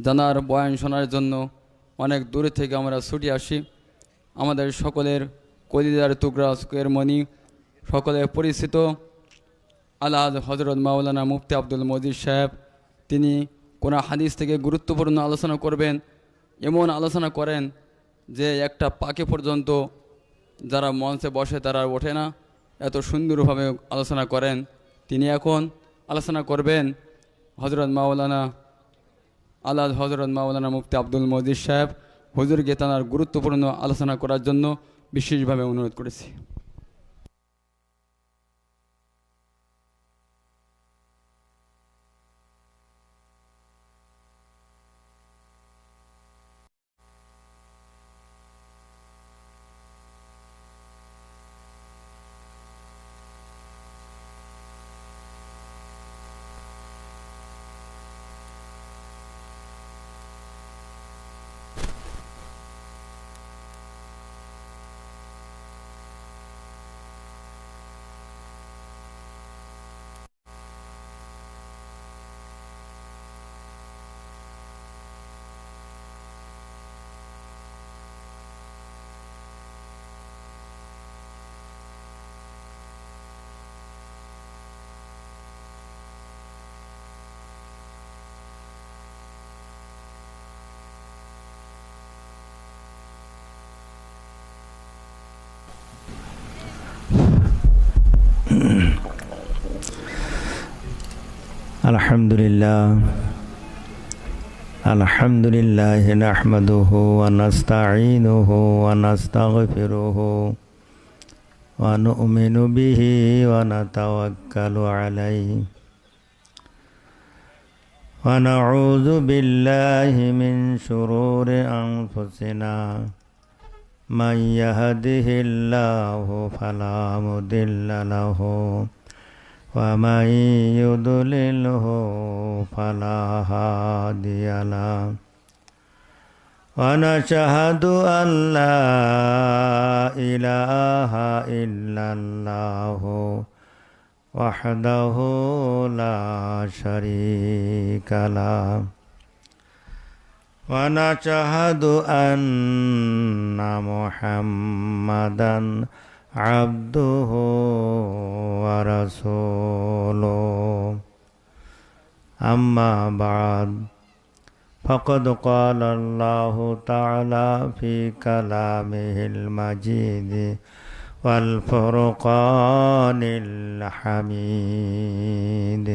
জানার বয়ান শোনার জন্য অনেক দূরে থেকে আমরা ছুটে আসি। আমাদের সকলের কলিজার টুকরা সুখের মণি, সকলের পরিচিত আলহাজ হজরত মাওলানা মুফতি আব্দুল মজিদ সাহেব, তিনি কোন হাদিস থেকে গুরুত্বপূর্ণ আলোচনা করবেন। এমন আলোচনা করেন যে একটা পাখি পর্যন্ত যারা মঞ্চে বসে তারা ওঠে না, এত সুন্দরভাবে আলোচনা করেন। তিনি এখন আলোচনা করবেন হজরত মাওলানা আলহাজ হজরত মাওলানা মুফতি আব্দুল মজিদ সাহেব। হুজুরকে তাঁর গুরুত্বপূর্ণ আলোচনা করার জন্য বিশেষভাবে অনুরোধ করেছি। আলহামদুলিল্লাহ নাহমাদুহু ওয়া নাস্তাঈনুহু ওয়া নাস্তাগফিরুহু ওয়া নু'মিনু বিহি ওয়া নাতাওয়াক্কালু আলাইহি ওয়া নাউযু বিল্লাহি মিন শুরুরি আনফুসিনা মান ইয়াহদিহিল্লাহু ফালা মুদিল্লা লাহু ومن يضلله فلا هادي له ونشهد أن لا إله إلا الله وحده لا شريك له ونشهد أن محمدا عبده ورسوله أما بعد فقد قال الله تعالى في كلامه المجيد والفرقان الحميد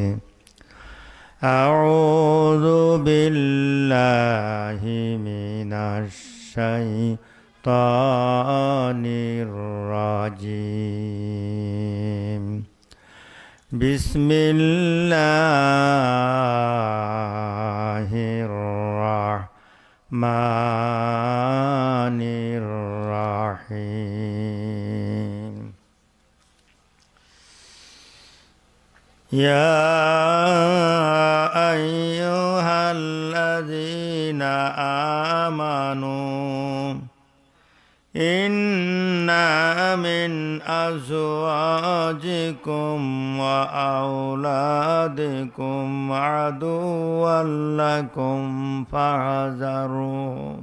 أعوذ بالله من الشيطان الرجيم بسم الله الرحمن الرحيم يا أيها الذين آمنوا إن من أزواجكم وأولادكم عدوا لكم فاحذروهم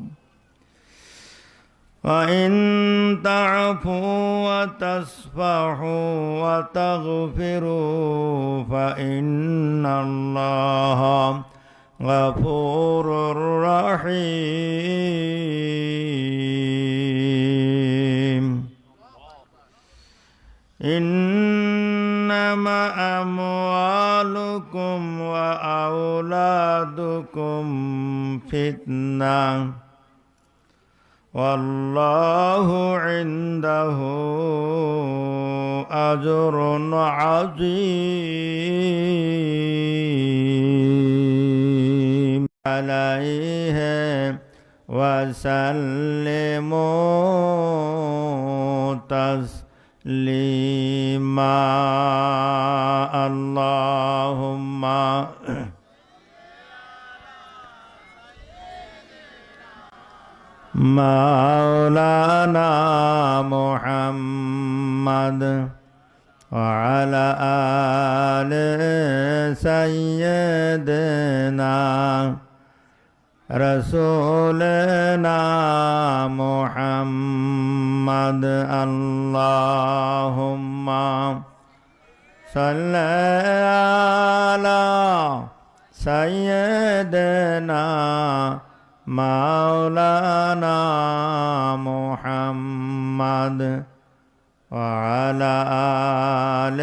وإن تعفوا وتصفحوا وتغفروا فإن الله غفور رحيم إنما أموالكم وأولادكم فتنة والله عنده أجر عظيم عليه وسلموا تسليما اللهم مولانا محمد وعلى آل سيدنا رسولنا محمد اللهم صل على سيدنا مولانا محمد وعلى آل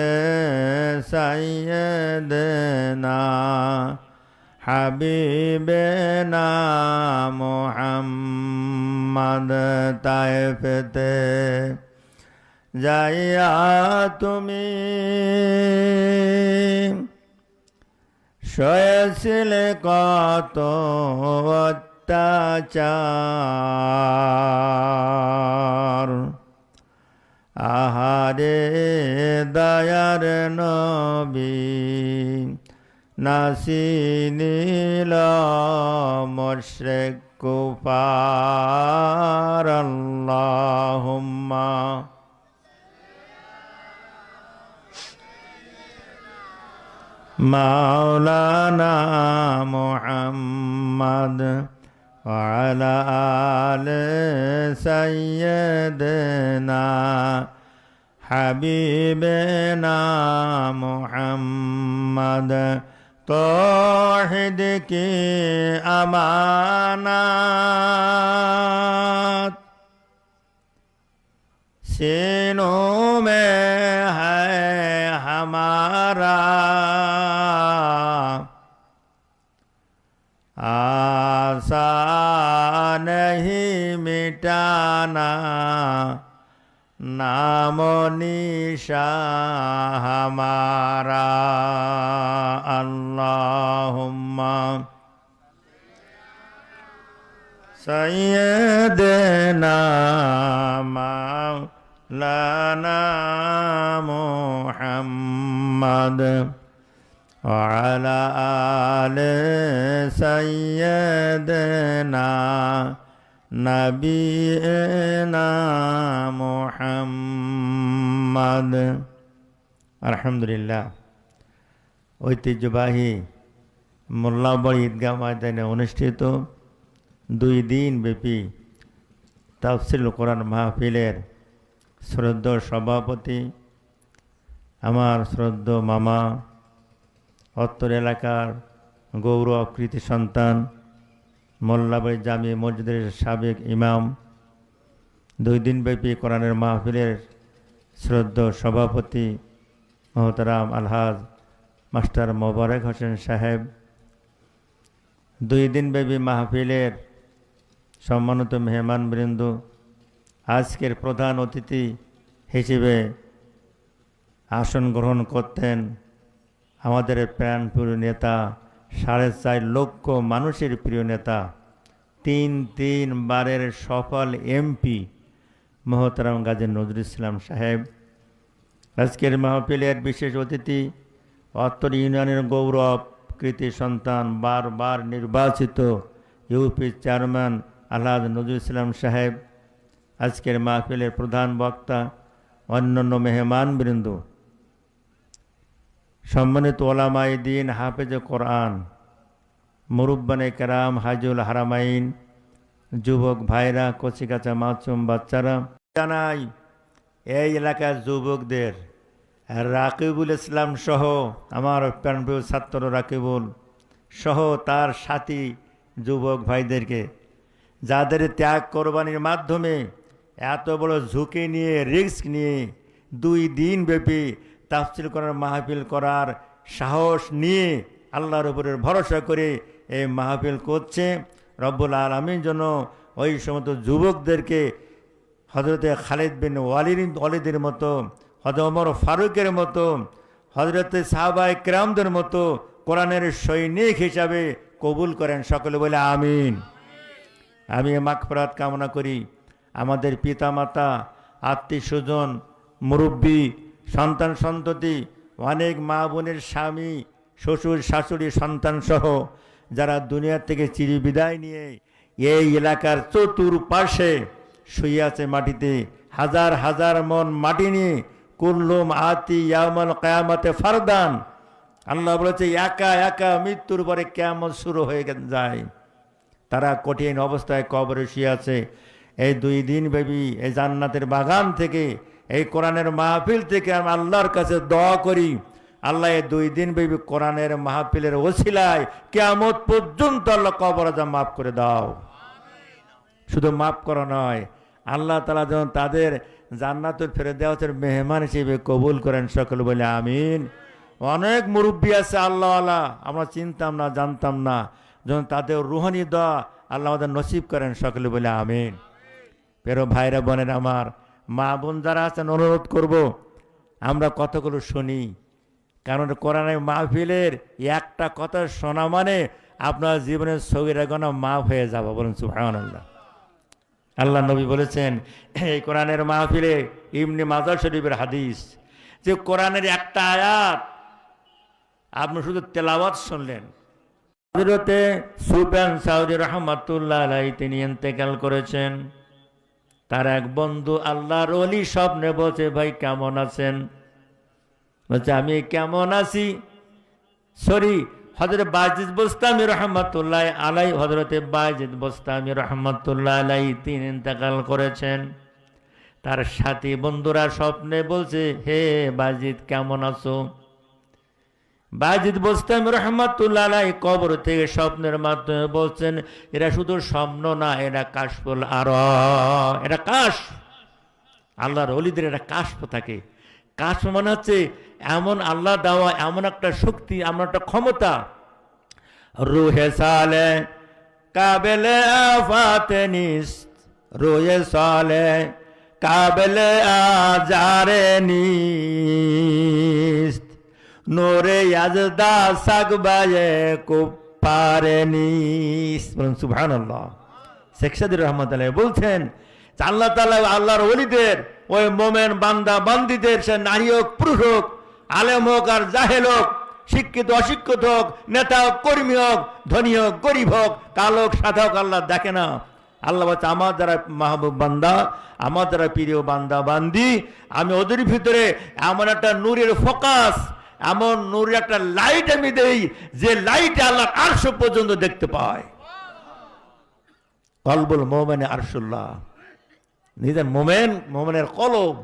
سيدنا حبيبنا محمد তায়েফেতে যাইয়া তুমি সয়েছিলে কত অত্যাচার আহারে দয়ার নবী নাসিনীল মুশরিক কুফার আল্লাহুম্মা মাওলানা মুহাম্মদ وعلى آل سيدنا حبيبنا محمد तौहीद की अमानत सीनों में है हमारा आशा नहीं मिटाना नामो निशा हमारा अल्लाहुम्मा सय्यदना मौलाना मुहम्मद वअला आले सय्यदना नबीना मुहम्मद আলহামদুলিল্লাহ ঐতিহ্যবাহী মোল্লাবাড়ি ঈদগাহ ময়দানে অনুষ্ঠিত 2 দিন ব্যাপী তাফসীরুল কোরআন মাহফিলের শ্রদ্ধেয় সভাপতি আমার শ্রদ্ধেয় মামা অত্তর এলাকার গৌরব কৃতি সন্তান মোল্লাবাড়ি জামি মসজিদের সাবেক ইমাম 2 দিনব্যাপী কোরআনের মাহফিলের শ্রদ্ধেয় সভাপতি মোহতারাম আলহাজ মাস্টার মোবারক হোসেন সাহেব 2 দিনব্যাপী মাহফিলের সম্মানিত মেহমানবৃন্দ আজকের প্রধান অতিথি হিসেবে আসন গ্রহণ করতেন আমাদের প্রাণপ্রিয় নেতা 4.5 লক্ষ মানুষের প্রিয় নেতা 3 বারের সফল এমপি মোহতারাম গাজী নজরুল ইসলাম সাহেব আজকের মাহফিলের বিশেষ অতিথি অত্তর ইউনিয়নের গৌরব কৃতি সন্তান বারবার নির্বাচিত ইউপি চেয়ারম্যান আলহাজ নজরুল ইসলাম সাহেব আজকের মাহফিলের প্রধান বক্তা অন্যান্য মেহমানবৃন্দ সম্মানিত ওলামায়ে দ্বীন হাফেজে কোরআন মুরব্বানে কেরাম হাজুল হারামাইন যুবক ভাইরা কচিকাচা মাসুম বাচ্চারা জানাই এই এলাকার যুবকদের রাকিবুল ইসলাম সহ আমার প্রাণপ্রিয় ছাত্র রাকিবুল সহ তার সাথী যুবক ভাইদেরকে যাদের ত্যাগ কোরবানির মাধ্যমে এত বড় ঝুঁকি নিয়ে রিস্ক নিয়ে 2 দিন ব্যাপী তাফসীর করার মাহফিল করার সাহস নিয়ে আল্লাহর উপরে ভরসা করে এই মাহফিল করছে রব্বুল আলামিন যেন ওই সমস্ত যুবকদেরকে হযরতে খালিদ বিন ওয়ালিদের মতো হযরত ওমর ফারুকের মতো হযরতে সাহাবায়ে কেরামদের মতো কোরআনের সৈনিক হিসাবে কবুল করেন সকলে বলে আমিন। আমি মাগফিরাত কামনা করি আমাদের পিতামাতা আত্মীয় স্বজন মুরব্বী সন্তান সন্ততি অনেক মা বোনের স্বামী শ্বশুর শাশুড়ি সন্তান সহ যারা দুনিয়া থেকে চিরবিদায় নিয়ে এই এলাকার চতুর্পাশে শুয়ে আছে মাটিতে হাজার হাজার মন মাটি নিয়ে কুল্লুম আতি ইয়াউমাল কিয়ামতে ফারদান আল্লাহ বলেছে একা একা মৃত্যুর পরে কিয়ামত শুরু হয়ে যায় তারা কঠিন অবস্থায় কবরে শুয়ে আছে। এই 2 দিন ব্যাপী এই জান্নাতের বাগান থেকে, এই কোরআনের মাহফিল থেকে আমি আল্লাহর কাছে দোয়া করি, আল্লাহ এই 2 দিন ব্যাপী কোরআনের মাহফিলের ওসিলায় কিয়ামত পর্যন্ত আল্লাহ কবর আযাব মাফ করে দাও। শুধু মাফ করা নয়, আল্লাহ তাআলা যেন তাদের জান্নাতুল ফেরদাউসের মেহমান হিসেবে কবুল করেন। সকলে বলে আমিন। অনেক মুরব্বী আছে আল্লাহওয়ালা, আমরা চিনতাম না, জানতাম না, যেন তাদের রুহানি দোয়া আল্লাহ আমাদের নসিব করেন। সকলে বলে আমিন। প্রিয় ভাইরা বোনের আমার, মা বোন যারা আছেন, অনুরোধ করব আমরা কথাগুলো শুনি, কারণ কোরআনের মাহফিলের একটা কথা শোনা মানে আপনার জীবনের সগীরা গুনাহ মাফ হয়ে যাবে। বলুন সুবহানাল্লাহ। আল্লাহ নবী বলেছেন এই কোরআনের মাহফিলে, ইবনে মাজাহ শরীফের হাদিস, যে কোরআনের একটা আয়াত আপনি শুধু তেলাওয়াত শুনলেন। হযরতে সুফিয়ান সাউদী রাহমাতুল্লাহ আলাইহি তিনি ইন্তেকাল করেছেন। তার এক বন্ধু আল্লাহর ওলি স্বপ্নে বলছে, ভাই কেমন আছেন? বলছে আমি কেমন আছি। হযরত বায়জিদ বোস্তামি রহমাতুল্লাহ আলাইহি, হযরতে বায়জিদ বোস্তামি রহমাতুল্লাহ আলাইহি তিনি ইন্তেকাল করেছেন। তার সাথী বন্ধুরা স্বপ্নে বলছে, হে বায়জিদ কেমন আছো? বায়জিদ বোস্তামি রহমাতুল্লাহ আলাইহি কবর থেকে স্বপ্নের মাধ্যমে বলছেন, এরা শুধু স্বপ্ন না, এরা কাশফুল আরা, এটা কাশ। আল্লাহর ওলিদের এটা কাশফ থাকে। কাশ মানে হচ্ছে এমন আল্লাহ দেওয়া এমন একটা শক্তি, এমন একটা ক্ষমতা। রুহে সালে কাবেলে আফাতে নিস্ত, রুহে সালে কাবেলে আজারে নিস্ত, নূরে ইয়াজদা সাগবায়ে কুফারে নিস্ত। বলুন সুবহানাল্লাহ। শেখ সাদী রহমাতুল্লাহ বলছেন, আল্লাহ তাআলা আল্লাহর ওলিদের, ওই মোমেন বান্দা বান্দিদের, সে নারী হোক পুরুষ হোক, আলেম হোক আর জাহেল হোক, শিক্ষিত অশিক্ষিত হোক, নেতা হোক কর্মী হোক, ধনী হোক গরিব হোক, কালো হোক সাদা হোক, আল্লাহ দেখে না। আল্লাহ বলছে আমার যারা মাহবুব বান্দা, আমার যারা প্রিয় বান্দা বান্দি, আমি ওদের ভিতরে এমন একটা নূরের ফোকাস, এমন নূরের একটা লাইট আমি দেই, যে লাইট আল্লাহর আরশ পর্যন্ত দেখতে পায়। কলবুল মুমিনে আরশুল্লাহ, নিজের মোমেনের কলব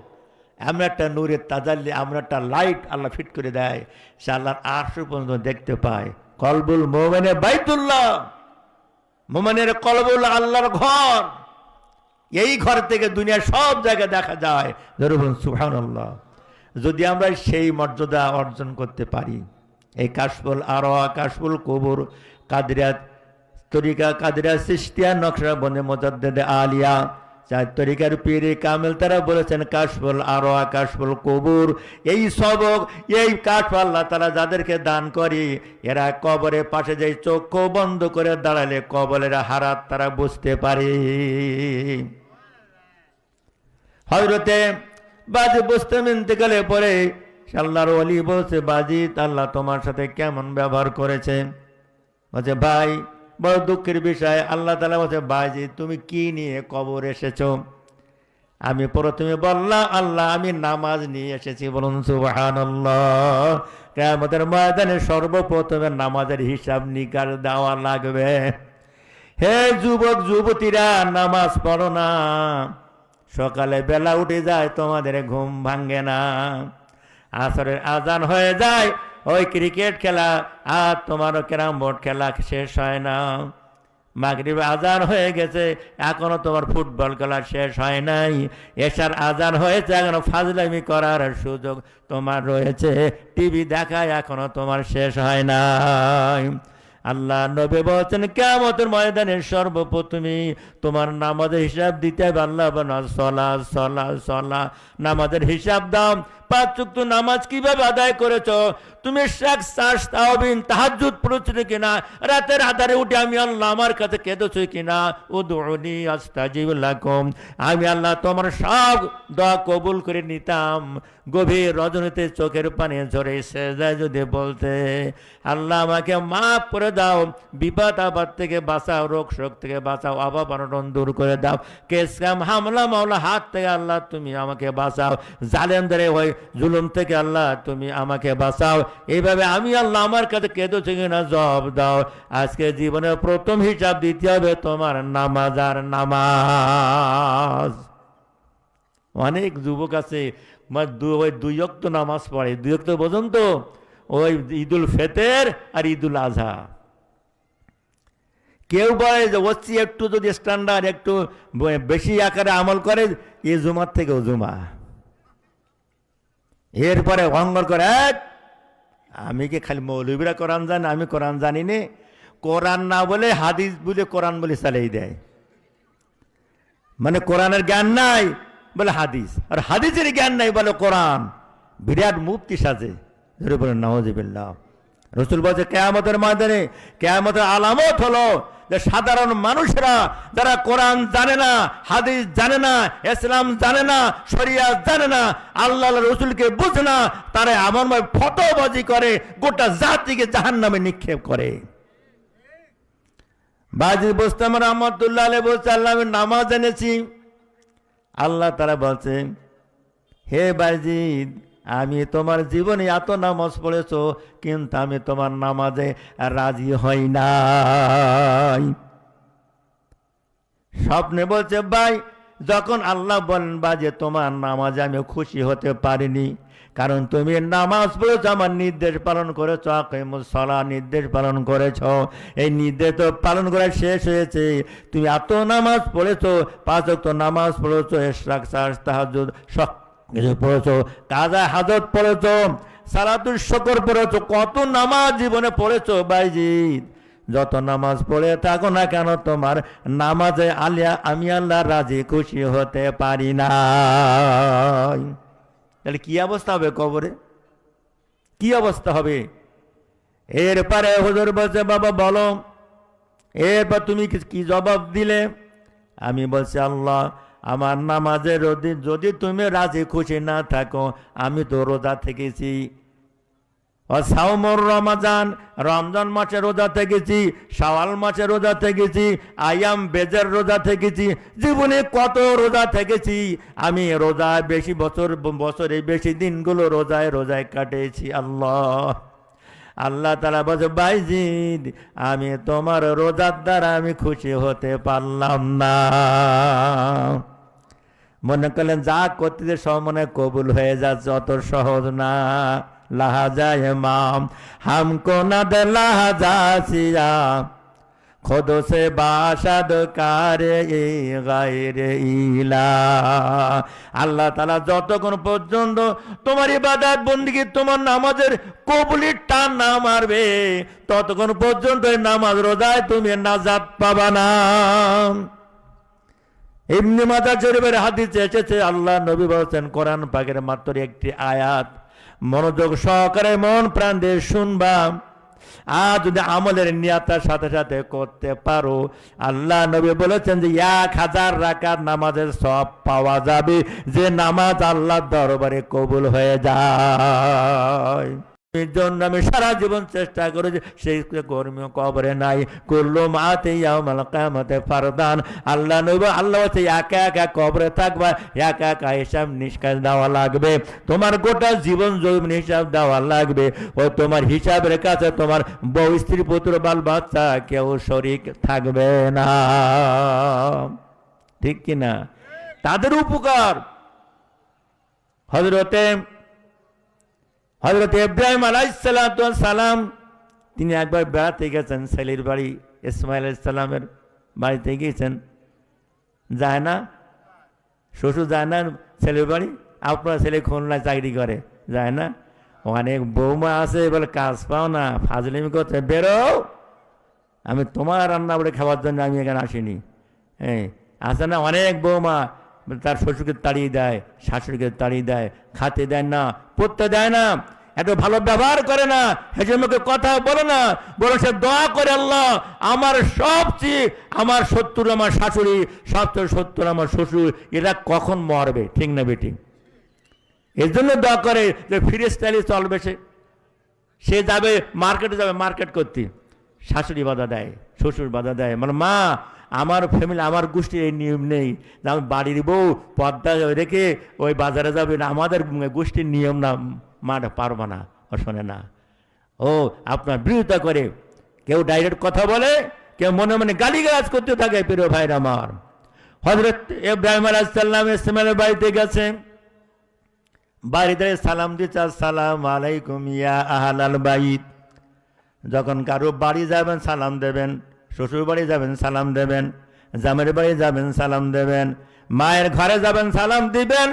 এমন একটা নূরের তাজাল্লি, এমন একটা লাইট আল্লাহ ফিট করে দেয়, সে আল্লাহর আরশ পর্যন্ত দেখতে পায়। কলবুল মুমিনে বাইতুল্লাহ, মোমেনের কলবুল আল্লাহর ঘর। এই ঘর থেকে দুনিয়ার সব জায়গায় দেখা যায়। বলুন সুবহানাল্লাহ। যদি আমরা সেই মর্যাদা অর্জন করতে পারি, এই কাশফুল আরওয়া, কাশফুল কুবুর, কাদরিয়া তরিকা, কাদরিয়া চিশতিয়া, নকশবন্দি, মুজাদ্দিদে আলিয়া, চার তরিকার পীরে কামেল তারা বলেছেন কাশফুল আরওয়া, কাশফুল কুবুর, এই সবক, এই কাশফ আল্লাহ তাআলা যাদেরকে দান করি, এরা কবরের পাশে যে চক্ষু বন্ধ করে দাঁড়ালে কবরের হারাত তারা বুঝতে পারে। হযরতে বাজিদ বোস্তামি ইন্তেকালের পরে আল্লাহর ওলি বলছে, বাজিদ আল্লাহ তোমার সাথে কেমন ব্যবহার করেছে? বলছে ভাই বড় দুঃখের বিষয়। আল্লাহ তাআলা বলছে, বাজিদ তুমি কি নিয়ে কবর এসেছো? আমি প্রথমে বললাম, আল্লাহ আমি নামাজ নিয়ে এসেছি। বলুন সুবহানাল্লাহ। কিয়ামতের ময়দানে সর্বপ্রথমে নামাজের হিসাব নিকাশ দেওয়া লাগবে। হে যুবক যুবতীরা, নামাজ পড়ো না। সকালে বেলা উঠে যায়, তোমাদের ঘুম ভাঙ্গে না। আসরের আজান হয়ে যায়, ওই ক্রিকেট খেলা আর তোমারও ক্যারাম বোর্ড খেলা শেষ হয় না। মাগরিব আজান হয়ে গেছে, এখনো তোমার ফুটবল খেলা শেষ হয় নাই। এশার আজান হয়েছে, এখনো ফাজলামি করার সুযোগ তোমার রয়েছে। টিভি দেখা এখনো তোমার শেষ হয় নাই। আল্লাহ নবী বলছেন, কিয়ামতের ময়দানে সর্বপ্রথমে তোমার নামাজের হিসাব দিতে হবে। আল্লাহ বলেন, সলা সলা সলা, নামাজের হিসাব দাও। 5 ওয়াক্ত নামাজ কিভাবে আদায় করেছো? তুমি তাহাজ্জুদ পড়েছো কিনা? রাতের আধারে উঠে আমি আল্লাহ আমার কাছে কেঁদেছো কিনা? উদউনি আস্তাজিব লাকুম, আমি আল্লাহ তোমার সব দোয়া কবুল করে নিতাম। গভীর রজনীতে চোখের পানি ঝরে সেজদায় যদি বলতে, আল্লাহ আমাকে মাফ করে দাও, বিপদ আপদ থেকে বাঁচাও, রোগ শোক থেকে বাঁচাও, অভাব অনটন দূর করে দাও, কেসকাম হামলা মামলা হাত থেকে আল্লাহ তুমি আমাকে বাঁচাও, জালেমদের ওই জুলুম থেকে আল্লাহ তুমি আমাকে বাঁচাও। এইভাবে আমি আল্লাহ আমার কাছে কেঁদেছি কিনা জবাব দাও। আজকে জীবনের প্রথম হিসাব দিতে হবে তোমার নামাজ আর নামাজ। অনেক যুবক আছে ওই 2 ওয়াক্ত নামাজ পড়ে, 2 ওয়াক্ত বোঝেন তো, ওই ঈদুল ফিতর আর ঈদুল আজহা। কেউ বলে যে হচ্ছে একটু যদি স্ট্যান্ডার্ড একটু বেশি আকারে আমল করে এই জুমার থেকেও জুমা, এরপরে অঙ্গর করে আমি কি খালি মৌলবীরা কোরআন জানে, আমি কোরআন জানি নে, কোরআন না বলে হাদিস বুঝে কোরআন বলে চালিয়ে দেয়। মানে কোরআনের জ্ঞান নাই বলে হাদিস, আর হাদিসের জ্ঞান নাই বলে কোরআন। বিরাট মুফতি সাজে, ধরে বলেন নাউযুবিল্লাহ। রাসূল বলছে কিয়ামতের ময়দানে, কিয়ামতের আলামত হলো যে সাধারণ মানুষরা যারা কোরআন জানে না, হাদিস জানে না, ইসলাম জানে না, শরিয়াত জানে না, আল্লাহ রাসূলকে বুঝে না, তারা এমনভাবে ফতোয়াবাজি করে গোটা জাতিকে জাহান্নামে নিক্ষেপ করে। বাজিদ বোস্তাম রাহমাতুল্লাহ আলাইহি বলছে আল্লাহ আমি নামাজ এনেছি। আল্লাহ তারা বলছে হে বাজিদ আমি তোমার জীবনে এত নামাজ পড়েছো কিন্তু আমি তোমার নামাজে রাজি হই নাই। স্বপ্নে বলছে ভাই যখন আল্লাহ বলেন বাজে তোমার নামাজে আমি খুশি হতে পারিনি, কারণ তুমি নামাজ পড়েছ, আমার নির্দেশ পালন করেছ, আকিমুস সালাহ নির্দেশ পালন করেছ, এই নির্দেশ তো পালন করা শেষ হয়েছে। তুমি এত নামাজ পড়েছো, 5 ওয়াক্ত নামাজ পড়েছো, ইশরাক তাহাজ্জুদ সব কিছু পড়েছো, কাজা হাজত পড়েছো, সালাতুল শুকর পড়েছো, কত নামাজ জীবনে পড়েছো ভাইজিৎ। যত নামাজ পড়ে থাকো না কেন তোমার নামাজে আলিয়া আমি আল্লাহ রাজি খুশি হতে পারি না। তাহলে কি অবস্থা হবে কবরে, কি অবস্থা হবে? এরপরে হুজুর বলছে বাবা বলো এরপর তুমি কি জবাব দিলে? আমি বলছি আল্লাহ আমার নামাজে যদি তুমি রাজি খুশি না থাকো, আমি তো রোজা থেকেছি, সাওমুর রমাজান রমজান মাসে রোজা থেকেছি, শাওয়াল মাসে রোজা থেকেছি, আয়াম বেজের রোজা থেকেছি, জীবনে কত রোজা থেকেছি আমি। রোজা বেশি বছরে বেশি দিনগুলো রোজায় কাটেছি। আল্লাহ তাআলা বলে বাইজিদ আমি তোমার রোজার দ্বারা আমি খুশি হতে পারলাম না। মনে করলেন যা করতে সব মনে কবুল হয়ে যাচ্ছে, অত সহজ না। লাহাজা ইমাম হামকো না দে লাহাজা সিয়া खुद से बाशद कारे गायरे इला। আল্লাহ তাআলা যতক্ষণ পর্যন্ত তোমার ইবাদত বندگی তোমার নামাজের কবুলের টান না মারবে ততক্ষণ পর্যন্ত নামাজ রোজায় তুমি নাজাত পাবা না। ইবনে মাজাহ শরীফের হাদিসে এসেছে আল্লাহ নবী বলেছেন কোরআন পাকের মাত্র একটি আয়াত মনোযোগ সহকারে মন প্রাণ দিয়ে শুনবা, আর যদি আমলের নিয়তের সাথে সাথে করতে পারো আল্লাহ নবী বলেছেন যে 1000 রাকাত নামাজের সওয়াব পাওয়া যাবে, যে নামাজ আল্লাহর দরবারে কবুল হয়ে যায়। এর জন্য আমি সারা জীবন চেষ্টা করেছি সেই কর্মীয় কবরে নাই কুল্লু মাতে ইয়াউমাল কিয়ামতে ফারদান। আল্লাহ নবী আল্লাহ বলছে একা একা কবরে থাকবা, একা একা হিসাব নিষ্কাশ দেওয়া লাগবে, তোমার গোটা জীবন জৈবন হিসাব দেওয়া লাগবে। ও তোমার হিসাবের কাছে তোমার বউ স্ত্রী পুত্র বাল বাচ্চা কেউ শরীক থাকবে না, ঠিক কিনা? তাদের উপকার হযরত ইব্রাহিম আলাইহিস সালাম তিনি একবার বেড়াতে গেছেন ছেলের বাড়ি, ইসমাইল আলাইহিস সালামের বাড়িতে গিয়েছেন। যায় না শ্বশুর, যায় না ছেলের বাড়ি? আপনার ছেলে খুলনায় চাকরি করে, যায় না? অনেক বৌমা আছে বলে কাজ পাও না, ফাজলিমি করছে, বেরো, আমি তোমার রান্না করে খাওয়ার জন্য আমি এখানে আসিনি। হ্যাঁ আছে না অনেক বৌমা তার শ্বশুরকে তাড়িয়ে দেয়, শাশুড়িকে তাড়িয়ে দেয়, খাতে দেয় না, পড়তে দেয় না, এত ভালো ব্যবহার করে না, হেসে মুখে কথা বলে না, বরং সে দোয়া করে আল্লাহ আমার সবচেয়ে আমার শত্রু আমার শাশুড়ি, সবচেয়ে শত্রু আমার শ্বশুর, এরা কখন মরবে, ঠিক না বেঠিক? এর জন্য দোয়া করে যে ফ্রি স্টাইলে চলবে, সে যাবে মার্কেটে, যাবে মার্কেট করতে, শাশুড়ি বাধা দেয়, শ্বশুর বাধা দেয়, মানে মা আমার ফ্যামিলি, আমার গোষ্ঠীর এই নিয়ম নেই যে আমি বাড়ির বউ পর্দা রেখে ওই বাজারে যাবে না, আমাদের গোষ্ঠীর নিয়ম না, মাটা পারবো না। ও শোনে না, ও আপনার বিরোধিতা করে, কেউ ডাইরেক্ট কথা বলে, কেউ মনে মনে গালিগালাজ করতে থাকে। প্রিয় ভাইরা আমার, হযরত ইব্রাহিম আলাইহিস সালাম ইসমাইলের বাড়িতে গেছে, বাড়িতে সালাম দিচ্ছে, আসসালামু আলাইকুম ইয়া আহলাল বাইত। যখন কারো বাড়ি যাবেন সালাম দেবেন, শ্বশুর বাড়ি যাবেন সালাম দেবেন, জামাইয়ের বাড়ি যাবেন সালাম দেবেন, মায়ের ঘরে যাবেন সালাম দিবেন,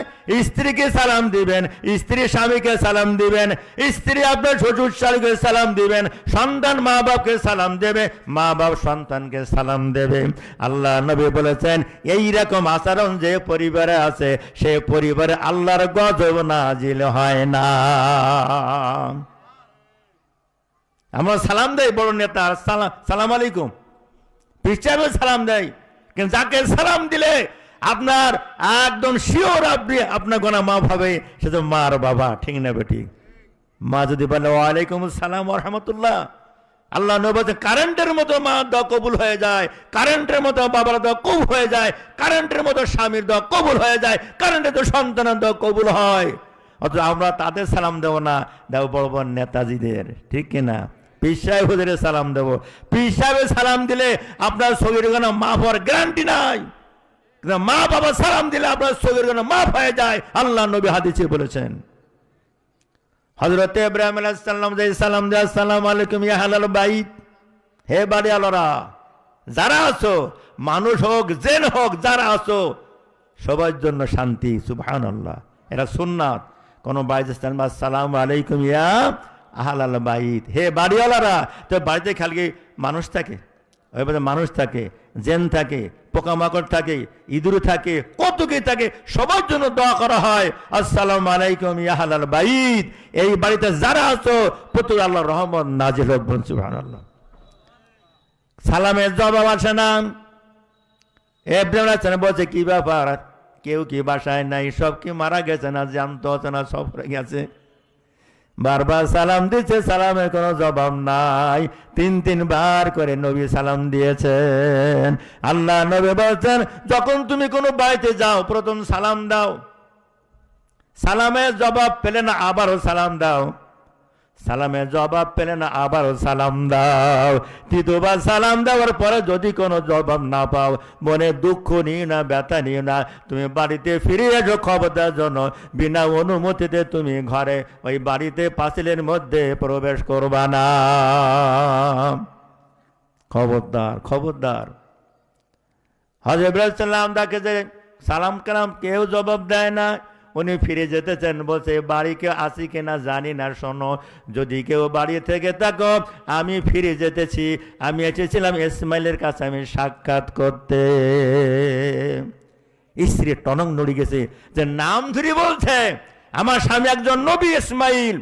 স্ত্রীকে সালাম দিবেন, স্ত্রী স্বামীকে সালাম দিবেন, স্ত্রী আপনার শ্বশুর শাশুড়িকে সালাম দিবেন, সন্তান মা বাপকে সালাম দেবে, মা বাপ সন্তানকে সালাম দেবে। আল্লাহ নবী বলেছেন এই রকম আচরণ যে পরিবারে আছে সে পরিবারে আল্লাহর গজব নাজিল হয় না। আমরা সালাম দেই বড় নেতা, সালাম আলাইকুম, পিছাবে সালাম দেয়, কিন্তু যাকে সালাম দিলে আপনার একদম শিওর আপনি আপনার গোনা মাফ হবে, সে তো মার বাবা, ঠিক না বেটি? মা যদি বলে ওয়ালাইকুম আসসালাম ওয়া রাহমাতুল্লাহ, আল্লাহ নবী বলেন কারেন্টের মতো মা দোয়া কবুল হয়ে যায়, কারেন্টের মতো বাবার দোয়া কবুল হয়ে যায়, কারেন্টের মতো স্বামীর দোয়া কবুল হয়ে যায়, কারেন্টের তো সন্তানের দোয়া কবুল হয়। অথচ আমরা তাদের সালাম দেবো না, দেবো বড় বড় নেতাজিদের, ঠিক কিনা? পীর সাহেব হুজুরের সালাম দেবো। পীর সাহেবের সালাম দিলে আপনার শরীরের কোনো মাফ হওয়ার গ্যারান্টি নাই। মা বাবা সালাম দিলে আপনার শরীরের কোনো মাফ হয়ে যায়, আল্লাহ নবী হাদিসে বলেছেন। হযরত ইব্রাহিম আলাইহিস সালাম যে সালাম দেয়, আসসালামু আলাইকুম ইয়া আহলাল বাইত, হে বাড়িওয়ালারা যারা আছো, মানুষ হোক জিন হোক যারা আছো, সবার জন্য শান্তি। সুবহানাল্লাহ, এটা সুন্নাত। কোন বাড়িতে আসসালামু আলাইকুম ইয়া আহলাল বাইত, হে বাড়িওয়ালারা। তো বাড়িতে খালি মানুষ থাকে, ওইভাবে মানুষ থাকে, জেন থাকে, পোকামাকড় থাকে, ইঁদুর থাকে, কত কি থাকে, সবার জন্য দোয়া করা হয় আসসালামু আলাইকুম ইয়া আহলাল বাইত, এই বাড়িতে যারা আছো প্রতি আল্লাহর রহমত নাজিল হোক। সুবহানাল্লাহ। সালামের জবাব আসে না। ইব্রাহিম আলাইহিস সালাম বলছে কি ব্যাপার, কেউ কি বাসায় নাই, সব কি মারা গেছে না জানতো না সফরে গেছে? বারবার সালাম দিচ্ছে, সালামের কোনো জবাব নাই। তিন বার করে নবী সালাম দিয়েছেন। আল্লাহ নবী বলছেন যখন তুমি কোনো বাড়িতে যাও প্রথম সালাম দাও, সালামের জবাব পেলে না আবারও সালাম দাও, সালামের জবাব পেলে না আবারও সালাম দাও। তৃতীয়বার সালাম দেওয়ার পরে যদি কোনো জবাব না পাও, মনে দুঃখ নিয়ে না, ব্যথা নিয়ে না, তুমি বাড়িতে ফিরে এসো খবর দেওয়ার জন্য। বিনা অনুমতিতে তুমি ঘরে ওই বাড়িতে পাঁচিলের মধ্যে প্রবেশ করবা না। খবরদার, খবরদার। হযরত ইব্রাহিম সালাম তাকে যে সালাম কালাম কেউ জবাব দেয় না, উনি ফিরে যেতেছেন, বলছে বাড়ি কেউ আসি কিনা জানি না, শোনো যদি কেউ বাড়ি থেকে থাকো আমি ফিরে যেতেছি, আমি এসেছিলাম ইসমাইলের কাছে আমি সাক্ষাৎ করতে। স্ত্রী টনক নড়ি গেছে যে নাম ধরে বলছে আমার স্বামী একজন নবী ইসমাইল,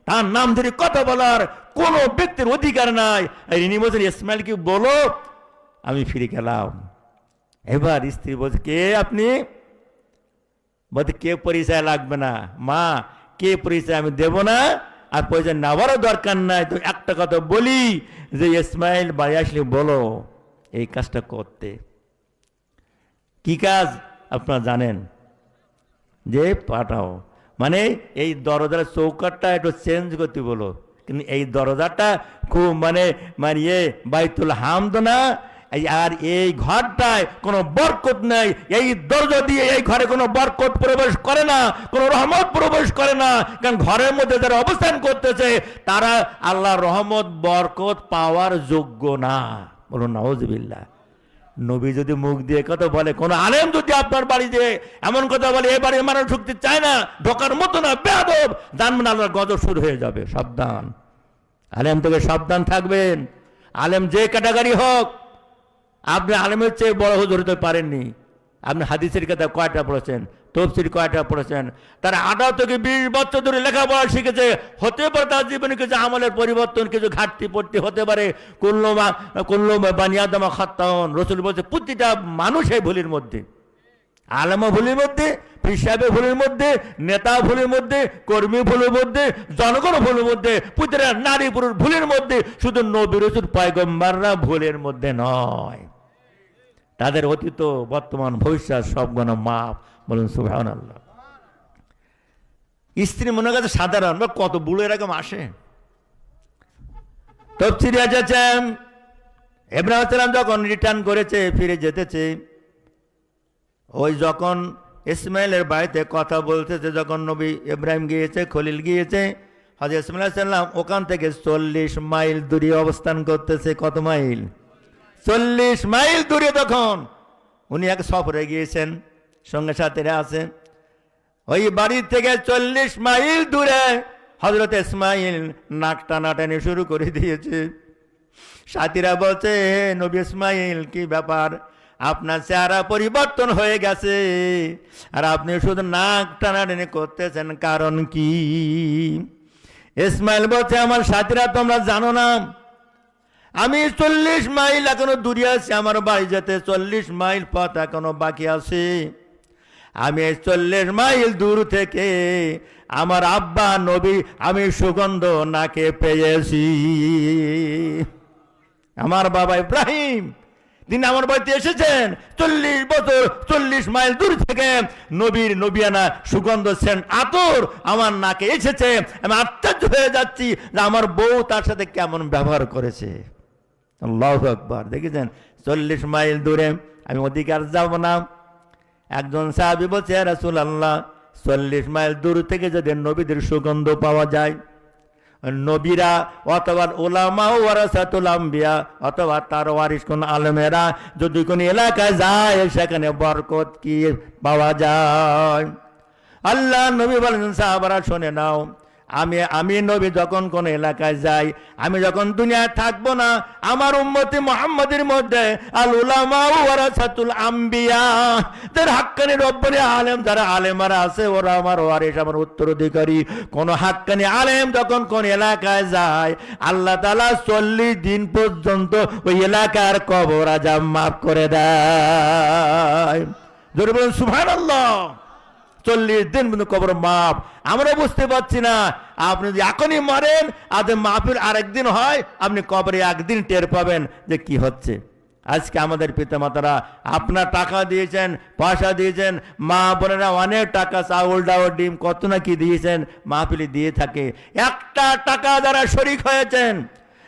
তার নাম ধরে কথা বলার কোন ব্যক্তির অধিকার নাই। ইনি বলছেন ইসমাইল কি বলো, আমি ফিরে গেলাম। এবার স্ত্রী বলছে কে আপনি? বলতে কে পরিচয় লাগবে না মা, কে পরিচয় আমি দেব না, আর পরিচয় নেওয়ারও দরকার নাই। তো একটা কথা বলি যে ইসমাইল বাড়ি আসলে বলো এই কাজটা করতে। কি কাজ আপনারা জানেন? যে পাঠাও, মানে এই দরজার চৌকাটটা একটু চেঞ্জ করতে বলো। কিন্তু এই দরজাটা খুব মানে বাইতুল হামদ না, আর এই ঘরটায় কোনো বরকত নেই, এই দরজা দিয়ে এই ঘরে কোনো বরকত প্রবেশ করে না, কোনো রহমত প্রবেশ করে না। কারণ ঘরের মধ্যে যারা অবস্থান করতেছে তারা আল্লাহর রহমত বরকত পাওয়ার যোগ্য না। বলুন নাউজুবিল্লাহ। নবী যদি মুখ দিয়ে কথা বলে, কোন আলেম যদি আপনার বাড়িতে এমন কথা বলে এই বাড়ির মানুষ ঢুকতে চায় না, ঢোকার মতো না, বেয়াদব, জানবেন আল্লাহর গজব শুরু হয়ে যাবে। সাবধান, আলেম থেকে সাবধান থাকবেন। আলেম যে ক্যাটাগরি হোক, আপনি আলেমের চেয়ে বড় হুজুর হতে পারেননি। আপনি হাদিসের কিতাব কয়টা পড়েছেন, তফসির কয়টা পড়েছেন, তারা 18 থেকে 20 বছর ধরে লেখাপড়া শিখেছে। হতে পারে তার জীবনে কিছু আমলের পরিবর্তন, কিছু ঘাটতি পড়তে হতে পারে। কুল্লু বানি আদম খাত্তাউন, রাসূল বলছে প্রতিটা মানুষই ভুলের মধ্যে, আলেমও ভুলের মধ্যে, পীর সাহেব ভুলের মধ্যে, নেতা ভুলের মধ্যে, কর্মী ভুলের মধ্যে, জনগণ ভুলের মধ্যে, প্রতিটা নারী পুরুষ ভুলের মধ্যে। শুধু নবী রাসূল পয়গম্বররা ভুলের মধ্যে নয়। তাদের অতীত বর্তমান ভবিষ্যৎ সব গুনাহ মাফ। বলুন সুবহানাল্লাহ। স্ত্রী মনে কাছে সাধারণ বা কত বুড়ো এরকম আসে। তফসিরে এসেছে ইব্রাহিম আলাইহিস সালাম যখন রিটার্ন করেছে, ফিরে যেতেছে, ওই যখন ইসমাইলের বাড়িতে কথা বলতেছে, যখন নবী ইব্রাহিম গিয়েছে, খলিল গিয়েছে, হযরত ইসমাইল আলাইহিস সালাম ওখান থেকে 40 মাইল দূরে অবস্থান করতেছে। কত মাইল? 40 মাইল দূরে। তখন উনি এক সফরে গিয়েছেন, সঙ্গে সাথীরা আছে। ওই বাড়ি থেকে 40 মাইল দূরে হযরত ইসমাইল নাক টানাটানি শুরু করে দিয়েছে। সাথীরা বলছে, হে নবী ইসমাইল, কি ব্যাপার? আপনার চেহারা পরিবর্তন হয়ে গেছে, আর আপনি শুধু নাক টানাটানি করতেছেন, কারণ কি? ইসমাইল বলছে, আমার সাথীরা, তোমরা জানো না আমি 40 মাইল এখনো দূরে আছি, আমার বাড়ি যেতে 40 মাইল পথ এখনো বাকি আছে। আমি 40 মাইল দূর থেকে আমার আব্বা নবী আমি সুগন্ধ নাকে পেয়েছি। আমার বাবা ইব্রাহিম তিনি আমার বাড়িতে এসেছেন, 40 বছর 40 মাইল দূর থেকে নবীর নবিয়ানা সুগন্ধ সেন্ট আতর আমার নাকে এসেছে। আমি আশ্চর্য হয়ে যাচ্ছি যে আমার বউ তার সাথে কেমন ব্যবহার করেছে। আল্লাহু আকবার। দেখেছেন 40 মাইল দূরে, আমি অধিকার যাব না। একজন সাহাবী বলছে, ইয়া রাসূলুল্লাহ, 40 মাইল দূর থেকে যদি নবীদের সুগন্ধ পাওয়া যায়, নবীরা অথবা উলামা ওয়ারাসাতুল আম্বিয়া অথবা তার ওয়ারিস কোন আলেমেরা যদি কোন এলাকায় যায়, সেখানে বরকত কি পাওয়া যায়? আল্লাহ নবী বলেন, সাহাবারা শুনে নাও, আমি নবী যখন কোন এলাকায় যাই, আমি যখন দুনিয়ায় থাকবো না, আমার উম্মতি মুহাম্মাদের মধ্যে আল উলামা ওয়ারাসাতুল আম্বিয়া, যারা হাক্কানি রব্বানি আলেম, যারা আলেমারা আছে, ওরা আমার ওয়ারিস, আমার উত্তরাধিকারী। কোন হাক্কানি আলেম যখন কোন এলাকায় যায়, আল্লাহ তাআলা 40 দিন পর্যন্ত ওই এলাকার কবর আযাব মাফ করে দেয়। জোরে বলুন সুবহানাল্লাহ। 40 দিন পর্যন্ত কবর মাপ। আমরা বুঝতে পারছি না, আপনি যদি এখনই মারেন, আজ মাহফিল আরেকদিন হয়, আপনি কবরে একদিন টের পাবেন যে কি হচ্ছে। আজকে আমাদের পিতামাতারা আপনার টাকা দিয়েছেন, পয়সা দিয়েছেন, মা বোনেরা অনেক টাকা, চাউল ডাউল ডিম কত না কি দিয়েছেন, মাহফিলে দিয়ে থাকে। একটা টাকা যারা শরীক হয়েছেন,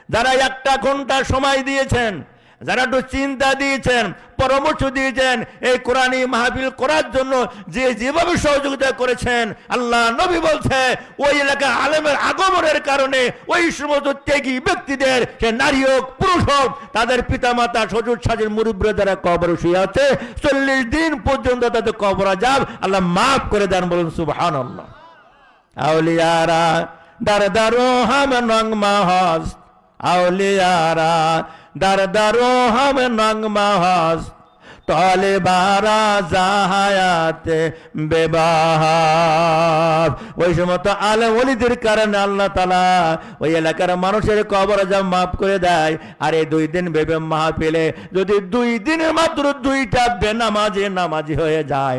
যারা একটা ঘন্টা সময় দিয়েছেন, যারা একটু চিন্তা দিয়েছেন, পরামর্শ দিয়েছেন, এই কোরআনী মাহফিল করার জন্য যে যেভাবে সহযোগিতা করেছেন, আল্লাহ নবী বলছে ওই এলাকায় আলেমের আগমনের কারণে ওই সমস্ত ত্যাগী ব্যক্তিদের, সে নারী হোক পুরুষ হোক, তাদের পিতামাতা শ্বশুর শাশুড়ি মুরব্বিরা যারা কবরে শুয়ে আছে, 40 দিন পর্যন্ত তাদের কবর আযাব আল্লাহ মাফ করে দেন। বলুন সুবহানাল্লাহ। আউলিয়ারা দারদারো হাম নং মাহাস, আউলিয়ারা দারদারো হাম নং মাহাস, তলেবারা জাহায়াতে বেবাহাব। ওই সমস্ত আলেম ওলিদের কারণে আল্লাহ তাআলা ওই এলাকার মানুষের কবর আযাব মাফ করে দেয়। আর এই 2 দিন ভেবে মাহফিলে যদি 2 দিনে মাত্র 2টা বেনামাজি নামাজি হয়ে যায়,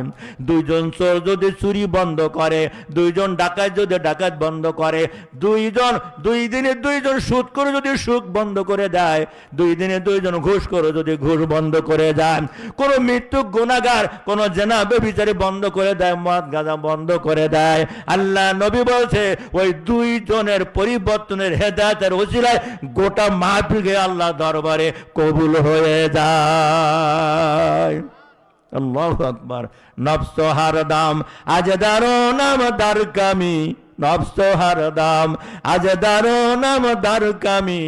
2জন চোর যদি চুরি বন্ধ করে, 2জন ডাকাত যদি ডাকাত বন্ধ করে, 2 দিনে 2জন সুদ করে যদি সুদ বন্ধ করে দেয়, 2 দিনে 2জন ঘুষ করে যদি ঘুষ বন্ধ করে যায়, কোন মৃত্যু গুনাহগার কোন জেনা ব্যভিচারী বন্ধ করে দেয়, মদ গাঁজা বন্ধ করে দেয়, আল্লাহ নবী বলছে ওই 2 জনের পরিবর্তনের হেদায়েতের ওসিলায় গোটা মাহফিল আল্লাহ দরবারে কবুল হয়ে যায়। আল্লাহু আকবার। নফস হারদাম আজ দারো নাম দার কামি, নফস হারদাম আজ দারো নাম দার কামি,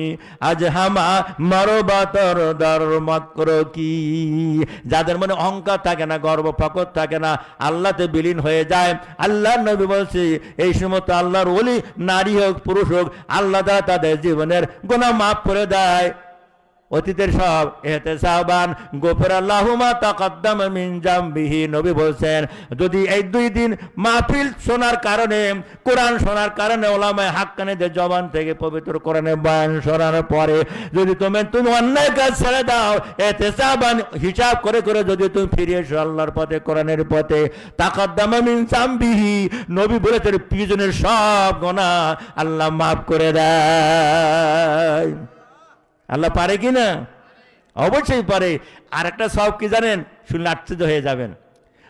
আজ হামা মারবাতর দর মক্র কি। যাদের মনে অহংকার থাকে না, গর্ব ফকর থাকে না, আল্লাহতে বিলীন হয়ে যায়। আল্লাহর নবী বলছে এই সমস্ত আল্লাহর ওলি নারী হোক পুরুষ হোক, আল্লাহ তাআলা তাদের জীবনের গুনাহ মাফ করে দেয়। অতীতের সব ইহতিসাবান গফিরাল্লাহু মা তাকাদ্দামা মিন জামবিহি। নবী বলছেন যদি এই 2 দিন মাহফিল শোনার কারণে, কোরআন শোনার কারণে, ওলামায়ে হাক্কানীদের জবান থেকে পবিত্র কোরআনের বয়ান শোনার পরে যদি তুমি অন্যায় কাজ ছেড়ে দাও, ইহতিসাবান হিসাব করে করে যদি তুমি ফিরে এসো আল্লাহর পথে, কোরআনের পথে, তাকাদ্দামা মিন জামবিহি, নবী বলেছেন পিছনের সব গুনাহ আল্লাহ মাফ করে দেয়। আল্লাহ পারে কি না? অবশ্যই পারে। আর একটা সব কি জানেন, শুনলে আশ্চর্য হয়ে যাবেন।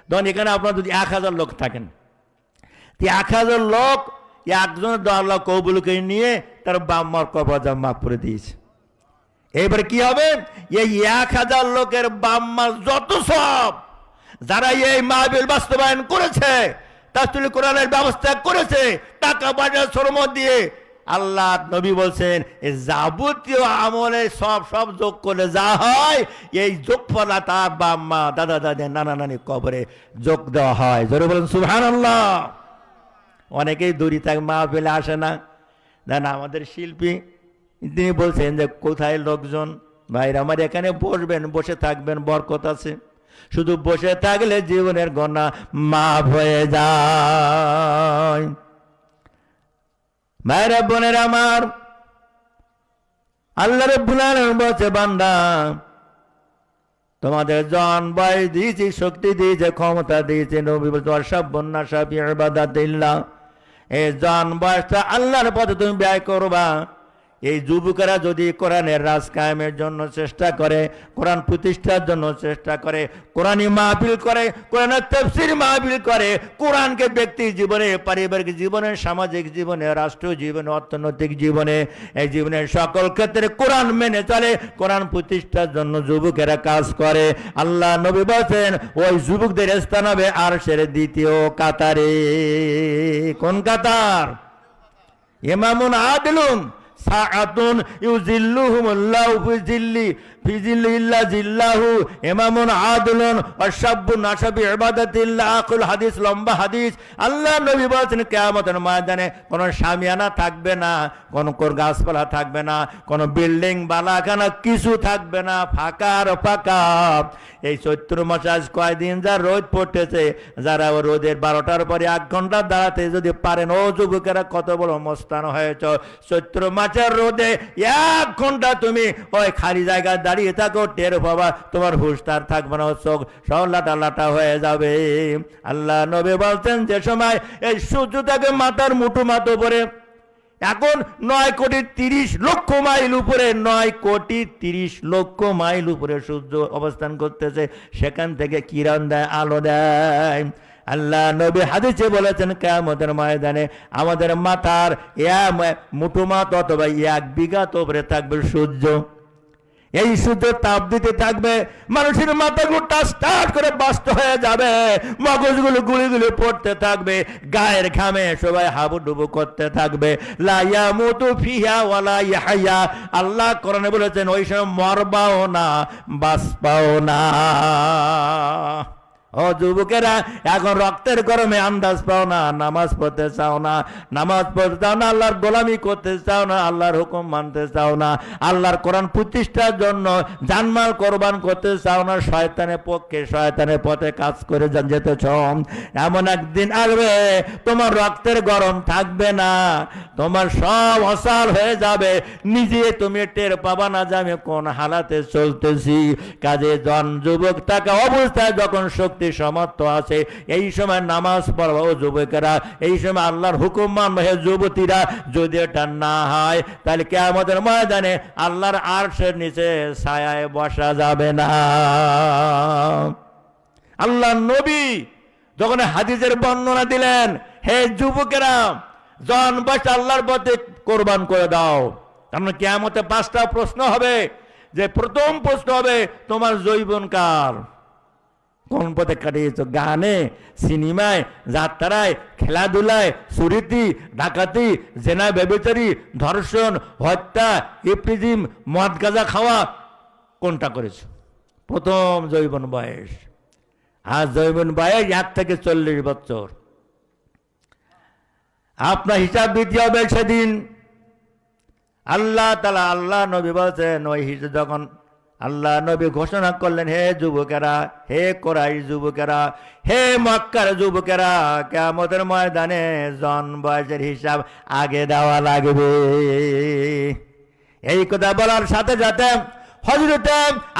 ধরুন এখানে আপনার যদি 1000 লোক থাকেন, 1000 লোক একজনের দোয়া আল্লাহ কবুল করে নিয়ে তার বাপ মার কবর মাফ করে দিয়েছে। এবারে কি হবে, এই 1000 লোকের বাপ মার যত সব, যারা এই মাহফিল বাস্তবায়ন করেছে, তাফসীরুল কোরআনের ব্যবস্থা করেছে, টাকা পয়সা শ্রম দিয়ে, আল্লাহ নবী বলছেন এই যাবতীয় আমলে সব যোগ করে যা হয়, এই যোগফলা তার বাপ মা দাদা দাদি নানা নানি কবরে যোগ দেওয়া হয়। জোরে বলেন সুবহানাল্লাহ। অনেকেই দূরে থাকে, মাহফিলে আসে না। দেন আমাদের শিল্পী তিনি বলছেন যে কোথায় লোকজন, ভাইরা আমার এখানে বসবেন, বসে থাকবেন, বরকত আছে। শুধু বসে থাকলে জীবনের গুনাহ মাফ হয়ে যায়। ভাইরা বোনেরা আমার, আল্লাহ রাব্বুল আলামিন বলছে, বান্দা তোমাদের জন বয়স দিয়েছি, শক্তি দিয়েছে, ক্ষমতা দিয়েছে। নবী বলছে ওয়াশাবুন নাশা ফি ইবাদাতিল্লাহ, এই জন বয়সটা আল্লাহর পথে তুমি ব্যয় করবা। এই যুবকেরা যদি কোরআনের রাজ কায়েমের জন্য চেষ্টা করে, কোরআন প্রতিষ্ঠার জন্য চেষ্টা করে, কোরআনী মাহফিল করে, কোরআনের তাফসীর মাহফিল করে, কোরআনকে ব্যক্তি জীবনে, পারিবারিক জীবনে, সামাজিক জীবনে, রাষ্ট্রীয় জীবনে, অর্থনৈতিক জীবনে, এই জীবনের সকল ক্ষেত্রে কোরআন মেনে চলে, কোরআন প্রতিষ্ঠার জন্য যুবকেরা কাজ করে, আল্লাহ নবী বলেন ওই যুবকদের স্থান হবে আরশের দ্বিতীয় কাতারে। কোন কাতার? ইমামুন আদিলুন সাআতুন ইউজিল্লুহুমুল্লাহু ফি জিল্লিল্লাহ জিল্লাহু, ইমামুন আদিলুন ওয়াশাবুন নাশা ফি ইবাদাতিল্লাহ। আকুল হাদিস, লম্বা হাদিস। আল্লাহ নবী বলেছেন কিয়ামতের ময়দানে কোনো শামিয়ানা থাকবে না, কোনো গাছপালা থাকবে না, কোনো বিল্ডিং বালাখানা কিছু থাকবে না, ফাঁকা আর ফাঁকা। এই চৈত্র মাসে আজ কয়দিন যা রোদ পড়তেছে, যারা রোদের 12টার পরে 1 ঘন্টা দাঁড়াতে যদি পারেন, ও যুবকেরা কত বড় মস্তান হয়েছ। চৈত্র মাসের রোদে 1 ঘন্টা তুমি ওই খালি জায়গায় দাঁড়িয়ে থাকো, টের পাবা তোমার হুঁশ তার থাকবে না, চোখ সব লাটা লাটা হয়ে যাবে। আল্লাহ নবী বলছেন যে সময় এই সূর্য থাকে মাথার মুঠো মাথা উপরে, এখন 9,30,00,000 মাইল উপরে, 9,30,00,000 মাইল উপরে সূর্য অবস্থান করতেছে, সেখান থেকে কিরণ দেয়, আলো দেয়। আল্লাহ নবী হাদিসে বলেছেন কিয়ামতের ময়দানে আমাদের মাথার মুঠো মাথা অথবা 1 বিঘা উপরে থাকবে সূর্য। এই সূর্য তাপ দিতে থাকবে, মানুষের মাথাগুলো টাস করে বাস্ত হয়ে যাবে, মগজগুলো গুলি পড়তে থাকবে, গায়ের ঘামে সবাই হাবুডুবু করতে থাকবে। লা ইয়ামুতু ফিহা ওয়ালা ইয়াহইয়া, আল্লাহ কোরআনে বলেছেন ওই সময় মরবাও না, বাঁচবাও না। ও যুবকেরা, এখন রক্তের গরমে আন্দাজ পাও না, নামাজ পড়তে চাও না, নামাজ পড়তে চাও না, আল্লাহর গোলামি করতে চাও না, আল্লাহর হুকুম মানতে চাও না, আল্লাহর কোরআন প্রতিষ্ঠার জন্য জানমাল কোরবান করতে চাও না, শয়তানের পক্ষে শয়তানের পথে কাজ করে যেতেছ। এমন একদিন আসবে তোমার রক্তের গরম থাকবে না, তোমার সব অসাল হয়ে যাবে, নিজে তুমি টের পাবা না যে আমি কোন হালাতে চলতেছি। কাজে যুবক থাকা অবস্থায় যখন শক্তি সমর্থ আছে, এই সময় নামাজ পড়বা ও যুবকেরা, এই সময় আল্লাহর হুকুম মানবে হে যুবতীরা। যদি এটা না হয় তাহলে কিয়ামতের ময়দানে আল্লাহর আরশের নিচে ছায়ায় বসা যাবে না। আল্লাহ নবী যখন হাদিসের বর্ণনা দিলেন, হে যুবকেরা জন বয়স আল্লাহর পথে কোরবান করে দাও। কারণ কিয়ামতে 5টা প্রশ্ন হবে। যে প্রথম প্রশ্ন হবে তোমার যৌবন কাল, কোন পথে কাটিয়েছ? গানে, সিনেমায়, যাত্রায়, খেলাধুলায়, চুরিতি, ডাকাতি, জেনা, ব্যভিচারী, ধর্ষণ, হত্যা, ইফটিজিম, মদ গাঁজা খাওয়া, কোনটা করেছ? প্রথম যৌবন বয়স। আর যৌবন বয়স 1 থেকে 40 বছর। আপনার হিসাব দিতে হবে সেদিন। আল্লাহ তাআলা, আল্লাহ নবী বলছেন, ওই হিসাব যখন আল্লাহ নবী ঘোষণা করলেন, হে যুবকেরা, হে কোরাইশ যুবকেরা, হে মক্কার যুবকেরা, কিয়ামতের ময়দানে জন বয়সের হিসাব আগে দেওয়া লাগবে। এই কথা বলার সাথে সাথে হযরত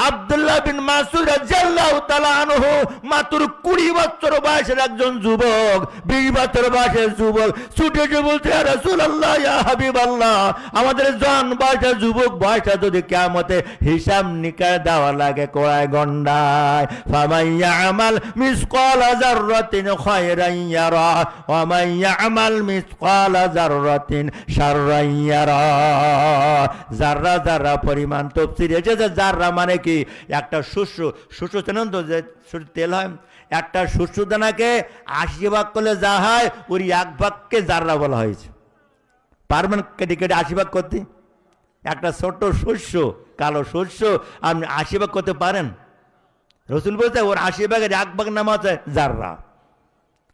আব্দুল্লাহ বিন মাসউদ রাদিয়াল্লাহু তাআলা আনহু মাত্র 20 বছর বয়সের একজন যুবক, 20 বছর বয়সের যুবক ছুটে এসে বলছে, ইয়া রাসূলুল্লাহ, ইয়া হাবিবাল্লাহ, আমাদের জন বয়সের যুবক বয়সে যদি কিয়ামতে হিসাব নিকাশ দেওয়া লাগে কোড়ায় গন্ডায়, ফামান ইয়ামাল মিসকালা যাররাতিন খায়রান ইয়ারা ওয়া মান ইয়ামাল মিসকালা যাররাতিন শাররান ইয়ারা। যাররা যাররা পরিমাণ তাফসীরে যে যাররা মানে কি, একটা শস্য, শস্য চেনেন তো, যে তেল হয়, একটা শস্য দানাকে 80 ভাগ করলে যা হয় ওর 1 ভাগকে যাররা বলা হয়েছে। পারবেন কেটে কেটে 80 ভাগ করতে? একটা ছোট্ট শস্য, কালো শস্য আপনি 80 ভাগ করতে পারেন? রসুল বলছে ওর 80 ভাগের 1 ভাগ নাম আছে যাররা।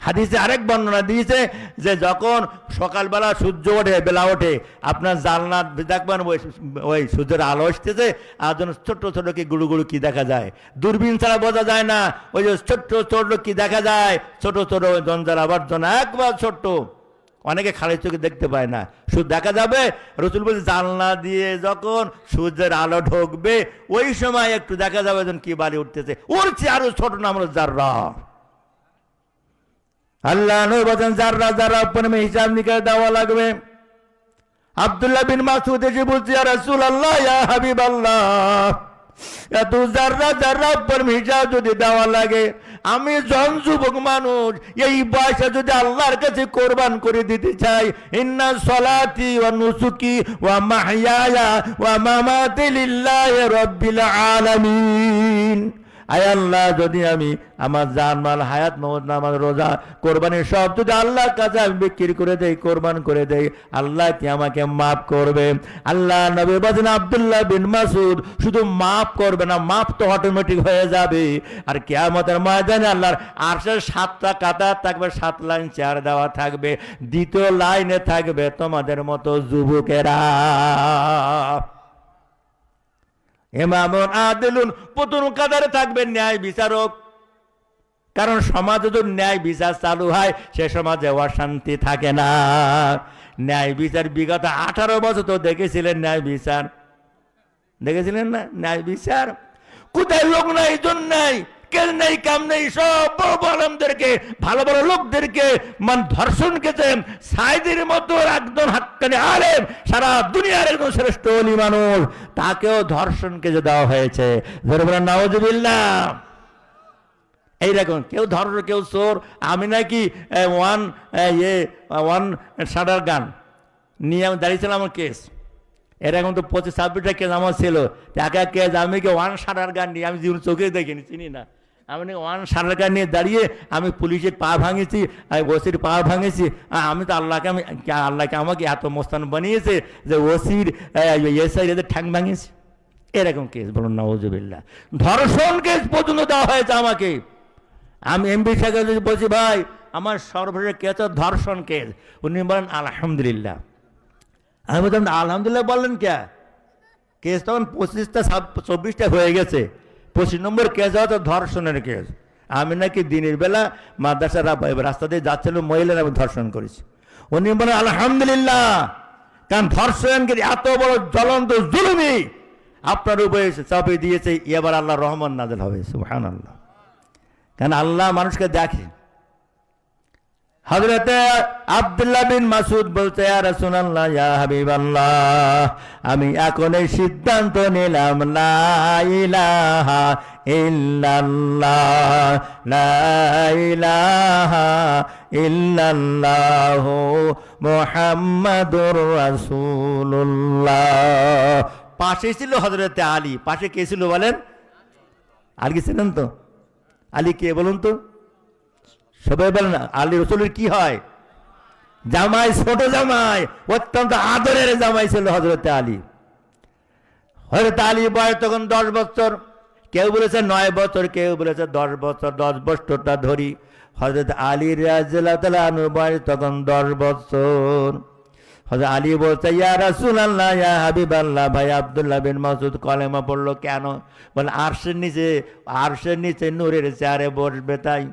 হাদিসে আরেক বর্ণনা দিয়েছে যে যখন সকালবেলা সূর্য ওঠে, বেলা ওঠে, আপনার জানলাত দেখবেন ওই সূর্যের আলো আসতেছে, আর যেন ছোট্ট ছোট কি গুড়ু গুড়ু কি দেখা যায়, দূরবীন ছাড়া বোঝা যায় না, ওই যে ছোট্ট ছোট কি দেখা যায়, ছোট ছোট জঞ্জাল আবর্জনা, একবার ছোট্ট, অনেকে খালি চোখে দেখতে পায় না, শুধু দেখা যাবে। রসুল বলছে জানলা দিয়ে যখন সূর্যের আলো ঢুকবে ওই সময় একটু দেখা যাবে যেন কি বাড়ি উঠতেছে, ওর চেয়ে আরো ছোট নাম হলো যাররা। আল্লাহ নবী বলেন যাররা যাররা উপর হিসাব নিকাশ দেওয়া লাগবে। আব্দুল্লাহ বিন মাসউদ এসে বলছে, ইয়া রাসূলুল্লাহ, ইয়া হাবিবাল্লাহ, এত যাররা যাররা উপর হিসাব যদি দেওয়া লাগে, আমি জন যুবক মানুষ, এই বয়সে যদি আল্লাহর কাছে কোরবান করে দিতে চাই, ইন্না সলাতি ওয়া নুসুকি ওয়া মাহইয়ায়া ওয়া মামাতি লিল্লাহি রাব্বিল আলামিন। আয় আল্লাহ, যদি আমি আমার জানমাল, হায়াত, মওত, নামাজ, রোজা, কোরবানি সব যদি আল্লাহর কাছে আমি বিক্রি করে দেই, কোরবান করে দেই, আল্লাহ কি আমাকে মাফ করবে? আল্লাহ নবী বলেন আব্দুল্লাহ বিন মাসউদ শুধু মাফ করবে না, মাফ তো অটোমেটিক হয়ে যাবে। আর কিয়ামতের ময়দানে আল্লাহর আরশের 7টা কাতার থাকবে, 7 লাইন চেয়ার দেওয়া থাকবে, দ্বিতীয় লাইনে থাকবে তোমাদের মতো যুবকেরা। ইমামুন আদিলুন, প্রথম কাতারে থাকবে ন্যায় বিচারক। কারণ সমাজে যদি ন্যায় বিচার চালু হয় সে সমাজে অশান্তি থাকে না। ন্যায় বিচার বিগত 18 বছর তো দেখেছিলেন, ন্যায় বিচার দেখেছিলেন না? ন্যায় বিচার কোথায় লোক নাই, জন নাই, কেন নেই, কাম নেই, সব বড় বড় আলেমদেরকে, ভালো ভালো লোকদেরকে ধর্ষণ খেতে, সাইদের মতো একজন হাক্কানি আলেম, সারা দুনিয়ার একজন শ্রেষ্ঠ ওলি মানুষ, তাকেও ধর্ষণ কেজে দেওয়া হয়েছে। নাউজুবিল্লাহ। এইরকম কেউ ধর্ষণ, কেউ চোর। আমি নাকি ওয়ান শাটার গান নিয়ে আমি দাঁড়িয়েছিলাম, আমার কেস এরকম তো 25-26টা কেস আমার ছিল। একা কেস, আমি কি ওয়ান শাটার গান নিয়ে, আমি জীবন চোখে দেখিনি, চিনি না, আমি ওয়ান শাটার গান নিয়ে দাঁড়িয়ে আমি পুলিশের পা ভাঙেছি, আমি ওসির পা ভাঙেছি। আমি তো আল্লাহকে আমাকে এত মোস্তান বানিয়েছে যে ওসির এদের ঠ্যাং ভাঙেছি। এরকম কেস, বলুন নাউজুবিল্লাহ। ধর্ষণ কেস পর্যন্ত দেওয়া হয়েছে আমাকে। আমি এমপি সাহেব বলছি, ভাই আমার সর্বশেষ কেস ধর্ষণ কেস। উনি বলেন আলহামদুলিল্লাহ। আমি বলতাম আলহামদুলিল্লাহ বললেন কে? কেস তখন 25টা হয়ে গেছে, 25 নম্বর কেস হতো ধর্ষণের কেস। আমি নাকি দিনের বেলা মাদ্রাসার রাস্তা দিয়ে যাচ্ছিল, মহিলারা আমি ধর্ষণ করেছি। উনি বলেন আলহামদুলিল্লাহ, কারণ ধর্ষণকে এত বড় জ্বলন্ত জুলুমি আপনার উপরে চাপিয়ে দিয়েছে, এবার আল্লাহ রহমান নাযিল হবে। সুবহানাল্লাহ। কারণ আল্লাহ মানুষকে দেখে। হযরতে আব্দুল্লাহ বিন মাসউদ বলতে, ইয়া রাসূলুল্লাহ, ইয়া হাবিবাল্লাহ, আমি এখন এই সিদ্ধান্ত নিলাম, লা ইলাহা ইল্লাল্লাহ, লা ইলাহা ইল্লাল্লাহ মুহাম্মাদুর রাসূলুল্লাহ। পাশে ছিল হযরতে আলী। পাশে কে ছিল বলেন? আলী ছিলেন তো? আলী কে বলুন তো? সবাই বলেন আলী রাসূলের কি হয়? জামাই, ছোট জামাই, অত্যন্ত আদরের জামাই ছিল হযরতে আলী। হযরতে আলী বয়স তখন 10 বছর, কেউ বলেছে 9 বছর, কেউ বলেছে 10 বছর। 10 বছরটা ধরি। হযরত আলী রাদিয়াল্লাহু তাআলা আনহু বয়স তখন 10 বছর। হযরত আলী বলছে, ইয়া রাসূলুল্লাহ, ইয়া হাবিবাল্লাহ, ভাই আব্দুল্লাহ বিন মাসউদ কলেমা পড়লো কেন? বলে আরশের নিচে নূরের চেয়ারে বসবে তাই।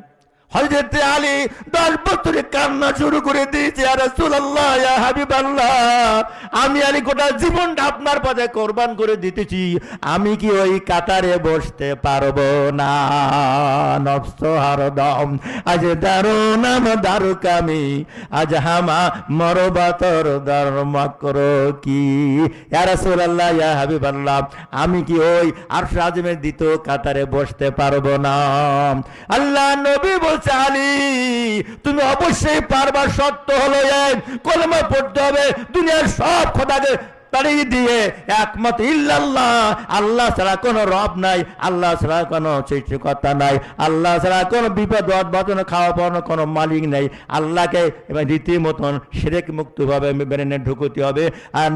হযরত আলী 10 বছরে কান্না শুরু করে দিয়েছে, ইয়া রাসূলুল্লাহ, ইয়া হাবিবাল্লাহ, আমি আলী গোটা জীবনটা আপনার পথে কোরবান করে দিতেছি, আমি কি ওই কাতারে বসতে পারবো না? নফস হরদম আজ দারু নাম দারুকামি, আজ হামা মরবাতর ধর্মকর কি। ইয়া রাসূলুল্লাহ, ইয়া হাবিবাল্লাহ, আমি কি ওই আরশ আযমের দ্বিতীয় কাতারে বসতে পারবো না? আল্লাহ নবী বলছে, আলী তুমি অবশ্যই পারবা, সত্য হলো এক, কলেমা পড়তে হবে, দুনিয়ার সব খোদাকে তাড়িয়ে দিয়ে একমাত্র ইল্লাল্লাহ, আল্লাহ ছাড়া কোনো রব নাই, আল্লাহ ছাড়া কোনো সৃষ্টিকর্তা নাই, আল্লাহ ছাড়া কোনো বিপদ বাঁচানো খাওয়া পাওয়ানো কোনো মালিক নেই। আল্লাহকে এবার রীতিমতন শিরক মুক্তভাবে বেরেনে ঢুকতে হবে, আর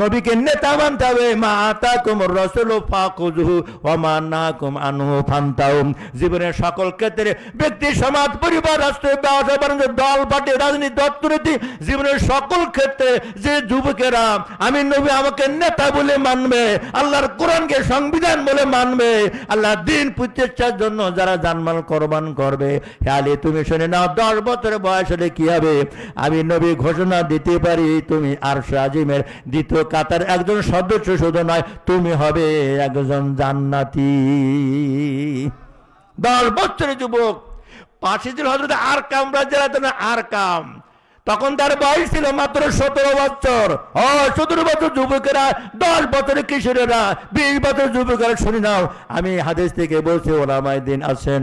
নবীকে নেতা মানতে হবে। মা আতাকুম রাসূলু ফাখুযুহু ওয়া মা নাহাকুম আনহু ফান্তাহু। জীবনের সকল ক্ষেত্রে ব্যক্তি, সমাজ, পরিবার, রাষ্ট্র, ব্যবসা বাণিজ্য, দল পার্টি, রাজনীতি, অর্থনীতি, জীবনের সকল ক্ষেত্রে যে যুবকেরা আমি নবী আমাকে নেতা বলে মানবে, আল্লাহর কোরআনকে সংবিধান বলে মানবে, আল্লাহ দিন প্রতিষ্ঠার জন্য যারা জানমাল কোরবান করবে, হে আলী তুমি শুনে নাও, 10 বছর বয়স হলে কি হবে? আমি নবী ঘোষণা দিতে পারি, তুমি আরশ আজিমের দ্বিতীয় কাতার একজন সদস্য শুধু নয়, তুমি হবে একজন জান্নাতি। 10 বছরের যুবক পাশে ছিল হযরত আরকাম রাদিয়াল্লাহু আনহু। আরকাম তখন তার বয়স ছিল মাত্র 17 বছর। 17 বছর যুবকেরা, 10 বছরের কিশোরেরা, 20 বছর যুবকেরা, শুনে নাও, আমি হাদিস থেকে বলছি, ওলামায়ে দিন আছেন,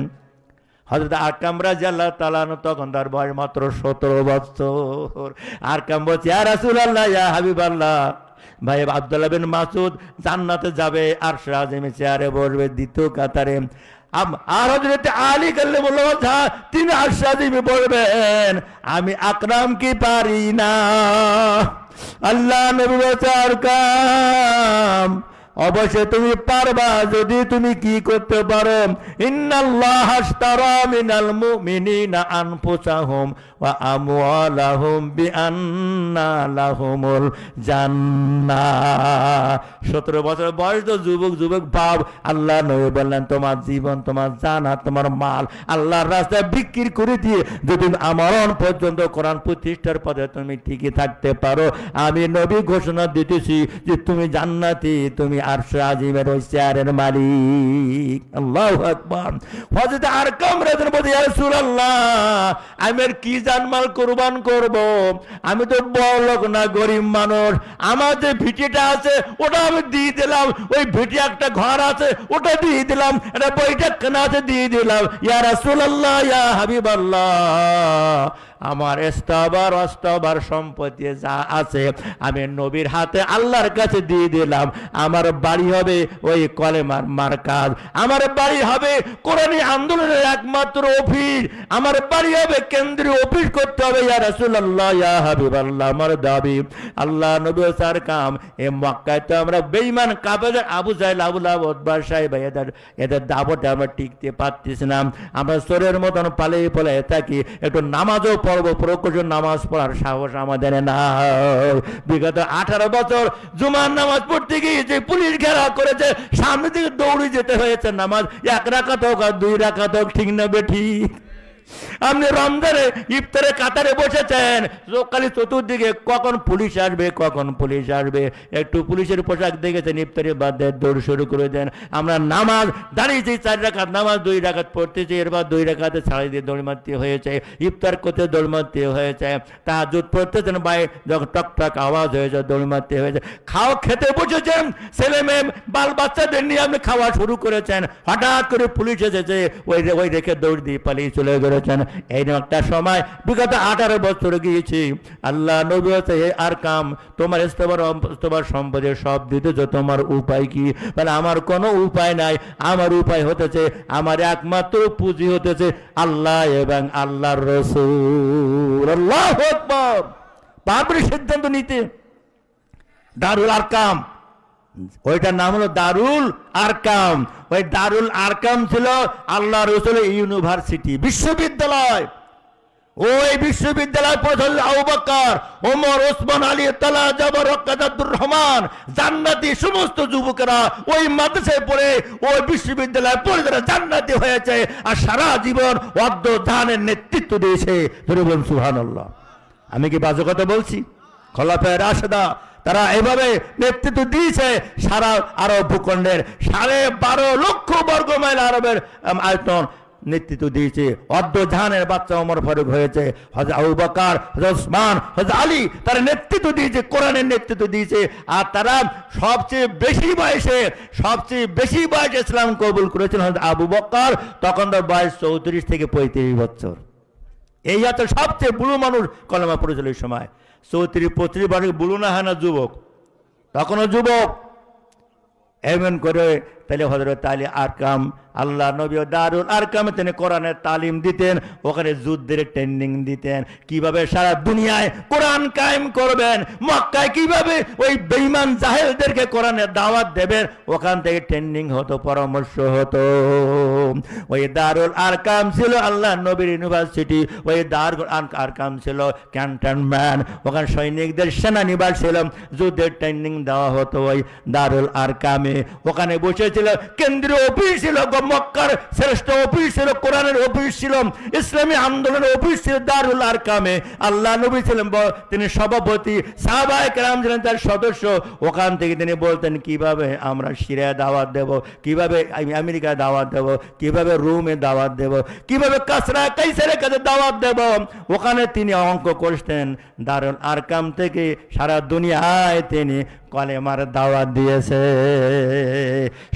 হযরত আরকাম রাদিয়াল্লাহু তাআলা তখন তার বয়স মাত্র 17 বছর। আরকাম বলছে, ইয়া রাসূলুল্লাহ, ইয়া হাবিবাল্লাহ, ভাই আব্দুল্লাহ বিন মাসউদ জান্নাতে যাবে, আরশ আজিমে চেয়ারে বসবে দ্বিতীয় কাতারে, আর হযরত আলী কাল্লামুল্লাহ তিনি আরশ আজিমে বসবেন, আমি আকরাম কি পারি না। আল্লাহ নবী বলছে, আরকাম অবশ্যই তুমি পারবা, যদি তুমি কি করতে পারো, ইন্নাল্লাহ আশতারা মিনাল মুমিনিনা আনফুসাহুম ওয়া আমওয়ালাহুম বিআন্না লাহুমুল জান্নাহ। 17 বছর বয়স তো যুবক ভাব, আল্লাহ নবী বললেন, তোমার জীবন, তোমার জান আর তোমার মাল আল্লাহর রাস্তায় বিক্রি করে দিয়ে যদি আমরণ পর্যন্ত কোরআন প্রতিষ্ঠার পথে তুমি ঠিকই থাকতে পারো, আমি নবী ঘোষণা দিতেছি যে তুমি জান্নাতি, তুমি আরশ আজিমের ওই চেয়ারের মালিক। আল্লাহু আকবার। হযরত আরকাম রাদিয়াল্লাহু আনহু, ইয়া রাসূলুল্লাহ, আমি আর কি জানমাল কুরবান করব, আমি তো বড়লোক না, গরিব মানুষ, আমার যে ভিটিটা আছে ওটা আমি দিয়ে দিলাম, ওই ভিটি একটা ঘর আছে ওটা দিয়ে দিলাম, একটা বইটা কেনা আছে দিয়ে দিলাম। ইয়া রাসূলুল্লাহ, ইয়া হাবিবাল্লাহ, আমার অস্তবার সম্পত্তি যা আছে আমি নবীর হাতে আল্লাহর কাছে দিয়ে দিলাম। আমার বাড়ি হবে ওই কলেমার মার্কাজ, আমার বাড়ি হবে কোরআনী আন্দোলনের একমাত্র অফিস, আমার বাড়ি হবে কেন্দ্রীয় অফিস করতে হবে। ইয়া রাসূলুল্লাহ, ইয়া হাবিবাল্লাহ, আমার দাবি। আল্লাহ নবী স্যার কাম এ মক্কায় তো আমরা বেঈমান কাফের আবু জাহেল, আবু লাহাব, উতবা, সাইবা, এদের দাবতে আমরা টিকতে পারতেছি না, আমরা চোরের মতন পালিয়ে পালিয়ে থাকি, একটু নামাজও পড়বো, প্রকোষণ নামাজ পড়ার সাহস আমাদের না। বিগত 18 বছর জুমার নামাজ পড়তে গিয়ে যে পুলিশ ঘেরাও করেছে, সামনে দিকে দৌড়ে যেতে হয়েছে, নামাজ 1 রাকাত হোক আর 2 রাকাত হোক, ঠিক না বেঠিক? আপনি রমজানে ইফতারে কাতারে বসেছেন, সকালে চতুর্দিকে কখন পুলিশ আসবে, একটু পুলিশের পোশাক দেখেছেন, ইফতারে বাদ দিয়ে দৌড় শুরু করে দেন। আমরা নামাজ দাঁড়িয়েছি 4 রাকাত নামাজ, 2 রাকাত পড়তেছি, এরপর 2 রাকাতে ছাড়িয়ে দিয়ে দৌড় মারতে হয়েছে, ইফতার করতে দৌড় মারতে হয়েছে, তাহাজ্জুদ পড়তেছেন, ভাই যখন টকটক আওয়াজ হয়েছে দৌড় মারতে হয়েছে, খেতে বসেছেন, ছেলে মেয়ে বাল বাচ্চাদের নিয়ে আপনি খাওয়া শুরু করেছেন, হঠাৎ করে পুলিশ এসেছে, ওই রেখে দৌড় দিয়ে পালিয়ে চলে গেলেন। এই একটা সময় বিগত 18 বছর গিয়েছি। আল্লাহ নবী বলছে, হে আরকাম, তোমার ইস্তবার সম্পদে সব দিতেছ, তোমার উপায় কি? বলে, আমার কোনো উপায় নাই, আমার উপায় হতেছে, আমার একমাত্র পুঁজি হতেছে আল্লাহ এবং আল্লাহর রাসূল। আল্লাহু আকবার। তারপরে সিদ্ধান্ত নিতে দারুল আরকাম, ওইটার নাম হলো দারুল আরকাম। ওই দারুল আরকাম ছিল আল্লাহ রাসূলের ইউনিভার্সিটি, বিশ্ববিদ্যালয়। ওই বিশ্ববিদ্যালয় পরিচালক আবু বকর, ওমর, ওসমান, আলী, তালা, জাবর, আব্দুর রহমান, জান্নাতি সমস্ত যুবকেরা ওই মাদ্রাসায় পড়ে ওই বিশ্ববিদ্যালয় পড়ে তারা জান্নাতি হয়েছে, আর সারা জীবন অর্ধধানের নেতৃত্ব দিয়েছে। বলুন সুবহানাল্লাহ। আমি কি বাজে কথা বলছি? খোলাফায়ে রাশেদা তারা এভাবে নেতৃত্ব দিয়েছে সারা আরব ভূখণ্ডের 12.5 লক্ষ বর্গ মাইল আরবের আয়তন নেতৃত্ব দিয়েছে। অর্ধজাহানের বাচ্চা ওমর ফারুক হয়েছে, হযরত আবু বকর, হযরত ওসমান, হযরত আলী তারা নেতৃত্ব দিয়েছে, কোরআনের নেতৃত্ব দিয়েছে। আর তারা সবচেয়ে বেশি বয়সে ইসলাম কবুল করেছেন হযরত আবু বকর, তখন তার বয়স 34 থেকে 35 বছর। এই এত সবচেয়ে বুড়ো মানুষ কলেমা পড়েছিল এই সময়। 34-35 বছর বুড়ো না হয় না যুবক, তখনও যুবক। এমন করে তাহলে হযরত আলী আরকাম, আল্লাহ নবী দারুল আরকামে তিনি কোরআনের তালিম দিতেন, ওখানে যুদ্ধের ট্রেনিং দিতেন, কিভাবে সারা দুনিয়ায় কোরআন কায়েম করবেন, মক্কায় কিভাবে ওই বেঈমান জাহেলদেরকে কোরআনের দাওয়াত দেবেন, ওখান থেকে ট্রেনিং হতো, পরামর্শ হতো। ওই দারুল আরকাম ছিল আল্লাহ নবীর ইউনিভার্সিটি, ওই দারুল আরকাম ছিল ক্যান্টনমেন্ট, ওখানে সৈনিকদের সেনানিবাস ছিল, যুদ্ধের ট্রেনিং দেওয়া হতো ওই দারুল আরকামে। ওখানে বসেছিল কেন্দ্রীয় অফিস ছিল, মক্কার শ্রেষ্ঠ অফিস ছিল, কোরআনের অফিস ছিল, ইসলামী আন্দোলনের অফিস ছিল দারুল আরকামে। আল্লাহ নবী ছিলেন তিনি সভাপতি, সাহাবায়ে কেরাম ছিলেন তার সদস্য। ওখান থেকে তিনি বলতেন কিভাবে আমরা সিরিয়ায় দাওয়াত দেব, কিভাবে আমেরিকায় দাওয়াত দেব, কিভাবে রোমে দাওয়াত দেব, কিভাবে কাসরা কাইসারের কাছে দাওয়াত দেব। ওখানে তিনি অঙ্ক করতেন। দারুল আরকাম থেকে সারা দুনিয়ায় তিনি কলেমার দাওয়াত দিয়েছে।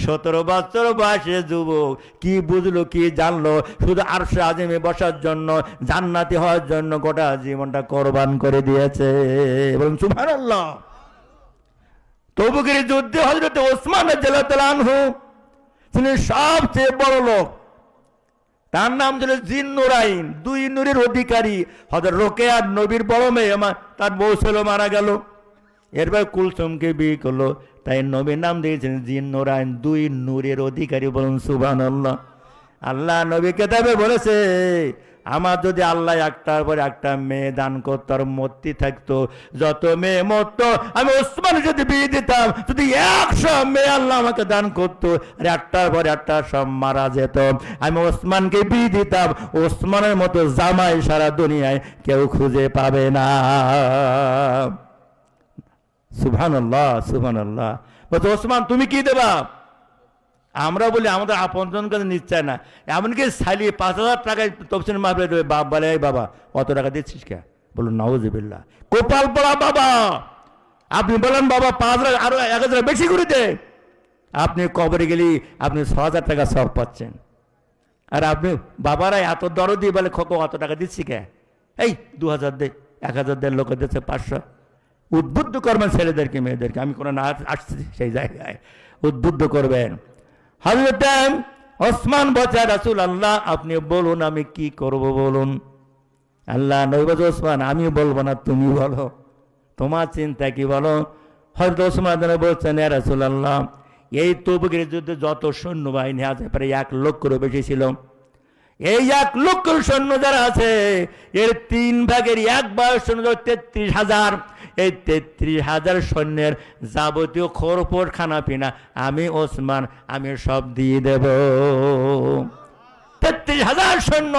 17 বছর বয়সে যুবক কি বুঝলো, কি জানলো, শুধু আরশে আযমে বসার জন্য, জান্নাতি হওয়ার জন্য গোটা জীবনটা কোরবান করে দিয়েছে। বলুন সুবহানাল্লাহ। তবুকের যুদ্ধে হযরত ওসমান রাদিয়াল্লাহু আনহু তিনি সবচেয়ে বড় লোক, তার নাম ছিল জিন্নুরাইন, 2 নূরের অধিকারী। হযরত রোকেয়া নবীর বড় মেয়ে, তার বউ ছিল মারা গেল, এরপর কুলসুমকে বিয়ে করলো, তাই নবীর নাম দিয়েছেন জিন্নুরাইন, 2 নূরের অধিকারী। বলুন সুবহানাল্লাহ। আল্লাহ নবী কিতাবে বলেছে আমার যদি আল্লাহ একটার পর একটা মেয়ে দান করতো আর মূর্তি থাকতো, যত মেয়ে মরতো আমি ওসমান যদি বিয়ে দিতাম, যদি 100 মেয়ে আল্লাহ আমাকে দান করতো আর একটার পর একটা সব মারা যেত, আমি ওসমানকে বিয়ে দিতাম। ওসমানের মতো জামাই সারা দুনিয়ায় কেউ খুঁজে পাবে না। সুবহানাল্লাহ সুবহানাল্লাহ। বলতো ওসমান তুমি কি দেবা? আমরা বলি আমাদের আপনজন কাছে নিশ্চয় না, এমনকি সাইলি 5,000 টাকায় তফসিল মাহফিলে দেবে। বাপ বলে এই বাবা অত টাকা দিচ্ছিস কে? বলুন নাউজুবিল্লাহ। কোপাল পড়া বাবা, আপনি বলেন বাবা 5,000 আরো 1,000 বেশি করে দে, আপনি কবরে গেলি আপনি 6,000 টাকা সব পাচ্ছেন। আর আপনি বাবারা এত দরদি বলে খোকো অত টাকা দিচ্ছি কে? এই 2,000 দে, 1,000 দেড় লোক দিচ্ছে 500। উদ্বুদ্ধ করবেন ছেলেদেরকে মেয়েদেরকে, আমি কোনো না আসছি সেই জায়গায়, উদ্বুদ্ধ করবেন। হযরত ওসমান বলছে রাসূলুল্লাহ আপনি বলুন আমি কি করব বলুন। আল্লাহ নবী বলছে ওসমান আমি বলবো না, তুমি বলো, তোমার চিন্তা কি বলো। হযরত ওসমান বলছেন ইয়া রাসূলুল্লাহ এই তবুকের যুদ্ধে যত সৈন্যবাহিনী আছে প্রায় 1 লক্ষেরও বেশি ছিল। এই 1 লক্ষ সৈন্য যারা আছে এর 3 ভাগের 1 ভাগ সৈন্য 33,000। এই 33,000 সৈন্যের যাবতীয় খরপোট খানা পিনা আমি ওসমান আমি সব দিয়ে দেব। 33,000 সৈন্য,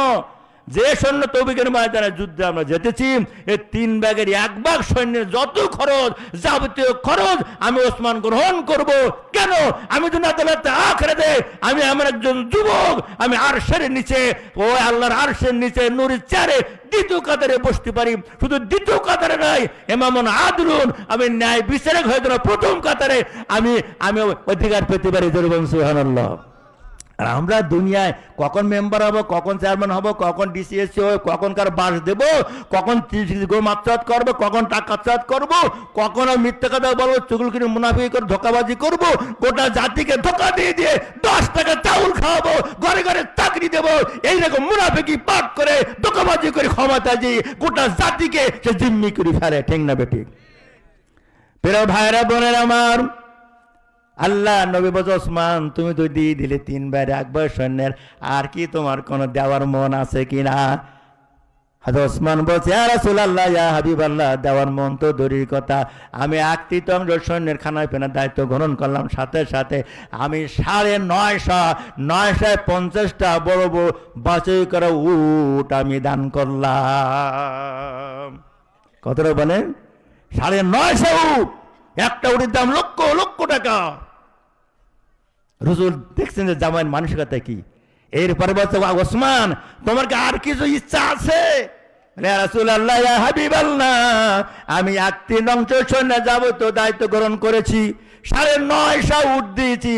যে সৈন্য তবুকের ময়দানে যুদ্ধে আমরা যেতেছি, এই 3 ভাগের 1 ভাগ সৈন্যের যত খরচ, যাবতীয় খরচ আমি ওসমান গ্রহণ করব। কেন? আমি তো আদালতে আখিরাতে আমি আমার একজন যুবক, আমি আরশের নিচে, ও আল্লাহর আরশের নিচে নূরের চেয়ারে 2য় কাতারে বসতে পারি। শুধু 2য় কাতারে নয়, ইমামুন আদলুন, আমি ন্যায় বিচারক হয়ে গেল 1ম কাতারে আমি অধিকার পেতে পারি। সুবহানাল্লাহ। আর আমরা দুনিয়ায় কখন মেম্বার হব, কখন চেয়ারম্যান হব, কখন ডিসিএসসি হবে, কখন কার বাস দেব, কখন 30 গো মাত্রাত করবো, কখন টাকা চাঁদ করবো, কখন মিথ্যা কথা বলবো, চুগলখড়ি মুনাফিকি করে ধোঁকাবাজি করব, গোটা জাতিকে ধোঁকা দিয়ে দিয়ে 10 টাকা চাউল খাওয়াবো, ঘরে ঘরে চাকরি দেবো, এইরকম মুনাফিকি পাঠ করে ধোঁকাবাজি করে ক্ষমতা দিয়ে গোটা জাতিকে সে জিম্মি করে ফেলে। ঠিক না বেঠিক? প্রিয় ভাইরা বোনের আমার, আল্লাহ নবী বলছে ওসমান তুমি তো দিয়ে দিলে 3 ভাগের 1 ভাগ সৈন্যের, আর কি তোমার কোনো দেওয়ার মন আছে কিনা? হযরত ওসমান বলছে, ইয়া রাসূলুল্লাহ, ইয়া হাবিবাল্লাহ, দেওয়ার মন তো দূরের কথা, আমি আকৃতম সৈন্যের খানায় পেনার দায়িত্ব গ্রহণ করলাম, সাথে সাথে আমি 950টা বড় বড় বাছাই করা উট আমি দান করলাম। কতটা বলেন? 950 উট, একটা উটের দাম লক্ষ লক্ষ টাকা। রাসূল দেখছেন যে জামাইয়ের মানসিকতা কি। এরপরে বলছে, ওসমান, তোমার কি আর কিছু ইচ্ছা আছে? ইয়া রাসূলুল্লাহ, ইয়া হাবিবাল্লাহ, আমি আকৃতম সৈন্য যাব তো দায়িত্ব গ্রহণ করেছি, 950 উট দিয়েছি।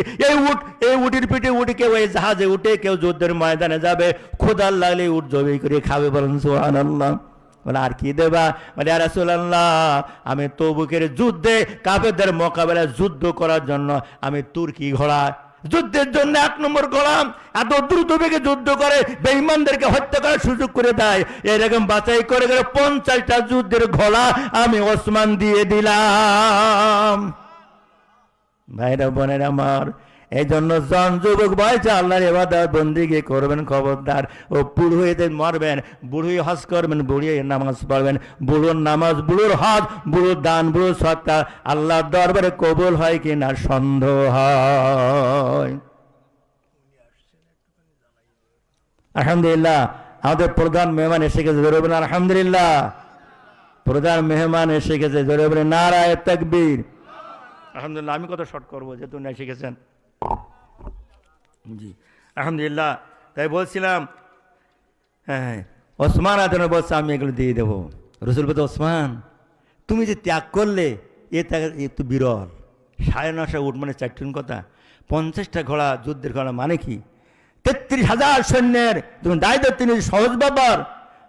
এই উটের পিঠে উঠে কেউ এই জাহাজে উঠে কেউ যুদ্ধের ময়দানে যাবে, ক্ষুধার লাগলে উট জবাই করে খাবে। বলেন সুবহানাল্লাহ। বলে আর কি দেবা? বলে ইয়া রাসূলুল্লাহ, আমি তবুকের যুদ্ধে কাফেরদের মোকাবেলায় যুদ্ধ করার জন্য আমি তুর্কি ঘোড়া, যুদ্ধের জন্য 1 নম্বর ঘোড়া, এত দ্রুত বেগে যুদ্ধ করে বেঈমানদেরকে হত্যা করার সুযোগ করে দেয়, এরকম বাছাই করে 50টা যুদ্ধের ঘোড়া আমি ওসমান দিয়ে দিলাম। ভাইরা বোনেরা আমার, এই জন্য জন যুবক বয়সে আল্লাহর ইবাদত বন্দেগী করবেন, খবরদার। ও বুড়ো হয়ে মরবেন, বুড়োই হজ করবেন, বুড়িয়ে নামাজ পড়বেন। বুড়োর নামাজ, বুড়োর হজ, বুড়োর দান, বুড়োর সৎকা আল্লাহর দরবারে কবুল হয় কিনা সন্দেহ হয়। আলহামদুলিল্লাহ, আমাদের প্রধান মেহমান এসে গেছে, জোরে বলেন আলহামদুলিল্লাহ। প্রধান মেহমান এসে গেছে, জোরে বলেন নারায়ে তাকবীর। আলহামদুলিল্লাহ। আমি কত শর্ট করবো, যেহেতু না শিখেছেন। জি আলহামদুলিল্লাহ। তাই বলছিলাম, হ্যাঁ, ওসমান আদন বলছে আমি এগুলো দিয়ে দেবো। রাসূল বলতে, ওসমান, তুমি যে ত্যাগ করলে এ ত্যাগ একটু বিরল। 950 উট মানে 4 কথা, 50টা ঘোড়া, যুদ্ধের ঘোড়া মানে কি? 33,000 সৈন্যের তুমি দায়িত্ব, তিনি সহজ ব্যাপার।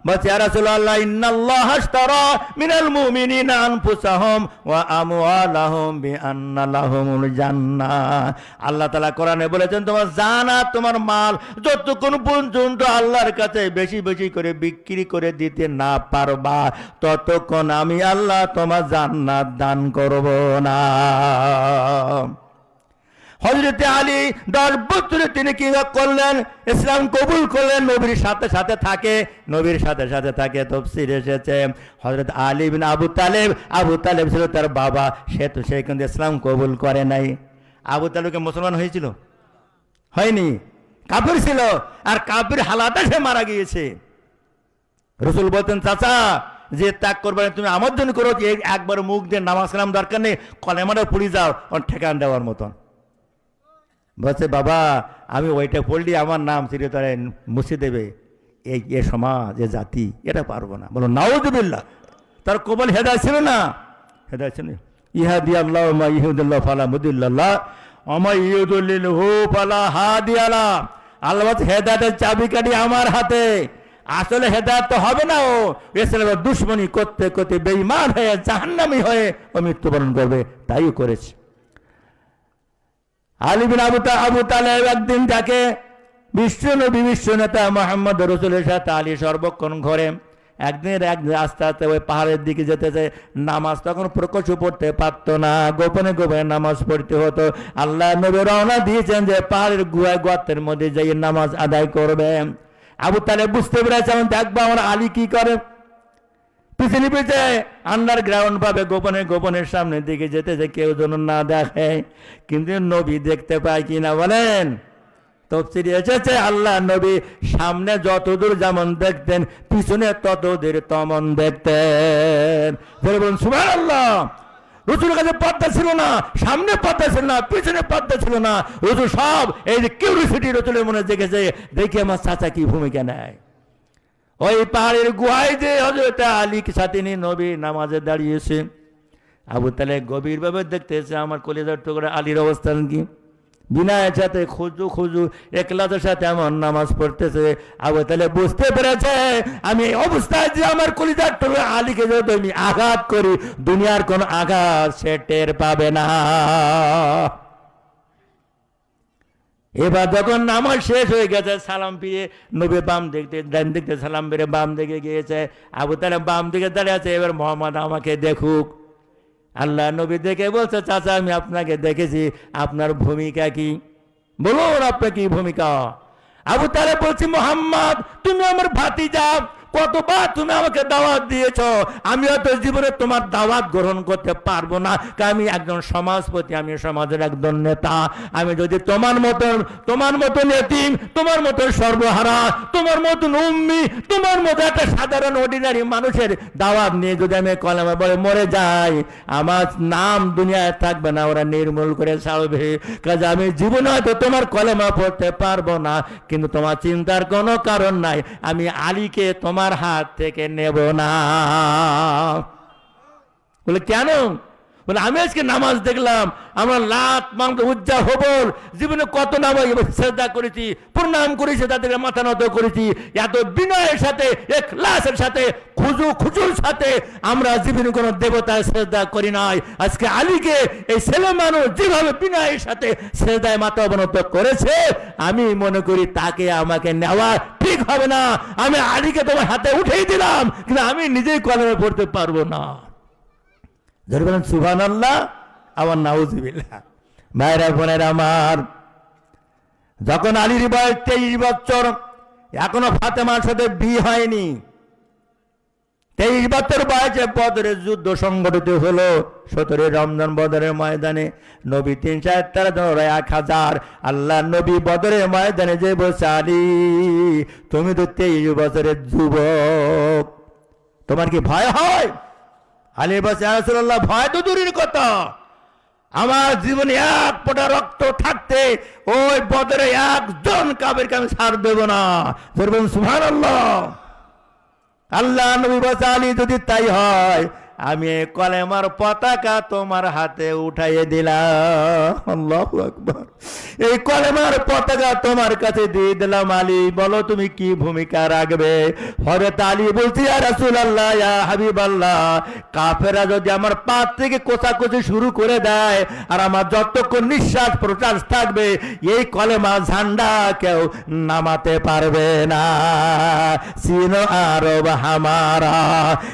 বলছে, ইয়া রাসূলুল্লাহ, ইন্নাল্লাহ আশতারা মিনাল মুমিনিনা আনফুসাহুম ওয়া আমওয়ালাহুম বিআন্না লাহুমুল জান্নাহ। আল্লাহ তাআলা কোরআনে বলেছেন, তোমার জান আর তোমার মাল যতক্ষণ পর্যন্ত আল্লাহর কাছে বেশি বেশি করে বিক্রি করে দিতে না পারবা, ততক্ষণ আমি আল্লাহ তোমার জান্নাত দান করব না। হযরতে আলী 10 বছরে তিনি কি করলেন? ইসলাম কবুল করলেন। নবীর সাথে সাথে থাকে, নবীর সাথে সাথে থাকে। তাফসীর এসেছে হযরত আলী বিন আবু তালেব ছিল তার বাবা, সে কিন্তু ইসলাম কবুল করে নাই। আবু তালেবকে মুসলমান হয়েছিল? হয়নি, কাফির ছিল। আর কাফির হালাতে সে মারা গিয়েছে। রাসূল বলতেন, চাচা, যে ত্যাগ করবে তুমি আমার জন্য করো, একবার মুখ দিয়ে নামাজ কালাম দরকার নেই, কলেমাটা পড়ে যাও, ওর ঠেকান দেওয়ার মতন। বলছে, বাবা, আমি ওইটা পড়লি আমার নাম চিরতরে মুছে দেবে, এ সমাজ, এ জাতি, এটা পারবো না। বলো নাউযুবিল্লাহ। তার কবল হেদায়েত ছিল না, হেদায়েত ছিল। ইহদিয়াল্লাহু মা ইহদিল্লাহু ফালা মুদিল্লা লাহু ওয়া মা ইউদ্লিলহু ফালা হাদিয়া লাহু। আল্লাহ বলছে, হেদায়েতের চাবিকাঠি আমার হাতে। আসলে হেদায়েত তো হবে না, ও ইসলামের দুশমনি করতে করতে বেঈমান হয়ে জাহান্নামী হয়ে ও মৃত্যুবরণ করবে। তাইও করেছে। আলী বিন আবু তালেব একদিন তাকে বিশ্বনেতা মুহাম্মদ রাসূলের সাথে আলী সর্বক্ষণ ঘরে। একদিন আস্তে আস্তে ওই পাহাড়ের দিকে যেতেছে, নামাজ তখন প্রকাশ পড়তে পারত না, গোপনে গোপনে নামাজ পড়তে হতো। আল্লাহ নবী রওনা দিয়েছেন যে পাহাড়ের গুহায় গর্তের মধ্যে যাই নামাজ আদায় করবে। আবু তালেব বুঝতে পেরেছেন, দেখবো আমার আলী কি করে। পিছনে পিছিয়ে আন্ডারগ্রাউন্ড ভাবে গোপনে গোপনের সামনের দিকে যেতেছে, কেউ যেন না দেখে। কিন্তু নবী দেখতে পায় কিনা বলেন? তাফসীরে এসেছে, আল্লাহ নবী সামনে যতদূর যেমন দেখতেন, পিছনে ততদূর তেমন দেখতেন। বলুন সুবহানাল্লাহ। রাসূলের কাছে পর্দা ছিল না, সামনে পর্দা ছিল না, পিছনে পর্দা ছিল না। রাসূল সব এই যে কিউরিসিটি রাসূলের মনে জেগেছে, দেখি আমার চাচা কি ভূমিকা নেয়। ওই পাহাড়ের গুহায় যে হযরত আলীর সাথে নিয়ে নবী নামাজে দাঁড়িয়েছে। আবু তালেব গভীরভাবে দেখতেছে আমার কলিজার টুকরা আলীর অবস্থান কি। বিনয়ের সাথে খুজু ইখলাসের সাথে এমন নামাজ পড়তেছে। আবু তালেব বুঝতে পেরেছে, আমি এই অবস্থায় যে আমার কলিজার টুকরা আলীকে যদি আমি আঘাত করি, দুনিয়ার কোন আঘাত সে টের পাবে না। এবার যখন নামাজ শেষ হয়ে গেছে, সালাম ফিরে নবী বাম দেখতে ডান দিকে সালাম ফিরে বাম দিকে গিয়েছে। আবু তালেব বাম দিকে দাঁড়িয়ে আছে। এবার মোহাম্মদ আমাকে দেখুক। আল্লাহ নবী দেখে বলছে, চাচা, আমি আপনাকে দেখেছি, আপনার ভূমিকা কি? বলুন আপনার কি ভূমিকা? আবু তালেব বলছি, মোহাম্মদ, তুমি আমার ভাতিজা, কতবার তুমি আমাকে দাওয়াত দিয়েছো, আমি হয়তো জীবনে তোমার দাওয়াত গ্রহণ করতে পারবো না, কারণ আমি একজন সমাজপতি, আমি সমাজের একজন নেতা। আমি যদি তোমার মতন এতিম, তোমার মতন সর্বহারা, তোমার মতন উম্মি, তোমার মতো একটা সাধারণ অর্ডিনারি মানুষের দাওয়াত নিয়ে যদি আমি কলেমা বলে মরে যাই, আমার নাম দুনিয়ায় থাকবে না, ওরা নির্মূল করে ছাড়বে। কাজে আমি জীবনে হয়তো তোমার কলেমা পড়তে পারবো না, কিন্তু তোমার চিন্তার কোনো কারণ নাই, আমি আলীকে তোমার হাত থেকে নেব না। বলে কেন? বলে আমি আজকে নামাজ দেখলাম, আমার লাত মাংস উজ্জা হবল, জীবনে কত নামাজ শ্রদ্ধা করেছি, প্রণাম করেছি, তাদের মাথা নত করেছি, এত বিনয়ের সাথে, ইখলাসের সাথে, খুজুর সাথে আমরা জীবনে কোনো দেবতার শ্রদ্ধা করি নাই। আজকে আলীকে এই ছেলে মানুষ যেভাবে বিনয়ের সাথে শ্রদ্ধায় মাথা অবনত করেছে, আমি মনে করি তাকে আমাকে নেওয়া ঠিক হবে না। আমি আলীকে তোমার হাতে উঠেই দিলাম, কিন্তু আমি নিজেই কলমে পড়তে পারবো না। ধরে বলেন সুবহানাল্লাহ, আমার নাউজুবিল্লাহ। ভাইরা বোনেরা আমার, যখন আলীর বয়স 23 বছর, এখনো ফাতেমার সাথে বিয়ে হয়নি, 23 বছর বয়সে বদরের যুদ্ধ সংগঠিত হলো। 17 রমজান বদরের ময়দানে নবী 373 জন, 1000। আল্লাহ নবী বদরের ময়দানে যে বলছে, আলী তুমি তো 23 বছরের যুবক, তোমার কি ভয় হয়? আলী বলছে, ইয়া রাসূলুল্লাহ, ভয় তো দূরের কথা, আমার জীবনে এক ফোঁটা রক্ত থাকতে ওই বদরে একজন কাফেরকে আমি ছাড় দেব না। বলবেন সুবহানাল্লাহ। আল্লাহ নবী বলছে, আলী যদি তাই হয়, আমি কলেমার পতাকা তোমার হাতে উঠাইয়ে দিলাম। আল্লাহু আকবার। এই কলেমার পতাকা তোমার কাছে দিয়ে দিলাম, আলী বলো তুমি কি ভূমিকা রাখবে? হযরত আলী বলছে, ইয়া রাসূলুল্লাহ, ইয়া হাবিবাল্লাহ, কাফেররা যদি আমার পা থেকে কোচাকুচি শুরু করে দেয়, আর আমার যতক্ষণ নিঃশ্বাস প্রশ্বাস থাকবে, এই কলেমা ঝান্ডা কেউ নামাতে পারবে না। চীন আরব হামারা,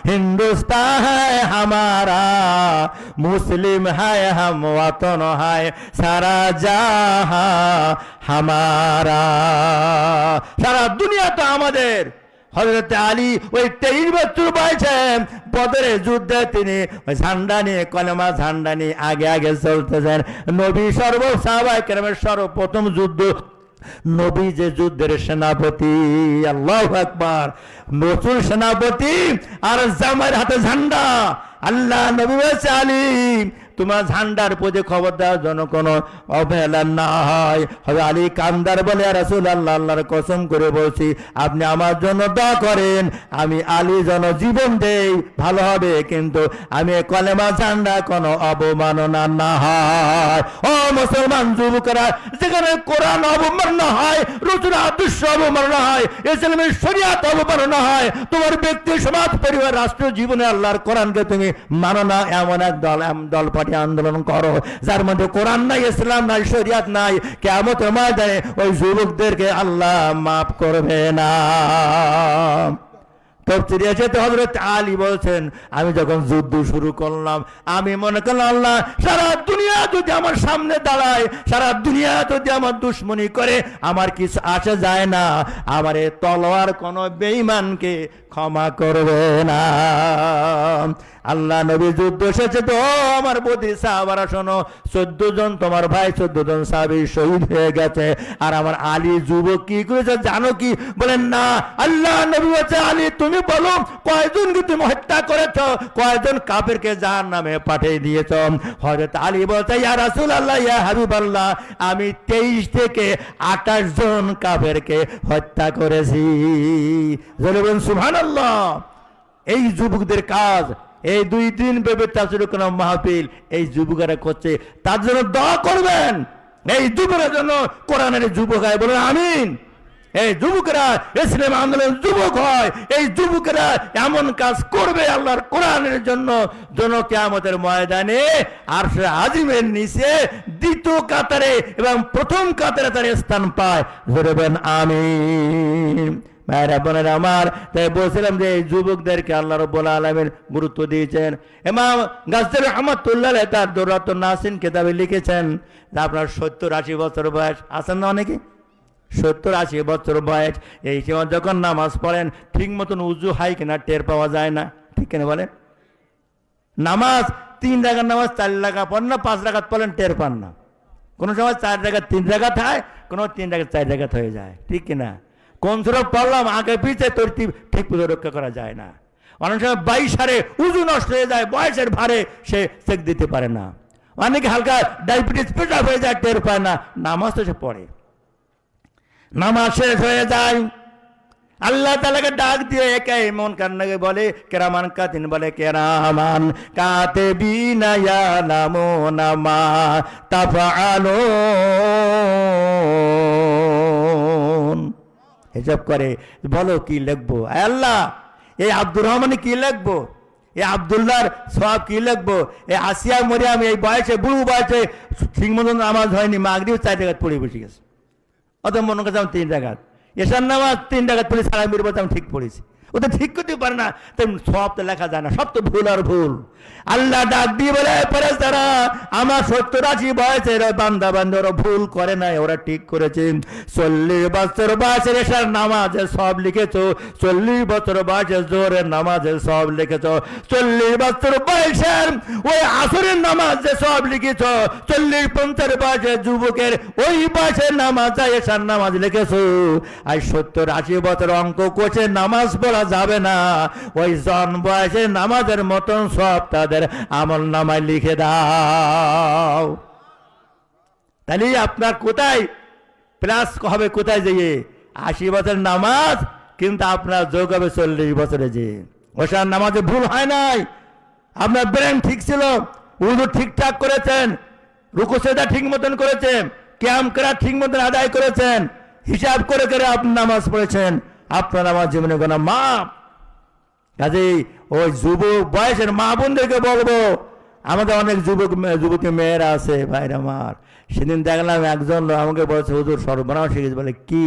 হিন্দুস্তান हमारा, मुस्लिम है हम वतन है सारा जहां हमारा। সারা দুনিয়া তো আমাদের। হযরত আলী ওই 23 বছর বয়সে বদরের যুদ্ধে তিনি ঝান্ডা নিয়ে, কলেমা ঝান্ডা নিয়ে আগে আগে চলতেছেন। নবী সাহাবায়ে কেরামের সর্বপ্রথম যুদ্ধ, নবী যে যুদ্ধের সেনাপতি, আল্লাহু আকবার, নতুন সেনাপতি আর জামার হাতে ঝান্ডা। আল্লাহ নবী বলেছে, আলী তোমার ঝান্ডার প্রতি খবর দেওয়ার জন্য কোনো অবহেলা না হয়। হবে আলী কান্দার বলে, ইয়া রাসূলুল্লাহ, আল্লাহর কসম করে বলছি, আপনি আমার জন্য দোয়া করেন, আমি আলী যেন জীবন দেই, ভালো হবে, কিন্তু আমি কলেমা ঝান্ডা কোনো অবমাননা না হয়। ও মুসলমান যুবকেরা, যেখানে কোরআন অবমাননা হয়, রাসূলের আদর্শ অবমাননা হয়, ইসলামের শরীয়ত অবমাননা হয়, তোমার ব্যক্তি, সমাজ, পরিবার, রাষ্ট্র জীবনে আল্লাহর কোরআনকে তুমি মানো না, এমন এক দল পার্টি আন্দোলন করো যার মধ্যে কোরআন নাই, ইসলাম নাই, শরিয়াত নাই, কিয়ামতের ময়দানে ওই যুবকদেরকে আল্লাহ মাফ করবে না। তফসিরে এসেছে হযরত আলী বলছেন, আমি যখন যুদ্ধ শুরু করলাম, আমি মনে করলাম, আল্লাহ সারা দুনিয়া যদি আমার সামনে দাঁড়ায়, সারা দুনিয়া যদি আমার দুশ্মনী করে, আমার কিছু আসে যায় না, আমার এই তলোয়ার কোনো বেঈমানকে ক্ষমা করবে না। আল্লাহ নবী যুদ্ধ এসেছে তো, আমার বদি সাহাবারা শোনো, 14 জন তোমার ভাই, 14 জন সাহাবী শহীদ হয়ে গেছে, আর আমার আলী যুবক কি করেছে জানো কি? বলেন না। আল্লাহ নবী বলছে, আলী তুমি বলো, কয়জনকে তুমি হত্যা করেছো, কয়জন কাফেরকে জাহান্নামে পাঠিয়ে দিয়েছো? হযরত আলী বলছে, ইয়া রাসূলুল্লাহ, ইয়া হাবিবাল্লাহ, আমি 23 থেকে 28 জন কাফেরকে হত্যা করেছি। বলুন সুবহানাল্লাহ। এই যুবকদের কাজ, এই 2 দিন ব্যাপী তাফসীর কোন মাহফিল এই যুবকেরা করছে, তার জন্য দোয়া করবেন। এই যুবকের জন্য কোরআনের যুবক হয়, বলুন আমিন। এই যুবকেরা ইসলাম আন্দোলন যুবক হয়, এই যুবকেরা এমন কাজ করবে আল্লাহর কোরআনের জন্য, কিয়ামতের ময়দানে আরশে আজিমের নিচে দ্বিতীয় কাতারে এবং প্রথম কাতারে তার স্থান পায়। বলবেন আমিন। ভাইরা বোনেরা আমার, তাই বলছিলাম যে এই যুবকদেরকে আল্লাহ রাব্বুল আলামিন গুরুত্ব দিয়েছেন। ইমাম গাজ্জালী রাহমাতুল্লাহ আলাইহি তার দুরাতুন নাসিন কিতাবে লিখেছেন যে আপনার 70-80 বছর বয়স, আছেন না অনেকে? 70-80 বছর বয়স, এই সময় যখন নামাজ পড়েন ঠিক মতন উজু হয় কিনা টের পাওয়া যায় না, ঠিক কিনা বলেন? নামাজ 3 রাকাত নামাজ 4 রাকাত পড়েন না 5 রাকাত পড়েন টের পান না, কোনো সময় 4 রাকাত 3 রাকাত হয়, কোনো 3 রাকাত 4 রাকাত হয়ে যায়, ঠিক কিনা? কোন সুরত পড়লাম আগে পিছে তরতিব ঠিক মতো রক্ষা করা যায় না। অনেক সময় 22 সারে উজু নষ্ট হয়ে যায়, বয়সের ভারে সে চেক দিতে পারে না, অনেকে হালকা ডায়াবেটিস প্রেশার হয়ে যায়, টের পায় না, নামাজ তো সে পড়ে। নামাজ শেষ হয়ে যায়, আল্লাহ তাআলাকে ডাক দিয়ে একা এমন কান্নাকে বলে কেরামান কাতিন, বলে কেরামান কাতিবিনা ইয়ালামুনা মা তাফআলুন। হিসাব করে, বলো কি লিখবো আল্লাহ, এই আব্দুর রহমানে কি লিখবো, এই আব্দুল্লাহর সওয়াব কি লিখবো, এই আসিয়া মরিয়াম এই বয়সে বুড়ো বয়সে ঠিক মতন নামাজ হয়নি, মাগরিব 4 রাকাত পড়ে বসে গেছে, অত মনে করছে আমি 3 রাকাত, এশার নামাজ 3 রাকাত পড়ে সারা মির বলতে আমি ঠিক পড়েছি, ও তো ঠিক করতে পারে না, তাই সব তো লেখা যায় না, সব তো ভুল আর ভুল। আল্লাহ ডাক দিয়ে বলে ফেরেশতারা, আমার 70-80 বয়সের বান্দা বান্দা ভুল করে নাই, ওরা ঠিক করেছে। 40 বছর বয়সের এশার নামাজের সব লিখেছো, 40 বছর বয়সের জোহরের নামাজের সব লিখেছো, 40 বছর বয়সের ওই আসরের নামাজের সব লিখেছো, 40-50 বয়সের যুবকের ওই বয়সের নামাজ এশার নামাজ লিখেছো। আর 70-80 বছর অঙ্ক কোচে নামাজ পড়া যাবে না, ওই জন বয়সের নামাজের মতন সব তাদের আমল নামায় লিখে দাও। তাহলে আপনার কোথায় প্লাস হবে, কোথায় যেয়ে 80 বছর নামাজ, কিন্তু আপনার যোগ হবে 40 বছরে যে ওসার নামাজে ভুল হয় নাই, আপনার ব্রেন ঠিক ছিল, উযু ঠিকঠাক করেছেন, রুকু সেজদা ঠিক মতন করেছেন, কিয়াম কেরাত ঠিক মতন আদায় করেছেন, হিসাব করে করে আপনি নামাজ পড়েছেন, আপনার আমার জীবনে কোনো মাপ। কাজেই ওই যুবক বয়সের মা বোনদেরকে বলবো, আমাদের অনেক যুবতী মেয়েরা আছে ভাইরা আমার, সেদিন দেখলাম একজন আমাকে বলছে হুজুর সর্বনাশ শিখেছে, বলে কি,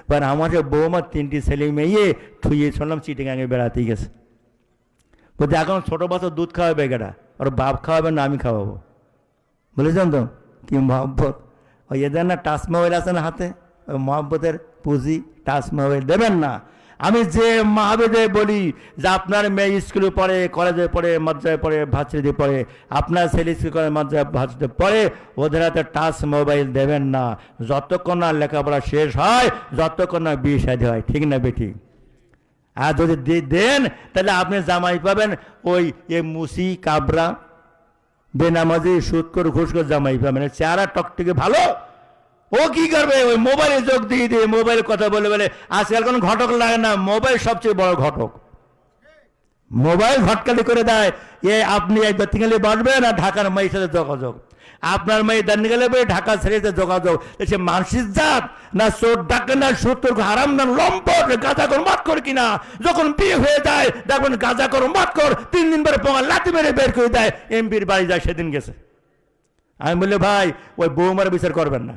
মানে আমাকে বৌমার 3টি ছেলে মেয়ে থুয়ে শুনলাম চিটিগাঙে বেড়াতে গেছে, বলতে এখন ছোট বাচ্চা দুধ খাওয়াবে বেগাটা, ওর বাপ খাওয়াবে না আমি খাওয়াবো, বুঝেছেন তো কি মহব্বত। ওই এদের না টাচ মোবাইল আছে না হাতে, ওই মহব্বতের পুঁজি, টাচ মোবাইল দেবেন না। আমি যে মাহবেদে বলি যে আপনার মেয়ে স্কুলে পড়ে, কলেজে পড়ে, মাদ্রাসায় পড়ে, ভার্সিটিতে পড়ে, আপনার ছেলে স্কুল করে মাদ্রাসা ভার্সিটিতে পড়ে, ওদের হাতে টাচ মোবাইল দেবেন না যতক্ষণ না লেখাপড়া শেষ হয়, যতক্ষণ না বিয়ে শাদী হয়, ঠিক না বেটি? আর যদি দেন তাহলে আপনি জামাই পাবেন ওই এ মুসি কাবরা বেনামাজি সুদখোর ঘুষখোর জামাই পাবেন, চেহারা টকটকে ভালো, ও কি করবে ওই মোবাইলে যোগ দিয়ে দিয়ে মোবাইল কথা বলে বলে, আজকাল কোনো ঘটক লাগে না, মোবাইল সবচেয়ে বড় ঘটক, মোবাইল ঘটকালি করে দেয়। এ আপনি এই বেতিঙ্গালি বাঁচবেন আর ঢাকার মেয়ের সাথে যোগাযোগ, আপনার মেয়ে দান্নি গেলে ঢাকা ছেড়ে যোগাযোগ, সে মানসিক জাত না চোর ডাকে না সুতোর হারাম না লম্পট গাঁজা কর মাত কর কিনা, যখন বিয়ে হয়ে যায় দেখবেন গাঁজা কর মাত কর 3 দিন পরে পোঙা লাঠি মেরে বের করে দেয়, এমপির বাড়ি যায়, সেদিন গেছে। আমি বললে ভাই ওই বৌমার বিচার করবেন না,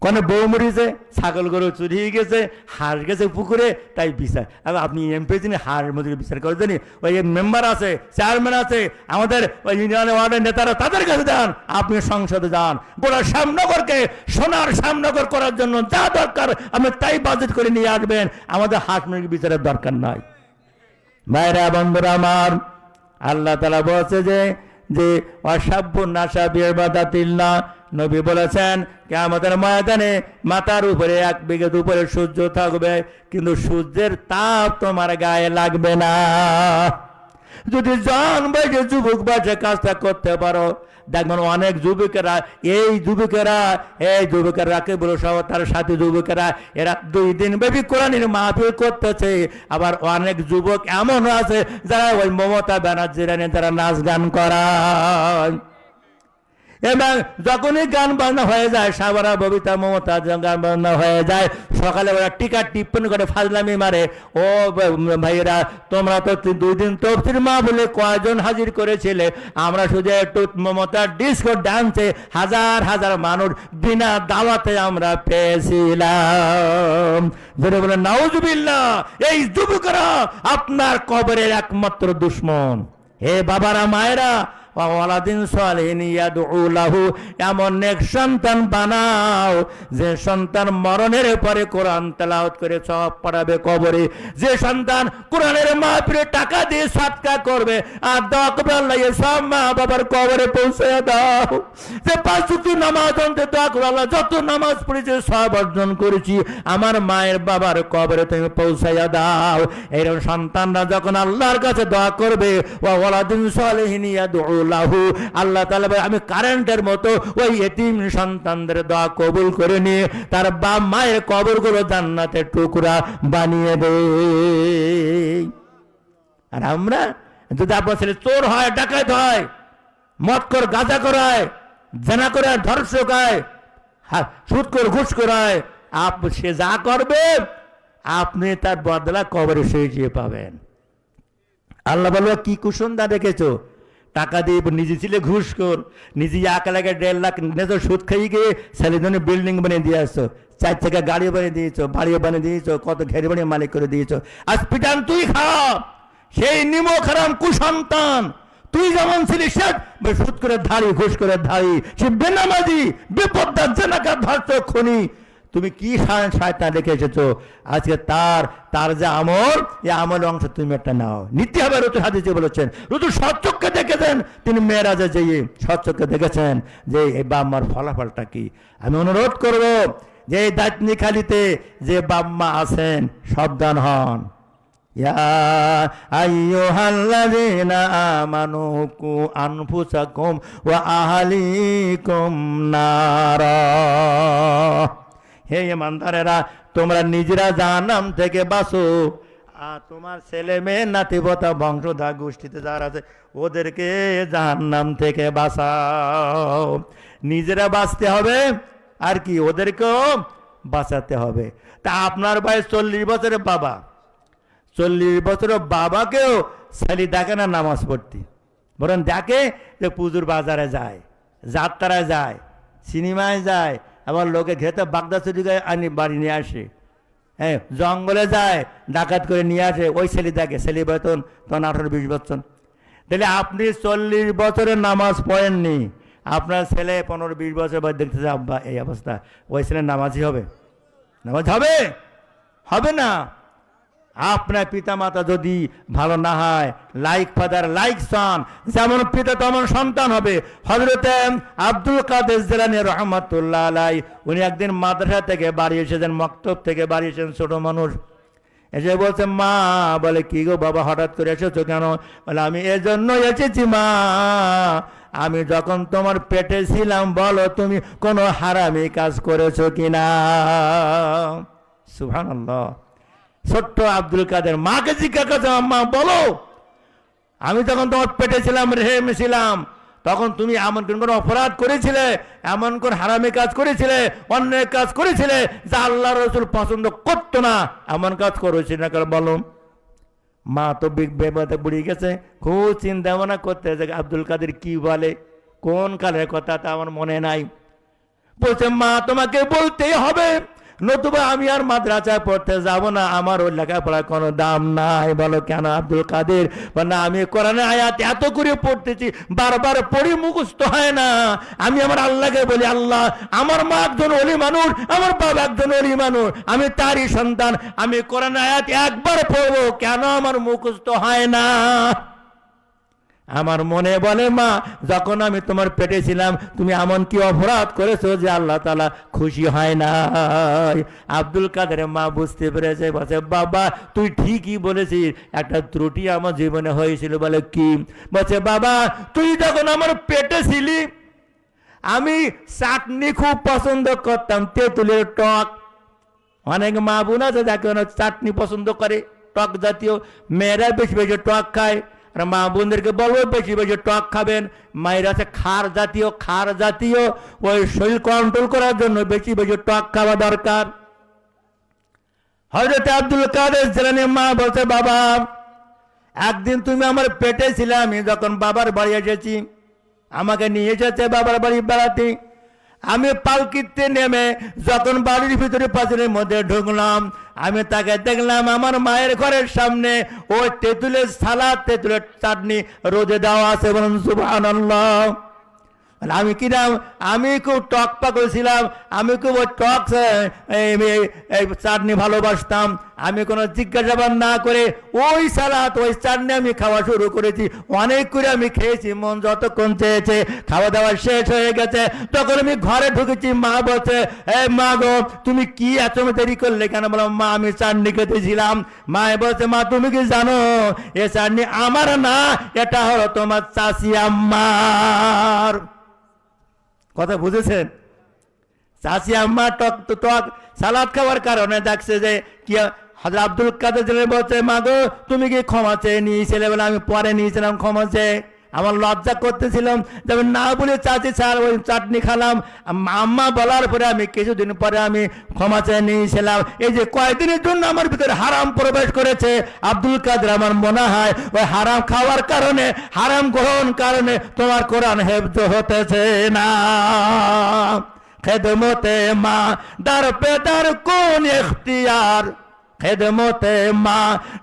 কোন বউ মরিছে, ছাগল গরু চুরি হয়ে গেছে, হাঁস গেছে পুকুরে, তাই বিচার। আপনি এমপি যিনি হাঁস মজুরি বিচার করে জানি, ওই মেম্বার আছে, চেয়ারম্যান আছে, আমাদের ওই ইউনিয়নের ওয়ার্ডের নেতারা, তাদের কাছে যান, আপনি সংসদে যান, গোটা শ্যামনগরকে সোনার শ্যামনগর করার জন্য যা দরকার আপনি তাই বাজেট করে নিয়ে আসবেন, আমাদের হাঁস মুরগি বিচারের দরকার নাই। ভাইরা বন্ধুরা আমার, আল্লাহ তাআলা বলছে যে অসাব্য নাসা বিবাদাতিল্লাহ, নবী বলেছেন কিয়ামতের ময়দানে মাথার উপরে 1 বিঘত উপরে সূর্য থাকবে, কিন্তু সূর্যের তাপ তোমার গায়ে লাগবে না। যদি জন বয়সে যুবক বয়সে কাজটা করতে পারো, দেখবেন অনেক যুবকেরা এই যুবকেরা কেবল সহ তার সাথে যুবকেরা এরা 2 দিন ব্যাপী কোরআনের মাহফিল করতেছে। আবার অনেক যুবক এমন আছে যারা ওই মমতা ব্যানার্জির তারা নাচ গান করায়, এবং যখনই গান বাজনা হয়ে যায়, সাবারা ববিতা মমতা গান বাজনা হয়ে যায়, সকালে ওরা টিকা টিপ্পনি করে ফাজলামি মারে। ও ভাইয়েরা, তোমরা তো 2 দিন তফসির মাহফিলে কয়জন হাজির করেছিলে? আমরা শুধু একটু মমতার ডিস্কো ডান্সে হাজার হাজার মানুষ বিনা দাওয়াতে আমরা পেয়েছিলাম। ধরে বলে নাউজুবিল্লাহ, এই যুবকরা আপনার কবরের একমাত্র দুশ্মন। হে বাবারা মায়েরা, ওয়া ওয়ালাদিন সালিহিন ইয়াদউ লাহু, এমন নেক সন্তান বানাও যে সন্তান মরণের পরে কোরআন তেলাওয়াত করে সওয়াব পাঠাবে কবরে, যে সন্তান কোরআনের মাহফিলে টাকা দিয়ে সাদকা করবে আর দোয়া করবে আল্লাহ এই সব মা বাবার কবরে পৌঁছে দাও, যে 5 ওয়াক্ত নামাজ অন্তত দোয়া করবে আল্লাহ যত নামাজ পড়েছে সব অর্জন করেছি আমার মায়ের বাবার কবরে তুমি পৌঁছাইয়া দাও। এরকম সন্তানরা যখন আল্লাহর কাছে দোয়া করবে ওয়া ওয়ালাদিন সালিহিন ইয়াদউ লাহু, আল্লাহ তাআলা আমি কারেন্টের মতো ওই এতিম সন্তানদের দোয়া কবুল করে নিয়ে তার বাপ মায়ের কবরগুলো জান্নাতের টুকরা বানিয়ে দেয়। আর আমরা যদি আপনার ছেলে চোর হয়, ডাকাত হয়, মদখোর, গাঁজাখোর হয়, জেনা করে, ধর্ষক হয়, সুদখোর, ঘুষখোর হয়, সে যা করবে আপনি তার বদলা কবরে শুয়ে পাবেন। আল্লাহ বলবো কি কুসুন্দা দেখেছো, টাকা দিয়ে নিজে ছিলে ঘুষখোর, নিজে 1 লাখ 1.5 লাখ নেছো, সুদ খাইয়ে গিয়ে ছেলের জন্য বিল্ডিং বানিয়ে দিয়ে আসছো, 4 চাকা গাড়ি বানিয়ে দিয়েছো, বাড়ি বানিয়ে দিয়েছো, কত ঘের বানিয়ে মালিক করে দিয়েছো। আজ পিটান তুই খাও, সেই নিমক হারাম কুসন্তান, তুই যেমন ছিলিস সুদ করে ধারি, ঘুষ করে ধারি, সে বেনামাজি, বিপদ্দার, জেনাকার, ধর্ষক, খুনি, তুমি কি শয়তান রেখে এসেছো। আজকে তার যে আমল, এই আমল অংশ তুমি একটা নাও, নিতে হবে। রসুল হাদিসে বলেছেন, রসুল সৎচক্ষে দেখেছেন, তিনি মেরাজে যেয়ে সৎচক্ষে দেখেছেন যে এই বাম্মার ফলাফলটা কি। আমি অনুরোধ করব যে এই দাঁতনি খালিতে যে বাম্মা আছেন সাবধান হন। ইয়া আইয়ুহাল্লাযীনা আমানু কু আনফুসাকুম ওয়া আহলিকুম নারা, হে ঈমানদারেরা তোমরা নিজেরা জাহান্নাম থেকে বাঁচো, আর তোমার ছেলে মেয়ে নাতিপোতা বংশধা গোষ্ঠীতে যারা আছে ওদেরকে জাহান্নাম থেকে বাঁচাও। নিজেরা বাঁচতে হবে আর কি ওদেরকেও বাঁচাতে হবে। তা আপনার বয়স 40 বছরের বাবা, 40 বছরের বাবাকেও ছেলে দেখে না নামাজ পড়তে, বরং দেখে যে পুজোর বাজারে যায়, যাত্রায় যায়, সিনেমায় যায়, আবার লোকে ঘেতে বাগদা চুরি করে আনি বাড়ি নিয়ে আসে, হ্যাঁ জঙ্গলে যায় ডাকাত করে নিয়ে আসে, ওই ছেলে দেখে, ছেলে বেতন তখন 18-20 বছর। তাহলে আপনি 40 বছরের নামাজ পড়েননি, আপনার ছেলে 15-20 বছর পর দেখতেছে আব্বা এই অবস্থা, ওই ছেলে নামাজি হবে? নামাজ হবে? হবে না। আপনার পিতা মাতা যদি ভালো না হয়, লাইক ফাদার লাইক সন, যেমন পিতা তেমন সন্তান হবে। হযরতে আব্দুল কাদের জিলানী রাহমাতুল্লাহ আলাইহি, উনি একদিন মাদ্রাসা থেকে বাড়ি এসেছেন, মক্তব থেকে বাড়ি এসেছেন, ছোট মানুষ, এসে বলছে মা, বলে কি গো বাবা হঠাৎ করে এসেছো কেন? বলে আমি এজন্য এসেছি মা, আমি যখন তোমার পেটে ছিলাম বলো তুমি কোনো হারামি কাজ করেছো কিনা। সুবহানাল্লাহ। ছোট্ট আব্দুল কাদের মাকে জিজ্ঞাসা করছে, মা বলো আমি যখন তোমার পেটে ছিলাম, রেহেমে ছিলাম, তখন তুমি এমন কোন অপরাধ করেছিলে, এমন কোন হারামি কাজ করেছিলে, অন্যায় কাজ করেছিলে যা আল্লাহ রসুল পছন্দ করতো না, এমন কাজ করেছিল না কেন বলো। মা তো বেবাদে বুড়ি গেছে, খুব চিন্তা ভাবনা করতে যে আব্দুল কাদের কি বলে, কোন কালের কথা তা আমার মনে নাই। বলছে মা তোমাকে বলতেই হবে, নতুবা আমি আর মাদ্রাসায় পড়তে যাব না, আমার ওই লেখাপড়ার কোনো দাম নাই। বলো কেন আব্দুল কাদের? বলে আমি কোরআনের আয়াত এত করে পড়তেছি, বারবার পড়ি মুখস্থ হয় না। আমি আমার আল্লাহকে বলি, আল্লাহ আমার মা একজন ওলি মানুষ, আমার বাবা একজন ওলি মানুষ, আমি তারই সন্তান, আমি কোরআনের আয়াত একবার পড়বো, কেন আমার মুখস্থ হয় না? আমার মনে বলে মা যখন আমি তোমার পেটে ছিলাম তুমি এমন কি অপরাধ করেছো যে আল্লাহ তাআলা খুশি হয় না। আব্দুল কাদের মা বুঝতে পেরেছে, বলছে বাবা তুই ঠিকই বলেছিস, একটা ত্রুটি আমার জীবনে হয়েছিল। বলে কি? বলছে বাবা তুই যখন আমার পেটে ছিলি আমি চাটনি খুব পছন্দ করতাম, তেঁতুলের টক। অনেক মা বোন আছে যাকে চাটনি পছন্দ করে, টক জাতীয়, মেয়েরা বেশি বেশি টক খায়, আর মা বোনদেরকে বলবো বেশি বেশি টক খাবেন। মায়ের আছে খার জাতীয়, ওই শরীর কন্ট্রোল করার জন্য বেশি বেশি টক খাওয়া দরকার। হযরত আব্দুল কাদের জিলানী মা বলছে বাবা একদিন তুমি আমার পেটে ছিলে, আমি যখন বাবার বাড়ি এসেছি, আমাকে নিয়ে এসেছে বাবার বাড়ি বেড়াতে, আমি পালকিতে নেমে যখন বাড়ির ভিতরে পাঁচিলের মধ্যে ঢুকলাম, আমি তাকে দেখলাম আমার মায়ের ঘরের সামনে ওই তেঁতুলের সালাদ, তেঁতুলের চাটনি রোদে দেওয়া আছে। বলুন সুবহানাল্লাহ। আমি কিরাম, আমি খুব টক পাগল ছিলাম, আমি খুব ওই টক চাটনি ভালোবাসতাম। আমি কোনো জিজ্ঞাসাবাদ না করে ওই সালাদ, ওই চাটনি আমি খাওয়া শুরু করেছি। অনেক করে আমি খেয়েছি, মন যতক্ষণ চেয়েছে। খাওয়া দাওয়া শেষ হয়ে গেছে, তখন আমি ঘরে ঢুকেছি। মা বলছে, এই মা গো, তুমি কি এত দেরি করলে কেন? বললাম, মা আমি চাটনি খেতেছিলাম। মা বলছে, মা তুমি কি জানো এ চাটনি আমার না, এটা হলো তোমার চাচি আম্মার। কথা বুঝেছেন? চাচি আম্মা টক সালাদ খাওয়ার কারণে দেখছে যে কি হযরত আব্দুল কাদের জিলানী বলছে, মা গো তুমি কি ক্ষমা চেয়ে নিয়েছিলে? বলে, আমি পরে নিয়েছিলাম ক্ষমা চেয়ে, আমার লজ্জা করতেছিলাম, যেমন না বলে চাচি ছাড় ওই চাটনি খালাম। আম্মা বলার পরে আমি কিছুদিন পরে আমি ক্ষমা চেয়ে নিয়েছিলাম। এই যে কয়েকদিনের জন্য আমার ভিতরে হারাম প্রবেশ করেছে আব্দুল কাদের, আমার মনে হয় ওই হারাম খাওয়ার কারণে, হারাম গ্রহণ কারণে তোমার কোরআন হেফজ হতেছে না। খেদমতে মা দার পে দার কোন ইখতিয়ার, খেদমতে মা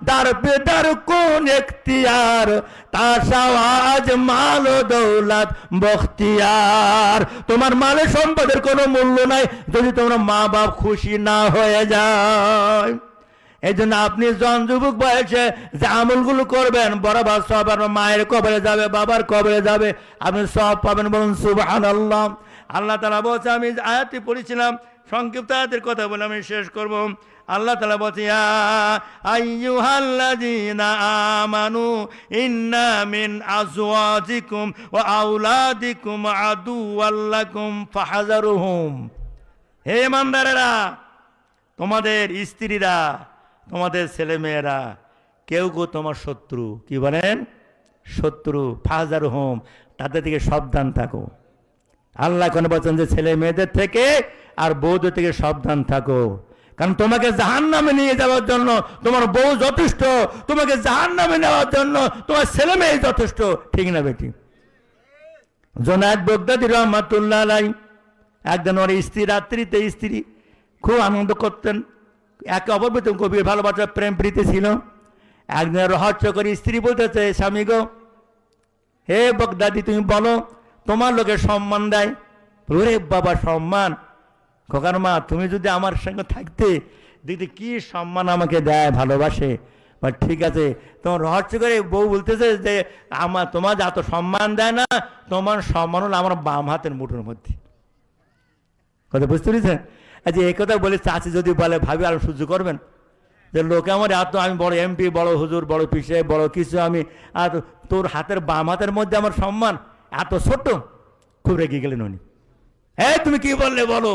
দার পে দার কোন ইখতিয়ার, তাসাওয়াজ মাল দৌলত বখতিয়ার। তোমার মালে সম্পদের কোনো মূল্য নাই যদি তোমার মা বাপ খুশি না হয়ে যায়। এই জন্য আপনি জন যুবক বয়সে যে আমলগুলো করবেন, বরাবর সব আপনার মায়ের কবরে যাবে, বাবার কবরে যাবে, আপনি সব পাবেন। বলুন সুবহানাল্লাহ। আল্লাহ তাআলা বলছে, আমি আয়াতটি পড়েছিলাম, সংক্ষিপ্ত আয়াতের কথা বলে আমি শেষ করব। আল্লাহ তাআলা বলছে, ইয়া আইয়ুহাল্লাযীনা আমানু ইন্না মিন আজওয়াজিকুম ওয়া আওলাদিকুম আদুওয়াল লাকুম ফাহযারুহুম। হে ইমানদারেরা, তোমাদের স্ত্রীরা, তোমাদের ছেলেমেয়েরা কেউ কেউ তোমার শত্রু। কি বলেন? শত্রু। ফাহযারুহুম, তাদের থেকে সাবধান থাকো। আল্লাহ কোন বলছেন যে ছেলে মেয়েদের থেকে আর বউদের থেকে সাবধান থাকো, কারণ তোমাকে জাহান্নামে নিয়ে যাওয়ার জন্য তোমার বউ যথেষ্ট, তোমাকে জাহান্নামে নেওয়ার জন্য তোমার ছেলে মেয়ে যথেষ্ট। ঠিক না বেটি? জুনায়েদ বাগদাদী রহমাতুল্লাহ আলাইহি একদিন ওর স্ত্রী, রাত্রিতে স্ত্রী খুব আনন্দ করতেন, একে অপর প্রতি গভীর ভালোবাসা প্রেম প্রীতি ছিল। একদিন রহস্য করে স্ত্রী বলতেছে, স্বামী গো, হে বাগদাদী তুমি বলো তোমার লোকে সম্মান দেয়? ওরে বাবা, সম্মান? খোকার মা, তুমি যদি আমার সঙ্গে থাকতে দেখতে কি সম্মান আমাকে দেয়, ভালোবাসে। বা ঠিক আছে, তোমার রহস্য করে বউ বলতেছে যে তোমার এত সম্মান দেয় না, তোমার সম্মান হলো আমার বাম হাতের মুঠোর মধ্যে। কথা বুঝতে পেরেছেন? আচ্ছা, এই কথা বলে চাচি যদি বলে, ভাবি আর সহ্য করবেন যে লোকে আমার এত, আমি বড় এমপি, বড় হুজুর, বড় পিসে, বড় কিছু আমি, আর তোর হাতের বাম হাতের মধ্যে আমার সম্মান এত ছোট? খুব রেগে গেলেন উনি। হ্যাঁ, তুমি কি বললে বলো,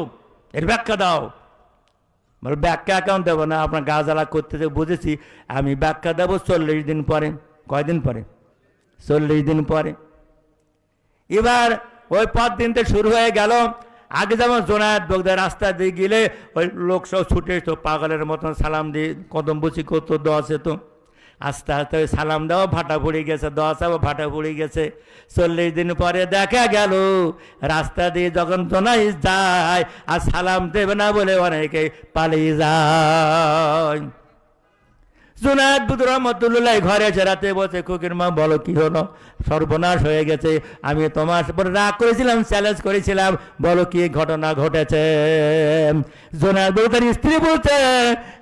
এর ব্যাখ্যা দাও। বলে, ব্যাখ্যা অ্যাকাউন্ট দেবো না, আপনার গা জ্বালা করতেছে, বুঝেছি, আমি ব্যাখ্যা দেবো 40 দিন পরে। কয়দিন পরে? 40 দিন পরে। এবার ওই 5 দিন থেকে শুরু হয়ে গেল। আগে যেমন জুনায়েদ বাগদাদী রাস্তা দিয়ে গেলে ওই লোক সব ছুটে তো পাগলের মতন সালাম দিয়ে কদম বসি করতো, দোয়া সে তো আস্তে আস্তে ওই সালাম দেওয়া ভাটা পড়ে গেছে, দোয়া চাও ভাটা পড়ে গেছে। 40 দিন পরে দেখা গেল রাস্তা দিয়ে যখন জুনায়েদ যায় আর সালাম দেবে না বলে অনেকে পালিয়ে যায়। জুনায়েদ রহমাতুল্লাহ ঘরে রাতে বসে, খুকির মা বলো কি হলো? সর্বনাশ হয়ে গেছে, আমি তোমার উপর রাগ করেছিলাম, চ্যালেঞ্জ করেছিলাম, বলো কি ঘটনা ঘটেছে? জুনায়েদ তার স্ত্রী বলছে,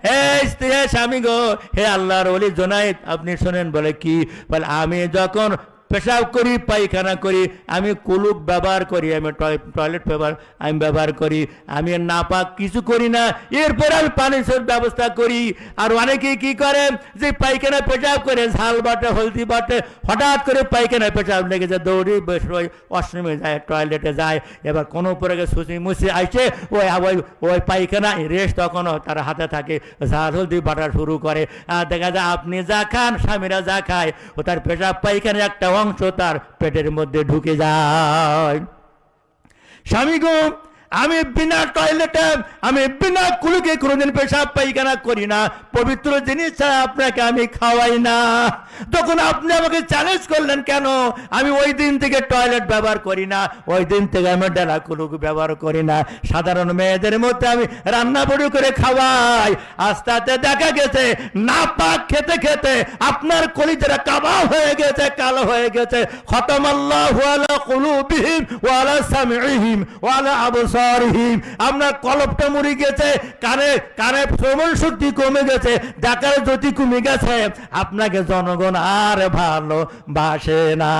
হে স্ত্রী, হে স্বামী গো, হে আল্লাহর ওলি জুনায়েদ, আপনি শোনেন। বলে কি? বলে, আমি যখন পেশাব করি, পায়খানা করি, আমি কুলুপ ব্যবহার করি, আমি টয়লেট পেপার আমি ব্যবহার করি, আমি নাপাক কিছু করি না, এরপরে আমি পানির ব্যবস্থা করি। আর অনেকেই কি করে যে পায়খানা পেশাব করে ঝাল বাটে, হলদি বাটে, হঠাৎ করে পায়খানা পেশাব লেগেছে, দৌড়ি ওই ওয়াশরুমে যায়, টয়লেটে যায়, এবার কোনো উপরে সুচি মুচি আসে, ওই পায়খানা রেস্ট তখনও তার হাতে থাকে, ঝাল হলদি বাটা শুরু করে। আর দেখা যায় আপনি যা খান, স্বামীরা যা খায়, ও তার পেশাব পায়খানা একটা অংশ তার পেটের মধ্যে ঢুকে যায়। স্বামী গো, আমি বিনা টয়লেটে, আমি বিনা কুলুকে কোনোদিন পেশাব পায়খানা করি না। পবিত্র জিনিস ছাড়া আপনাকে আমি খাওয়াই না। তখন আপনি আমাকে চ্যালেঞ্জ করলেন কেন? আমি ওই দিন থেকে টয়লেট ব্যবহার করি না, ওই দিন থেকে আমি ডেলা কুলুক ব্যবহার করি না, সাধারণ মেয়েদের মধ্যে আমি রান্না বড়ি করে খাওয়াই। আস্তে আস্তে দেখা গেছে না পাক খেতে খেতে আপনার কলিজারা কাবা হয়ে গেছে, কালো হয়ে গেছে। খতামাল্লাহু আলা কুলুবিহিম ওয়া আলা সামিইহিম ওয়া আলা আবসারিহিম, আপনার কলবটা মরে গেছে, কানে কানে শ্রবণ শক্তি কমে গেছে, দেখার জ্যোতি কমে গেছে, আপনাকে জনগণ আর ভালোবাসে না।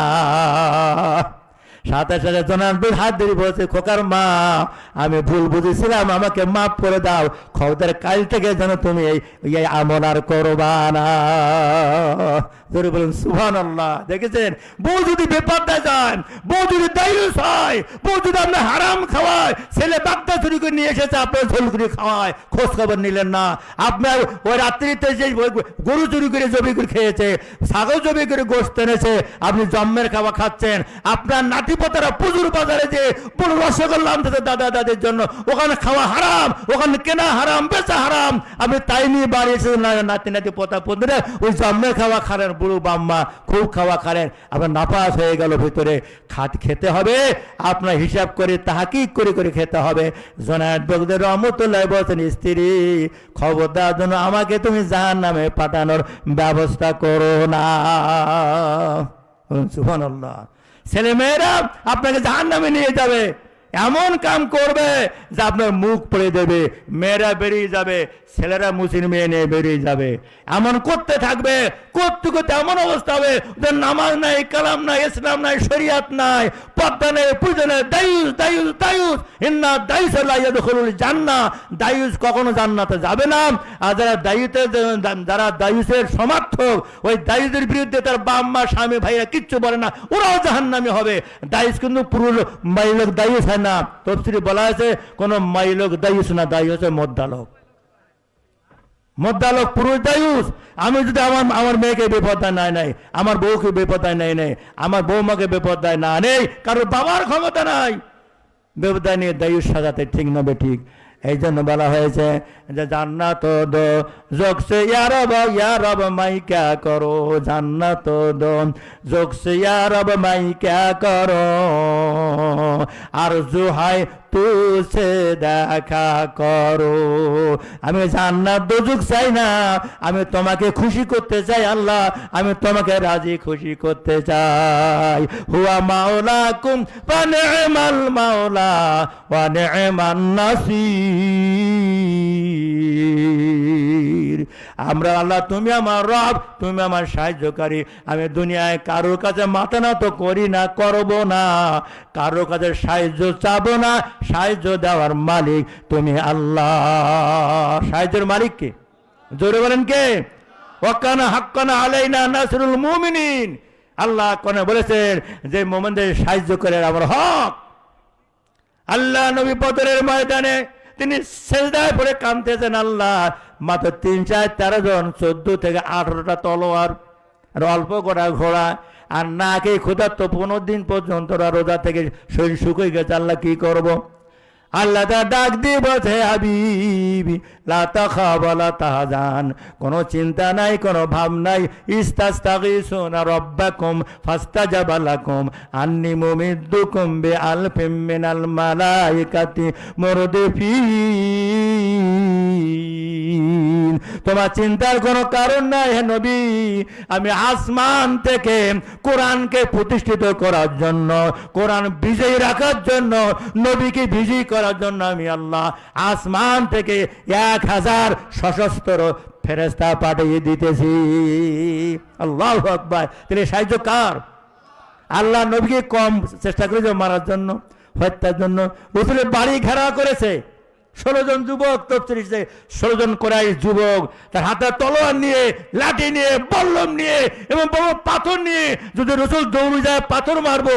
সাথে সাথে জনাব হাত ধরে বলছে, খোকার মা আমি ভুল বুঝেছিলাম, আমাকে মাফ করে দাও, খবরদার কাল থেকে যেন তুমি এই আমল আর করবা না। ধরে বলেন সুবহানাল্লাহ। দেখেছেন, বউ যদি বেপরদায় যান, বউ যদি দায়ুস হয়, বউ যদি আপনার হারাম খাওয়ায়, ছেলে বাগদা চুরি করে নিয়ে এসেছে আপনার ঝোল করে খাওয়ায়, খোঁজ খবর নিলেন না। আপনার ওই রাত্রিতে যে গরু চুরি করে জবি করে খেয়েছে, ছাগল জবি করে গোশত এনেছে, আপনি জম্মের খাওয়া খাচ্ছেন। আপনার নাতিপোতারা পুজোর বাজারে যে বড় রসগোল্লা আনতেছে দাদা দাদির জন্য, ওখানে খাওয়া হারাম, ওখানে কেনা হারাম, বেচা হারাম, আপনি তাই নিয়ে বাড়ি এসেছেন নাতি নাতি পোতা পোতরা ওই জম্মের খাওয়া খারেন, বুড়ো বাম্মা খুব খাওয়া খারেন, আপনার নাপাস হয়ে গেল ভিতরে। খেতে হবে আপনার হিসাব করে, তাহাকিক করে করে খেতে হবে। জনায়েত বগদের রহমতুল্লাহ বলছেন, স্ত্রী খবরদার জন্য আমাকে তুমি জাহান্নামে পাঠানোর ব্যবস্থা করো না। সুবহানাল্লাহ। ছেলে মেয়েরা আপনাকে জাহান্নামে নিয়ে যাবে, এমন কাম করবে যে আপনার মুখ পড়ে দেবে, মেয়েরা বেরিয়ে যাবে, ছেলেরা মুসলিম মেয়ে নিয়ে বেরিয়ে যাবে, এমন করতে থাকবে। করতে করতে এমন অবস্থা হবে যে নামাজ নাই, কালাম নাই, ইসলাম নাই, শরিয়াত নাই, পর্দা নেই, পূজা নেই, দায়ুস দায়ুস দায়ুস, ইন্না দায়ুস লা ইয়াদখুলুল জান্নাহ, দায়ুস কখনো জান্নাতে যাবে না। আর যারা দায়ুসের সমর্থক, ওই দায়ুসের বিরুদ্ধে তার বাপ মা স্বামী ভাইরা কিচ্ছু বলে না, ওরাও জাহান্নামী হবে। দায়ুস কিন্তু পুরুষ মাইলোক দায়ুস হয় না, তফসিরে বলা আছে কোন মাইলোক দায়ুস না, দায়ুস হচ্ছে মদ্দালক। মদ্দালক পুরুষ দায়ুস। আমি যদি আমার মেয়েকে বেপরদায় নাই, আমার বউকে বেপরদায় নাই, আমার বৌমাকে বেপরদায় না নেই, কারণ বাবার ক্ষমতা নাই, বেপরদায় নিয়ে দায়ুস সাজাতে ঠিক না ঠিক। এই জন্য বলা হয়েছে যে জান্নাত দো জোকসে ইয়া রব মাই ক্যা করো, জান্নাত দো জোকসে ইয়া রব মাই ক্যা করো, আরজু হয় তুসে দেখা করো। আমি জান্নাত দোজক চাই না, আমি তোমাকে খুশি করতে চাই আল্লাহ, আমি তোমাকে রাজি খুশি করতে চাই। হুয়া মাওলাকুম ওয়া নি'মাল মাওলা ওয়া নি'মান নাসির। আমরা আল্লাহ, তুমি আমার রব, তুমি আমার সাহায্যকারী। আমি দুনিয়ায় কারোর কাছে মাথা নত করি না, করব না, কারোর কাছে সাহায্য চাবো না। সাহায্য দেওয়ার মালিক তুমি আল্লাহ। সাহায্যের মালিক কে? জোরে বলেন কে? ওয়াকানা হাক্কানা আলাইনা নাসরুল মুমিনিন। আল্লাহ কোনে বলেছেন যে মুমিনদের সাহায্য করে আমার হক। আল্লাহ নবী বদরের ময়দানে তিনি সেজদায় পড়ে কাঁদতেছেন, আল্লাহ মাত্র 3-4-13 জন, 14 থেকে 18টা তলোয়ার আর অল্প কটা ঘোড়া, আর না খেয়ে ক্ষুধার্ত 15 দিন পর্যন্ত রোজা থেকে শরীর শুকিয়ে গেছে, আল্লাহ কি করব? আল্লাহ তা ডাক দিয়ে বলছে, হাবিবি লা তাখাফ ওয়া লা তাহজান, কোনো চিন্তা নাই, কোনো ভাব নাই। ইস্তাগীসুনা রাব্বাকুম ফাস্তাজাবা লাকুম আন্নী মুমিদ্দুকুম বিআলফিম মিনাল মালাইকাতি মুরদিফিন। তোমার চিন্তার কোনো কারণ নাই হে নবী, আমি আসমান থেকে কোরআনকে প্রতিষ্ঠিত করার জন্য, কোরআন বিজয়ী রাখার জন্য, নবীকে বিজয়ী করার জন্য আমি আল্লাহ আসমান থেকে 1000 সশস্ত্র ফেরেশতা পাঠিয়ে দিতেছি। আল্লাহু আকবার। তাহলে সাহায্য কার? আল্লাহ নবীকে কম চেষ্টা করেছে মারার জন্য, হত্যার জন্য। রাসূলের বাড়ি ঘেরা করেছে 16 জন যুবক, তফসিরে 16 জন কোরাইশ যুবক, তার হাতে তলোয়ার নিয়ে, লাঠি নিয়ে, বল্লম নিয়ে এবং বড় পাথর নিয়ে, যদি রাসূল দৌড়ে যায় পাথর মারবো,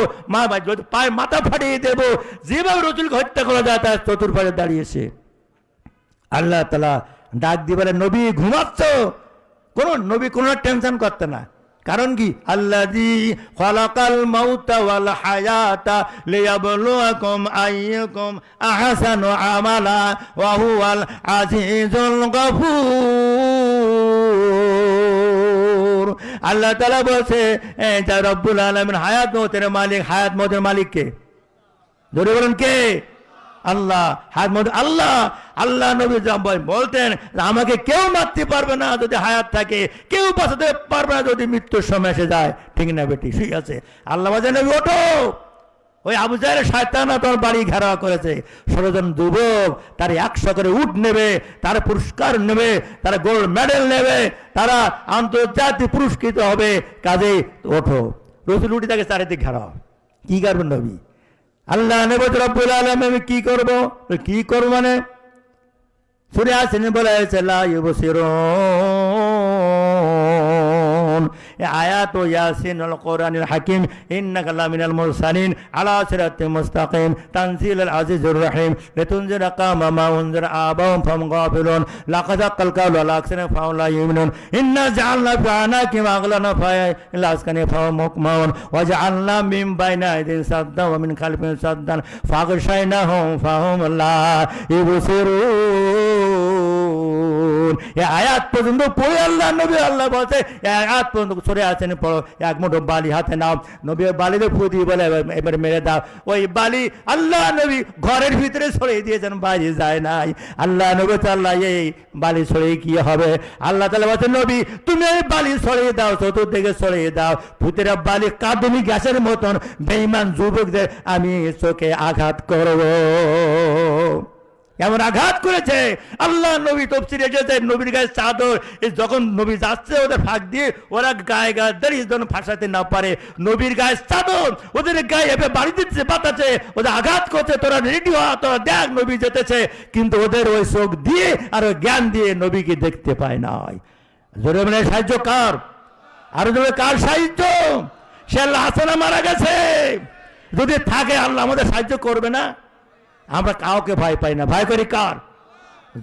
যদি পায়ে মাথা ফাটিয়ে দেব, যেভাবে রাসূলকে হত্যা করা যায় তার চতুর্পাশে দাঁড়িয়েছে। আল্লাহ তাআলা ডাক দিয়ে বলে, নবী ঘুমাচ্ছ? কোন নবী কোনো টেনশন করতে না। কারণ কি? আল্লাযী খালাকাল মাউতা ওয়াল হায়াতা লিয়াবলুয়াকুম আইয়ুকুম আহসানু আমালা ওয়া হুয়াল আজিজুল গফুর। আল্লাহ তাআলা বলছে যা রব্বুল আলামিন হায়াত মওতের মালিক, হায়াত মওতের মালিক কে? জোরে বলেন কে? আল্লাহ। হায়াত মওত আল্লাহ। আল্লাহ নবী বলতেন আমাকে কেউ মারতে পারবে না যদি হায়াত থাকে, কেউ বাঁচাতে পারবে না যদি মৃত্যুর সময় এসে যায়। ঠিক না বেটি? ঠিক আছে। আল্লাহ বলছেন নবী ওঠো। ওই আবু জাহেল শয়তান তোর বাড়ি ঘেরাও করেছে, 16 জন যুবক তার 100 করে উট নেবে, তার পুরস্কার নেবে, তারা গোল্ড মেডেল নেবে, তারা আন্তর্জাতিক পুরস্কৃত হবে। কাজে ওঠো। রসুল উঠে তাকে চারিদিক ঘেরাও। কি করবেন নবী? আল্লাহ নবী রব্বুল আলামিন আমি কি করব? কি করব মানে সূরা ইয়াসিন বলা হয়েছে লা ইউবসিরুন। আয়াত ইয়াসিনুল কোরআনিল হাকিম ইন্নাকা লামিনাল মুরসালিন আলা সিরাতিম মুস্তাকিম তানজিলুল আজিজুর রহিম লিতুনজিরা কাওমা মা উনজিরা আবাহুম ফাহুম গাফিলুন লাকাদ হাক্কাল কাওলু আলা আকসারিহিম ফাহুম লা ইউমিনুন ইন্না জাআলনা ফি আনাকিহিম আগলানা ফাইলা আসকানি ফাহুম মুকমাউন ওয়া জাআলনা মিন বাইনি আইদিহিম সাদ্দান ওয়া মিন খালফিহিম সাদ্দান ফাগশায়নাহুম ফাহুম লা ইউবসিরুন। এই আয়াত পর্যন্ত পড়ে আল্লাহ নবী আল্লাহ বলছে আয়াত পর্যন্ত সরে আছেন পড়ো, এক মুঠো বালি হাতে নাও, নবী বালিতে ফু দিয়ে বলে এবার মেরে দাও। ওই বালি আল্লাহ নবী ঘরের ভিতরে ছড়িয়ে দিয়েছেন, বাইরে যায় নাই। আল্লাহ নবী আল্লাহ এই বালি ছড়িয়ে কি হবে? আল্লাহ তাআলা বলছেন নবী তুমি এই বালি ছড়িয়ে দাও, চতুর্দিকে ছড়িয়ে দাও। ভূতেরা বালি কাঁদুনি গ্যাসের মতন বেঈমান যুবকদের আমি চোখে আঘাত করব। এমন আঘাত করেছে আল্লাহ নবী তফসিরে এসেছে নবীর গায়ে চাদর যখন নবী যাচ্ছে ওদের ফাঁক দিয়ে ওরা গায়ে গায়ে দাঁড়িয়ে যেন ফাঁসাতে না পারে, নবীর গায়ে চাদর ওদের গায়ে এভাবে বাড়ি দিচ্ছে, বাতাচ্ছে, ওদের আঘাত করছে। তোরা রেডি হওয়া, তোরা দেখ নবী যেতেছে, কিন্তু ওদের ওই চোখ দিয়ে আর ওই জ্ঞান দিয়ে নবীকে দেখতে পায় নাই। জোরে মানে সাহায্য কার? আর জোরে কার সাহায্য? সে আল্লাহ হাসানা মারা গেছে, যদি থাকে আল্লাহ আমাদের সাহায্য করবে না? আমরা কাউকে ভয় পাই না, ভয় করি কার?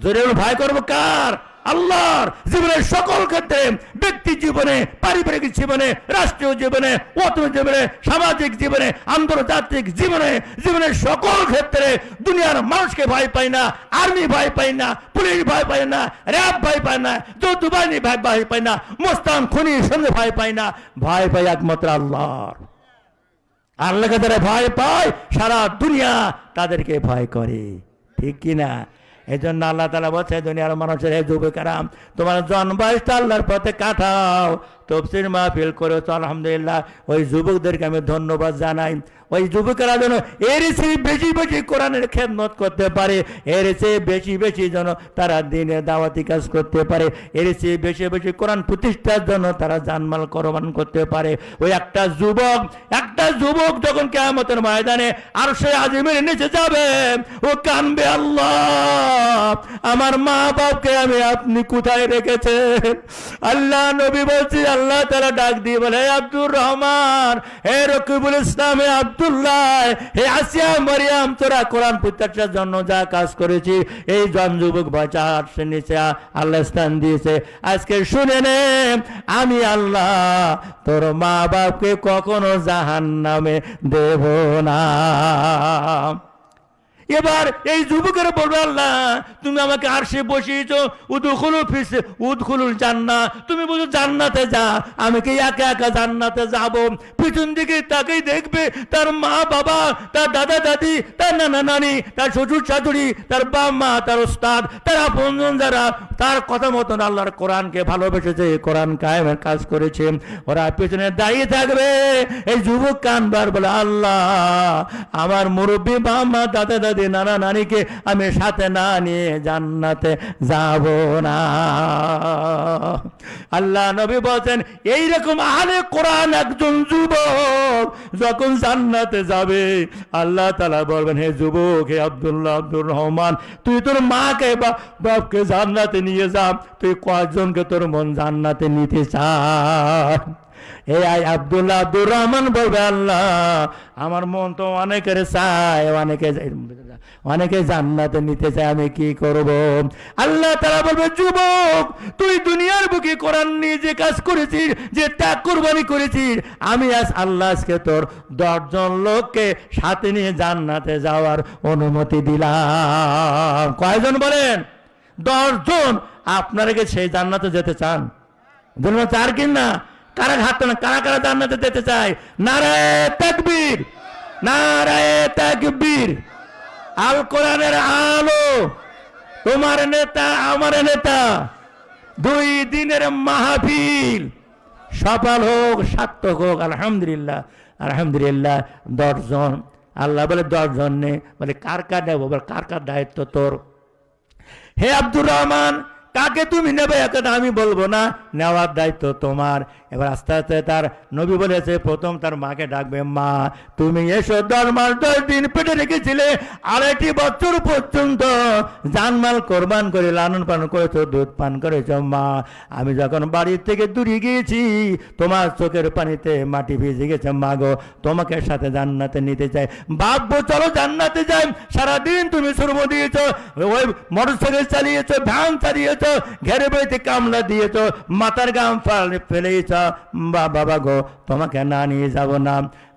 জোরে ভয় করবো কার? আল্লাহর। জীবনের সকল ক্ষেত্রে, ব্যক্তি জীবনে, পারিবারিক জীবনে, রাষ্ট্রীয় জীবনে, অর্থনৈতিক জীবনে, সামাজিক জীবনে, আন্তর্জাতিক জীবনে, জীবনের সকল ক্ষেত্রে দুনিয়ার মানুষকে ভয় পাই না, আর্মি ভয় পাই না, পুলিশ ভয় পাই না, র্যাব ভয় পাই না, যৌথ বাহিনী ভয় পাই না, মোস্তান খুনির সঙ্গে ভয় পাই না, ভয় পাই একমাত্র আল্লাহর। আল্লাহকে যারা ভয় পায় সারা দুনিয়া তাদেরকে ভয় করে। ঠিক কিনা? এই জন্য আল্লাহ তাআলা বলছে দুনিয়ার মানুষের হে যুবকেরা তোমার জন্মবয়সটা আল্লাহর পথে কাটাও, তফসির মাহফিল করেছ আলহামদুলিল্লাহ। ওই যুবকদেরকে আমি ধন্যবাদ জানাই। ওই যুবকেরা যেন এর চেয়ে বেশি বেশি কোরআনের খেদমত করতে পারে, এর চেয়ে বেশি বেশি যেন তারা দিনের দাওয়াতি কাজ করতে পারে, এর চেয়ে বেশি বেশি কোরআন প্রতিষ্ঠার জন্য তারা জানমাল কোরবান করতে পারে। ওই একটা যুবক যখন কিয়ামতের ময়দানে আরশে আজিমের নিচে যাবে ও কানবে আল্লাহ আমার মা বাপকে আমি আপনি কোথায় রেখেছেন? আল্লাহ নবী বলছি আল্লাহ তাআলা ডাক দিয়ে বলে হে আব্দুর রহমান, হে রকিবুল ইসলাম, হে আব্দুল্লাহ, হে আসিয়া মারিয়াম, তোরা কোরআন প্রতিষ্ঠার জন্য যা কাজ করেছি এই জন যুবক বাচ্চা আরশের নিচে আল্লাহ স্থান দিয়েছে। আজকে শুনে নে আমি আল্লাহ তোর মা বাপকে কখনো জাহান্নামে দেব না। এবার এই যুবকের বলবে আল্লাহ তুমি আমাকে আরশে বসিয়েছো, উদখুলুল জান্নাহ, তুমি বলছো জান্নাতে যা, আমি কি একা একা জান্নাতে যাব? পিছন দিকে তাকেই দেখবে তার মা বাবা, তার দাদা দাদি, তার নানা নানি, তার শ্বশুর শাশুড়ি, তার বাবা মা, তার ওস্তাদ, তার আপনজন যারা তার কথা মতন আল্লাহর কোরআনকে ভালোবেসেছে, কোরআন কায়েমের কাজ করেছে, ওরা পেছনে দাঁড়িয়ে থাকবে। এই যুবক কানবার বলে আল্লাহ আমার মুরব্বী বাবা মা, দাদা দাদি, নানা নানিকে আমি সাথে না নিয়ে জান্নাতে যাব না। আল্লাহ নবী বলছেন এইরকম আহলে কোরআন একজন যুবক যখন জান্নাতে যাবে আল্লাহ তাআলা বলবেন হে যুবক, হে আব্দুল্লাহ, আব্দুর রহমান, তুই তোর মাকে বাপকে জান্নাতে নিয়ে যা, তুই কয়জনকে তোর মন জান্নাতে নিতে চাস? এই আব্দুল্লাহ আব্দুর রহমান বলবে আল্লাহ আমার মন তো অনেকের চায়, অনেকে জান্নাতে নিতে চায়, আমি কি করব? আল্লাহ তাআলা বলবে যুবক তুই দুনিয়ার বুকে কোরআন নিয়ে যে কাজ করেছিস, যে ত্যাগ কুরবানি করেছিস, আমি আজ আল্লাহ আজকে তোর 10 জন লোককে সাথে নিয়ে জান্নাতে যাওয়ার অনুমতি দিলাম। কয়জন বলেন? 10 জন। আপনারা কি সেই জান্নাতে যেতে চান? চার কিনা কারা হাত না, কারা কারা জান্নাতে যেতে চায়? নারায়ে তাকবীর, নারায়ে তাকবীর। আল কোরআনের আলো, তোমার নেতা আমার নেতা, 2 দিনের মাহফিল সফল হোক, সার্থক হোক। আলহামদুলিল্লাহ, আলহামদুলিল্লাহ। 10 জন, আল্লাহ বলে 10 জন নে, বলে কার কার নেব, বলে কার কার দায়িত্ব তোর? হে আব্দুর রহমান, কাকে তুমি নেবে? আমি বলবো না, নেওয়ার দায়িত্ব তোমার। এবার আস্তে আস্তে তার নবী বলেছে, প্রথম তার মাকে ডাকবে, মা তুমি এসো, 10 মাস 10 দিন পেটে রেখেছিলে, 2.5 বছর পর্যন্ত জানমাল কোরবান করে লালন পালন করেছো, দুধ পান করেছো। মা আমি যখন বাড়ির থেকে দূরে গিয়েছি, তোমার চোখের পানিতে মাটি ভিজে গেছে। মা গো, তোমাকে সাথে জান্নাতে নিতে চাই। ভাববো চলো জান্নাতে যাই। সারাদিন তুমি শ্রম দিয়েছো, ওই মোটরসাইকেল চালিয়েছো, ভ্যান চালিয়েছো, ঘেরে বেড়িতে কামলা দিয়েছো, মাথার গাম ফেলেছ। বাবা গো, তোমাকে না নিয়ে যাব না।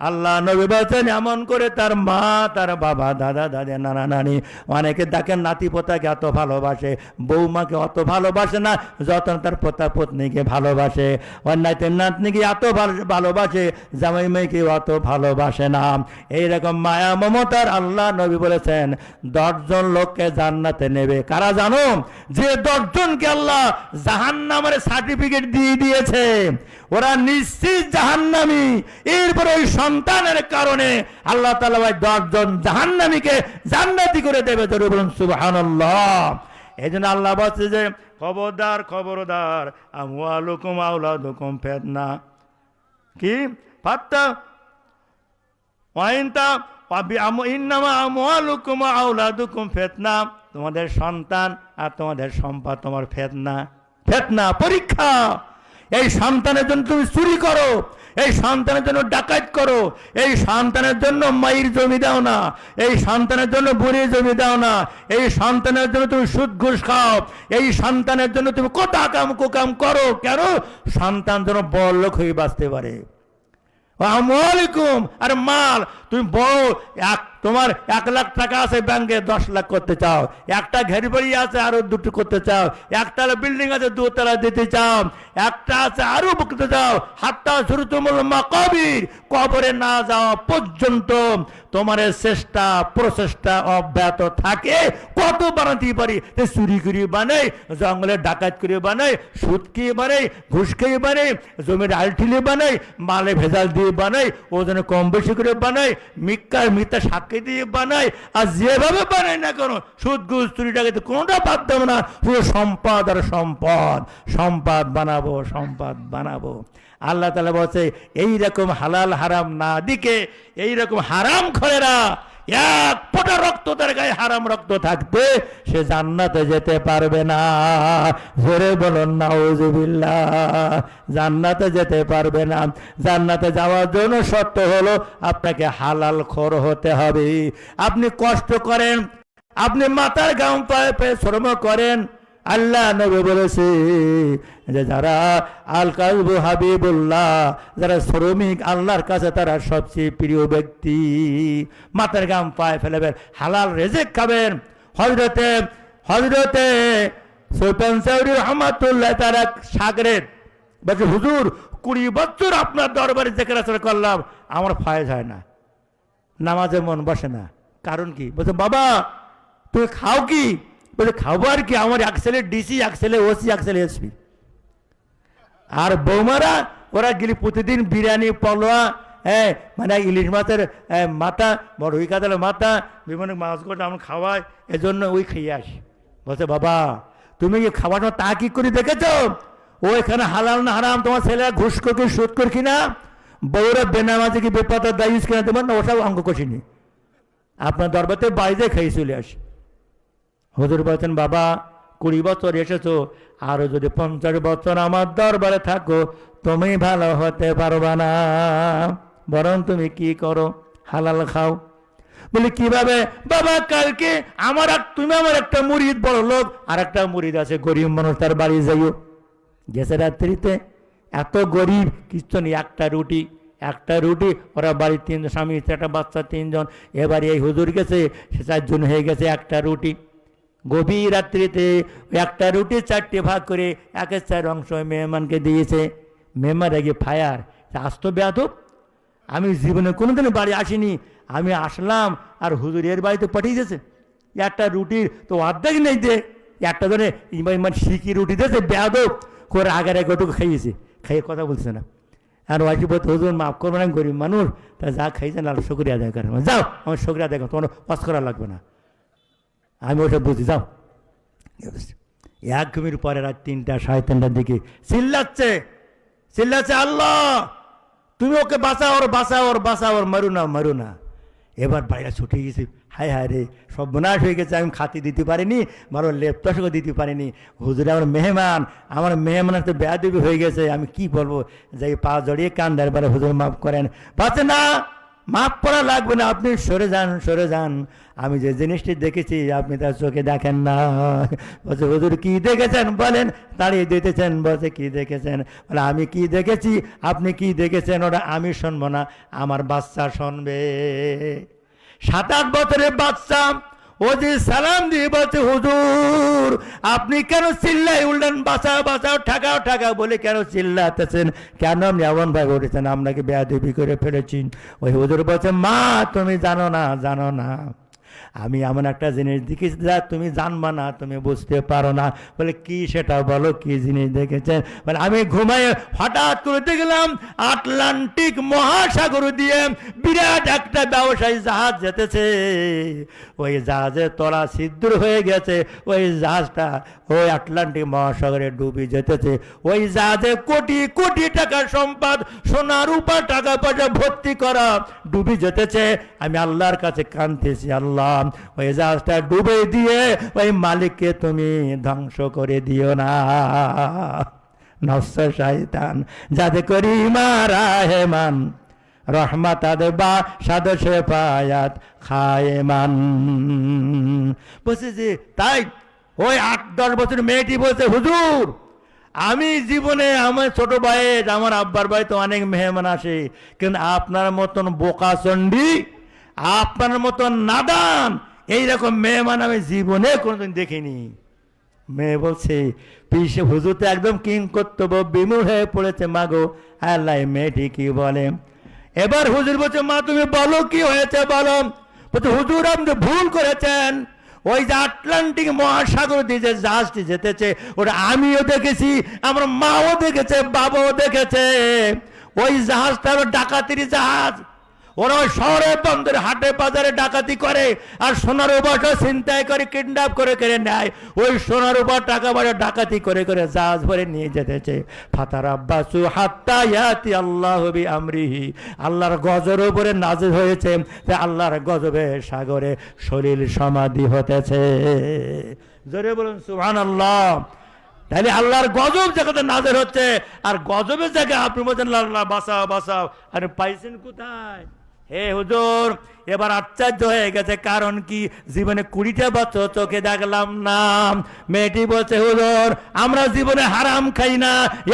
আল্লাহ নবী বলছেন, এমন করে তার মা, তার বাবা, দাদা দাদা, নানা নানি, অনেকে দেখেন নাতি পোতাকে এত ভালোবাসে, বৌমাকে অত ভালোবাসে না যত তার পোতা পত্নীকে ভালোবাসে। অন্যায় নাতনিকে এত ভালোবাসে, জামাই মেয়েকে অত ভালোবাসে না। এইরকম মায়া মমতার আল্লাহ নবী বলেছেন 10 জন লোককে জান্নাতে নেবে। কারা জানো? যে 10 জনকে আল্লাহ জাহান্নামের সার্টিফিকেট দিয়ে দিয়েছে, ওরা নিশ্চিত জাহান্নামী। এরপর ওই সন্তানের কারণে আল্লাহ তাআলা 10 জন জাহান্নামীকে জান্নাতি করে দেবে। জোরে বলুন সুবহানাল্লাহ। এই জন্য আল্লাহ বলছে যে খবরদার, খবরদার, আমওয়ালুকুম আওলাদুকুম ফিতনা। কি ফাত্তা ওয়াইনতা ইন্নামা আমওয়ালুকুম আওলাদুকুম ফিতনা। তোমাদের সন্তান আর তোমাদের সম্পদ তোমার ফিতনা, ফিতনা পরীক্ষা। এই সন্তানের জন্য তুমি চুরি করো, এই সন্তানের জন্য ডাকাত করো, এই সন্তানের জন্য মায়ের জমি দাও না, এই সন্তানের জন্য বুড়ির জমি দাও না, এই সন্তানের জন্য তুমি সুদ ঘুষ খাও, এই সন্তানের জন্য তুমি কত কাম কুকাম করো। কেন? সন্তান যেন বড় লোক হয়ে বাঁচতে পারে। আমওয়ালাকুম, আর মাল তুমি বড়, তোমার 1 লাখ টাকা আছে ব্যাংকে, 10 লাখ করতে চাও, একটা ঘের বাড়ি আছে আরো 2টো করতে চাও, একতলা বিল্ডিং আছে 2 তলা দিতে চাও, একটা আছে আরো করতে চাও। হাত্তা শুরুতুমুল মাকাবির, কবরে না যাওয়া পর্যন্ত তোমার চেষ্টা প্রচেষ্টা অব্যাহত থাকে। কত বানাতে পারি? চুরি করে বানাই, জঙ্গলে ডাকাত করে বানাই, সুদ খেয়ে বানাই, ঘুষ খেয়ে বানাই, জমির আলঠিলে বানাই, মালে ভেজাল দিয়ে বানাই, ওজনে কম বেশি করে বানাই, মিথ্যা সাক্ষী দিয়ে বানাই। আর যেভাবে বানাই না কেন, সুদ ঘুষ চুরি ডাকাতি কোনটা বাদ দেবো না, পুরো সম্পদ আর সম্পদ, সম্পদ বানাবো, সম্পদ বানাবো। আল্লাহ তাআলা বলছে এইরকম হালাল হারাম না দিকে, এইরকম হারাম খোরেরা 1 ফোঁটা রক্ত তার গায়ে হারাম রক্ত থাকতে সে জান্নাতে যেতে পারবে না। জোরে বলুন নাউজুবিল্লাহ। জান্নাতে যেতে পারবে না। জান্নাতে যাওয়ার জন্য শর্ত হলো আপনাকে হালাল খোর হতে হবে। আপনি কষ্ট করেন, আপনি মাথার গাম পায়ে শ্রম করেন। আল্লাহ নবী বলেছে যে যারা আল কাযবু হাবিবুল্লাহ, যারা শ্রমিক আল্লাহর কাছে তারা সবচেয়ে প্রিয় ব্যক্তি। মাথার গাম পায়ে ফেলবেন, হালাল রিজিক খাবেন। হযরতে সুলতান সাউরি রহমাতুল্লাহ তাআলা শাগরেদ বলছে, হুজুর 20 বছর আপনার দরবারে জিকির আসর করলাম, আমার ফায়েজ হয় না, নামাজে মন বসে না। কারণ কি? বলছে বাবা তুমি খাও কি? বলে খাবার কি, আমার 1 ছেলে ডিসি, 1 ছেলে ওসি, 1 ছেলে এসপি। আর বৌমারা ওরা গেলে প্রতিদিন বিরিয়ানি, পলোয়া, মানে ইলিশ মাছের মাথা, বড় রুই কাতলের মাথা, বিভিন্ন মাছ গোটা আমার খাওয়ায়, এজন্য ওই খেয়ে আসি। বলছে বাবা তুমি কি খাওয়াটা তা কি করে দেখেছ? ও এখানে হালাল না হারাম, তোমার ছেলেরা ঘুষ কর কি সুদ কর কিনা, বউরা বেনামাজি কি বেপাতার দায়ী কিনা দেবেন না, ওসব অঙ্ক কষিনি। আপনার দরবারে বাইরে খেয়ে চলে আসি। হুজুর বলছেন বাবা 20 বছর এসেছো, আরো যদি 50 বছর আমার দরবারে থাকো তুমি ভালো হতে পারবা না। বরং তুমি কি করো, হালাল খাও। বলি কিভাবে? বাবা কালকে তুমি আমার একটা মুরিদ, বড় লোক, আর একটা মুরিদ আছে গরিব মানুষ, তার বাড়ি যাইও। গেছে রাত্রিতে, এত গরিব কিছু নেই, একটা রুটি, ওরা বাড়ির 3 স্বামী, একটা বাচ্চা, 3 জন। এবারে এই হুজুর গেছে, সে 4 জন হয়ে গেছে, একটা রুটি। গভীর রাত্রিতে একটা রুটি 4টে ভাগ করে 1/4 অংশ মেহমানকে দিয়েছে। মেম্বার রেগে ফায়ার, আজ তো বেয়াদব, আমি জীবনে কোনোদিনও বাড়ি আসিনি, আমি আসলাম আর হুজুর এর বাড়িতে পাঠিয়ে দিয়েছে, একটা রুটির তো অর্ধেক নেই দে, একটা ধরে মানে শিখি রুটি দিয়েছে, বেয়াদব করে আগের একটুকু খাইয়েছে, খাইয়ে কথা বলছে না। আর ওয়াইফি বলতে হুজুর মাফ করবেন, আমি গরিব মানুষ, তা যা খাইছেন আর শুক্রিয়া আদায় করেন, যাও আমার শুক্রিয়া আদায় করেন, তোমার ওয়াজ করা লাগবে না, আমি ওটা বুঝি, যাও। এক ঘুমির পরে রাত 3টা 3:30টার দিকে চিল্লাচ্ছে, আল্লাহ তুমি ওকে বাঁচাও, ওর বাঁচাও, ওর বাঁচাও, ওর মারু না, মারু না। এবার বাইরে ছুটে গেছি, হায় হায় রে সর্বনাশ হয়ে গেছে, আমি খাতি দিতে পারিনি, ভালো লেপটাসও দিতে পারিনি, হুজুরে আমার মেহমান তো বেয়াদবি হয়ে গেছে, আমি কি বলবো, যাই পা জড়িয়ে কান্দার বারে হুজুর মাফ করেন, বাঁচে না, মাফ করা লাগবে না, আপনি সরে যান, সরে যান, আমি যে জিনিসটি দেখেছি আপনি তার চোখে দেখেন না। বলছে হুজুর কি দেখেছেন বলেন, দাঁড়িয়ে দিতেছেন, বলছে কি দেখেছেন, বলে আমি কি দেখেছি, আপনি কি দেখেছেন ওটা আমি শুনবো না, আমার বাচ্চা শুনবে। 7-8 বছরের বাচ্চা ও যে সালাম দিয়ে বলছে হুজুর আপনি কেন চিল্লাই উল্লেন, বাঁচাও বাঁচাও, ঠাকাও ঠাকাও বলে কেন চিল্লাতেছেন, কেন আপনি এমন ভাবে উঠেছেন, আপনাকে বেয়াদবি করে ফেলেছি। ওই হুজুর বলছে মা তুমি জানো না, জানো না, আমি এমন একটা জিনিস দেখেছি যা তুমি জানবা না, তুমি বুঝতে পারো না। বলে কি সেটা বলো, কি জিনিস দেখেছেন? বলে আমি ঘুমায় হঠাৎ করে দেখলাম আটলান্টিক মহাসাগর দিয়ে বিরাট একটা ব্যবসায়ী জাহাজ যেতেছে, ওই জাহাজের তলা ছিদ্র হয়ে গেছে, ওই জাহাজটা ওই আটলান্টিক মহাসাগরে ডুবে যেতেছে, ওই জাহাজে কোটি কোটি টাকার সম্পদ, সোনা রূপা টাকা পয়সা ভর্তি করা ডুবে যেতেছে। আমি আল্লাহর কাছে কাঁদতেছি, আল্লাহ ওই জাহাজটা ডুবে দিয়ে ওই মালিককে তুমি ধ্বংস করে দিও না। নফস শয়তান যাতে করি মারা হেমান রহমাত বা সাদশে পায়াত খায়মান। বলছে যে তাই ওই 8-10 বছর মেয়েটি বলছে হুজুর আমি জীবনে আমার ছোট ভাইয়ের আমার আব্বার ভাই তো অনেক মেহমান আসে, কিন্তু আপনার মতন বোকাচন্ডী, আপনার মতন নাদান এইরকম মেহমান আমি জীবনে কোনোদিন দেখিনি। মেয়ে বলছে পিসে হুজুর তো একদম কিং কর্তব্য বিমূঢ় হয়ে পড়েছে, মাগো আল্লাহ মেয়েটি কি বলে। এবার হুজুর বলছে মা তুমি বলো কি হয়েছে বলো। বলছে হুজুর আপনি ভুল করেছেন, ওই যে আটলান্টিক মহাসাগর দিয়ে যে জাহাজটি যেতেছে ওটা আমিও দেখেছি, আমার মাও দেখেছে, বাবাও দেখেছে। ওই জাহাজটা হলো ডাকাতির জাহাজ, ওরা ওই শহরে বন্দরে হাটে বাজারে ডাকাতি করে আর সোনার উপরটা ছিনতাই করে, কিডন্যাপ করে কেড়ে নেয়, ওই সোনার উপর টাকা বাড়ে ডাকাতি করে করে জাহাজ ভরে নিয়ে যেতেছে। ফাতার আব্বাসু হাত্তা ইয়াতি আল্লাহ বি আমরিহি, আল্লাহর গজবের উপরে নাজিল হয়েছে, আল্লাহর গজবে সাগরে সলিল সমাধি হতেছে। জোরে বলুন সুবহানাল্লাহ। তাহলে আল্লাহর গজব জায়গাতে নাজিল হচ্ছে, আর গজবের জায়গায় আপনি বলছেন আল্লাহ বাঁচাও বাঁচাও, আরে পাইছেন কোথায়? হে হুজুর এবার আশ্চর্য হয়ে গেছে, কারণ কি জীবনে 20টা বছর চোখে দেখলাম না। মেয়েটি বলছে হুজুর আমরা জীবনে হারাম খাই না,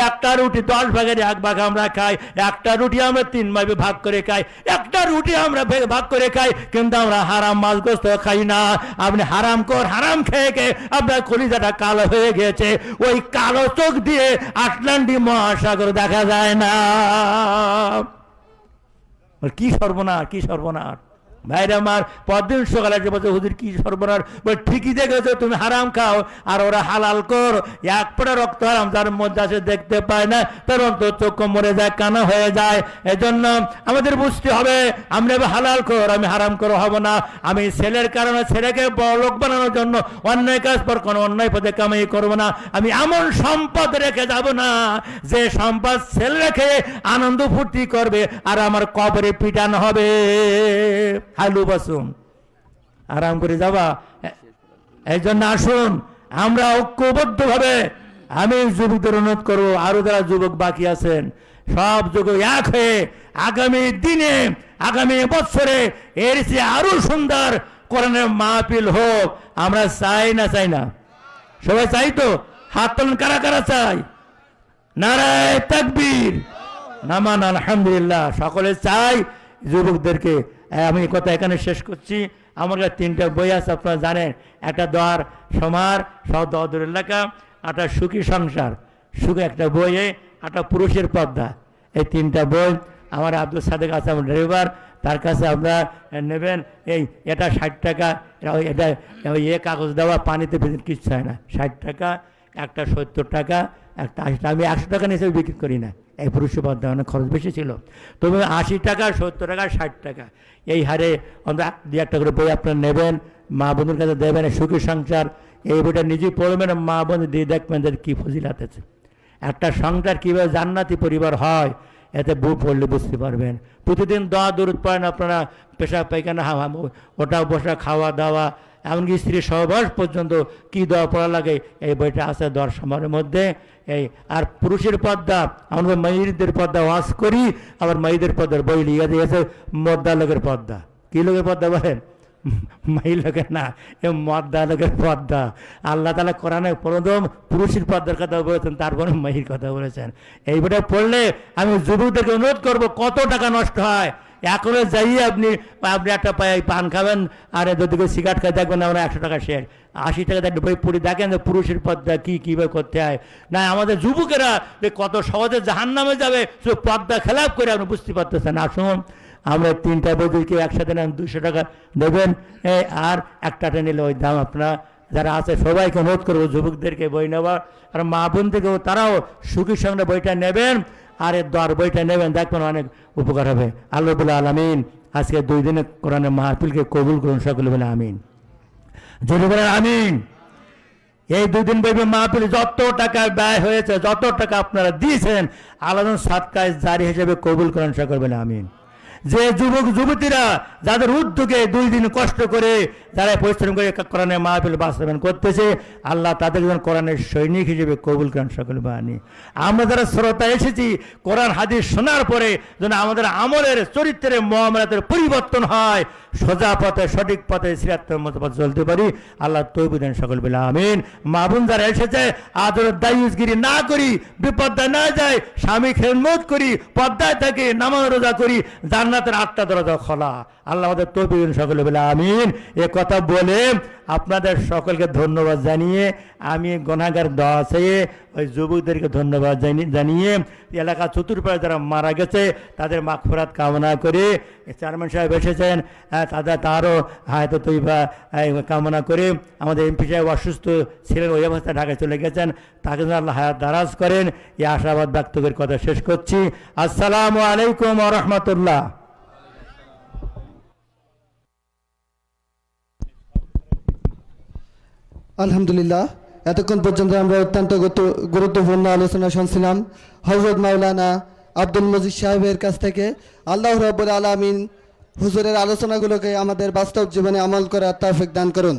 একটা রুটি 10 ভাগের 1 ভাগ আমরা খাই, একটা রুটি আমরা 3 ভাগে ভাগ করে খাই, একটা রুটি আমরা ভাগ করে খাই, কিন্তু আমরা হারাম মাছ গোস্ত খাই না। আপনি হারাম কর, হারাম খেয়ে খেয়ে আপনার কলিজাটা কালো হয়ে গেছে, ওই কালো চোখ দিয়ে আটলান্টিক মহাসাগর দেখা যায় না। কি সর্বনাশ, কি সর্বনাশ। ভাইরা আমার পরদিন সকালে যে বলছে হুজুর কি সর্বনাশ, বলে ঠিকই দেখেছো তুমি হারাম খাও আর ওরা হালাল কর, এক ফোঁটা রক্ত হারাম যার মধ্যে আসে দেখতে পায় না, তার অন্তর চক্ষু মরে যায়, কানা হয়ে যায়। এজন্য আমাদের বুঝতে হবে আমরা হালাল কর, আমি হারাম কর হব না। আমি ছেলের কারণে ছেলেকে বড় লোক বানানোর জন্য অন্যায় কাজ পর কোনো অন্যায় পথে কামাই করবো না। আমি এমন সম্পদ রেখে যাব না যে সম্পদ ছেলে রেখে আনন্দ ফুর্তি করবে আর আমার কবরে পিটানো হবে। হালু বাসুন আরাম করে যাবা। এই জন্য আসুন আমরা ঐক্যবদ্ধ ভাবে, আমি যুবকদের অনুরোধ করবো, আরো যারা যুবক বাকি আছেন সব যুবক এক হয়ে আগামী দিনে আগামী বছরে এর চেয়ে আরো সুন্দর কোরআনের মাহফিল হোক। আমরা চাই না, চাই না? সবাই চাই তো? হাত তোলেন কারা কারা চাই? নারায়ে তাকবীর, নামান আলহামদুলিল্লাহ। সকলে চাই যুবকদেরকে। আমি কথা এখানে শেষ করছি। আমার কাছে 3টা বই আছে আপনারা জানেন, একটা দোয়ার সমার সদর এলাকা, একটা সুখী সংসার, সুখী একটা বইয়ে একটা পুরুষের পর্দা। এই 3টা বই আমার আব্দুল সাদেক আছে, আমার ড্রাইভার, তার কাছে আপনারা নেবেন। এটা 60 টাকা, এটা কাগজ দেওয়া, পানিতে ভেজে কিচ্ছু হয় না, 60 টাকা, একটা 70 টাকা, একটা 80 টাকা। আমি 100 টাকা হিসেবে বিক্রি করি না, এই পুরুষের পর্দা অনেক খরচ বেশি ছিল। তবে 80 টাকা, 70 টাকা, 60 টাকা এই হারে আমরা 2-1টা করে বই আপনারা নেবেন, মা বোনের কাছে দেবেন। সুখী সংসার এই বইটা নিজে পড়বেন, মা বোন দিয়ে দেখবেন যে কী ফজিলাত আছে, একটা সংসার কীভাবে জান্নাতি পরিবার হয়, এতে বই পড়লে বুঝতে পারবেন। প্রতিদিন দোয়া দরুদ পড়েন আপনারা, পেশাব পায়খানা ওটা বসা, খাওয়া দাওয়া, এমনকি স্ত্রী সহবাস পর্যন্ত কী দোয়া পড়া লাগে এই বইটা আছে 10 নম্বরের মধ্যে। এই আর পুরুষের পর্দা, আমরা মেয়েদের পর্দা ওয়াজ করি, আবার মেয়েদের পর্দার বই লিখে দিয়েছে মদ্দা লোকের পর্দা। কী লোকের পর্দা বলেন? মাই লোকের না, এ মদ্দা লোকের পর্দা। আল্লাহ তাআলা কোরআনে প্রথম পুরুষের পর্দার কথা বলেছেন, তারপরে মেয়ের কথা বলেছেন। এই বইটা পড়লে আমি যুবকদেরকে অনুরোধ করবো, কত টাকা নষ্ট হয় এখনো যাইয়ে আপনি একটা পান খাবেন, আর দুদিকে সিগারেট খাই দেখবেন আমরা 100 টাকা শেয়ার, 80 টাকা একটা বই পড়ে দেখেন যে পুরুষের পর্দা কীভাবে করতে হয়। না আমাদের যুবকেরা যে কত সহজে জাহান্নামে যাবে, শুধু পর্দা খেলাপ করে আপনি বুঝতে পারতেছেন। আসুন আমরা 3টা বই কেউ একসাথে নেন, 200 টাকা দেবেন, আর একটাতে নিলে ওই দাম। আপনারা যারা আছে সবাইকে অনুরোধ করবো যুবকদেরকে বই নেওয়া, আর মা বোন থেকেও তারাও সুখীর সঙ্গে বইটা নেবেন, আর এর দর বইটা নেবেন, দেখবেন অনেক উপকার হবে। আল্লাহ রাব্বুল আলামিন আজকে 2 দিনের কোরআনের মাহফিলকে কবুল করুন, সকলে বলে আমিন, জোরে বলেন আমিন। এই 2 দিন ব্যাপী মাহফিল যত টাকা ব্যয় হয়েছে, যত টাকা আপনারা দিয়েছেন, আল্লাহ সাদকায়ে জারি হিসেবে কবুল করেন, সকলে বলে আমিন। যে যুবক যুবতীরা যাদের উদ্যোগে 2 দিন কষ্ট করে যারা পরিশ্রম করে কোরআনের মাহফিল বাস্তবায়ন করতেছে, আল্লাহ তাদের যেন কোরআনের সৈনিক হিসেবে কবুল করেন, সকলে বাণী। আমরা যারা শ্রোতা এসেছি, কোরআন হাদিস শোনার পরে যেন আমাদের আমলের, চরিত্রের, মুআমালাতের পরিবর্তন হয়, সোজা পথে, সঠিক পথে, সিরাতের মতো পথে চলতে পারি। আল্লাহ তৌফিক দেন, সকল বলে আমিন। মা বোন যারা এসেছে, আদরের দায়ুসগিরি না করি, বিপদায় না যায়, স্বামী খেদমত করি, পর্দায় থাকি, নামাজ রোজা করি, জান্নাতের 8টা দরজা খোলা। আল্লাহ আমাদের তৌফিক দেন, সকলে বলে আমিন। এ কথা বলে আপনাদের সকলকে ধন্যবাদ জানিয়ে, আমি গুনাহগার দোয়া চেয়ে ওই যুবকদেরকে ধন্যবাদ জানিয়ে, এলাকা চতুর্পাশে যারা মারা গেছে তাদের মাগফিরাত কামনা করে, চেয়ারম্যান সাহেব এসেছেন, তারও হায়াত তৈবা কামনা করে, আমাদের এমপি সাহেব অসুস্থ ছিলেন, ওই অবস্থায় ঢাকায় চলে গেছেন, তাকে যেন আল্লাহ হায়াত দারাজ করেন, এই আশাবাদ ব্যক্ত করে কথা শেষ করছি। আসসালামু আলাইকুম ওয়া রাহমাতুল্লাহ। আলহামদুলিল্লাহ, এতক্ষণ পর্যন্ত আমরা অত্যন্ত গুরুত্বপূর্ণ আলোচনা শুনছিলাম হযরত মাওলানা আব্দুল মজিদ সাহেবের কাছ থেকে। আল্লাহ রাব্বুল আলামিন হুজুরের আলোচনাগুলোকে আমাদের বাস্তব জীবনে আমল করার তৌফিক দান করুন।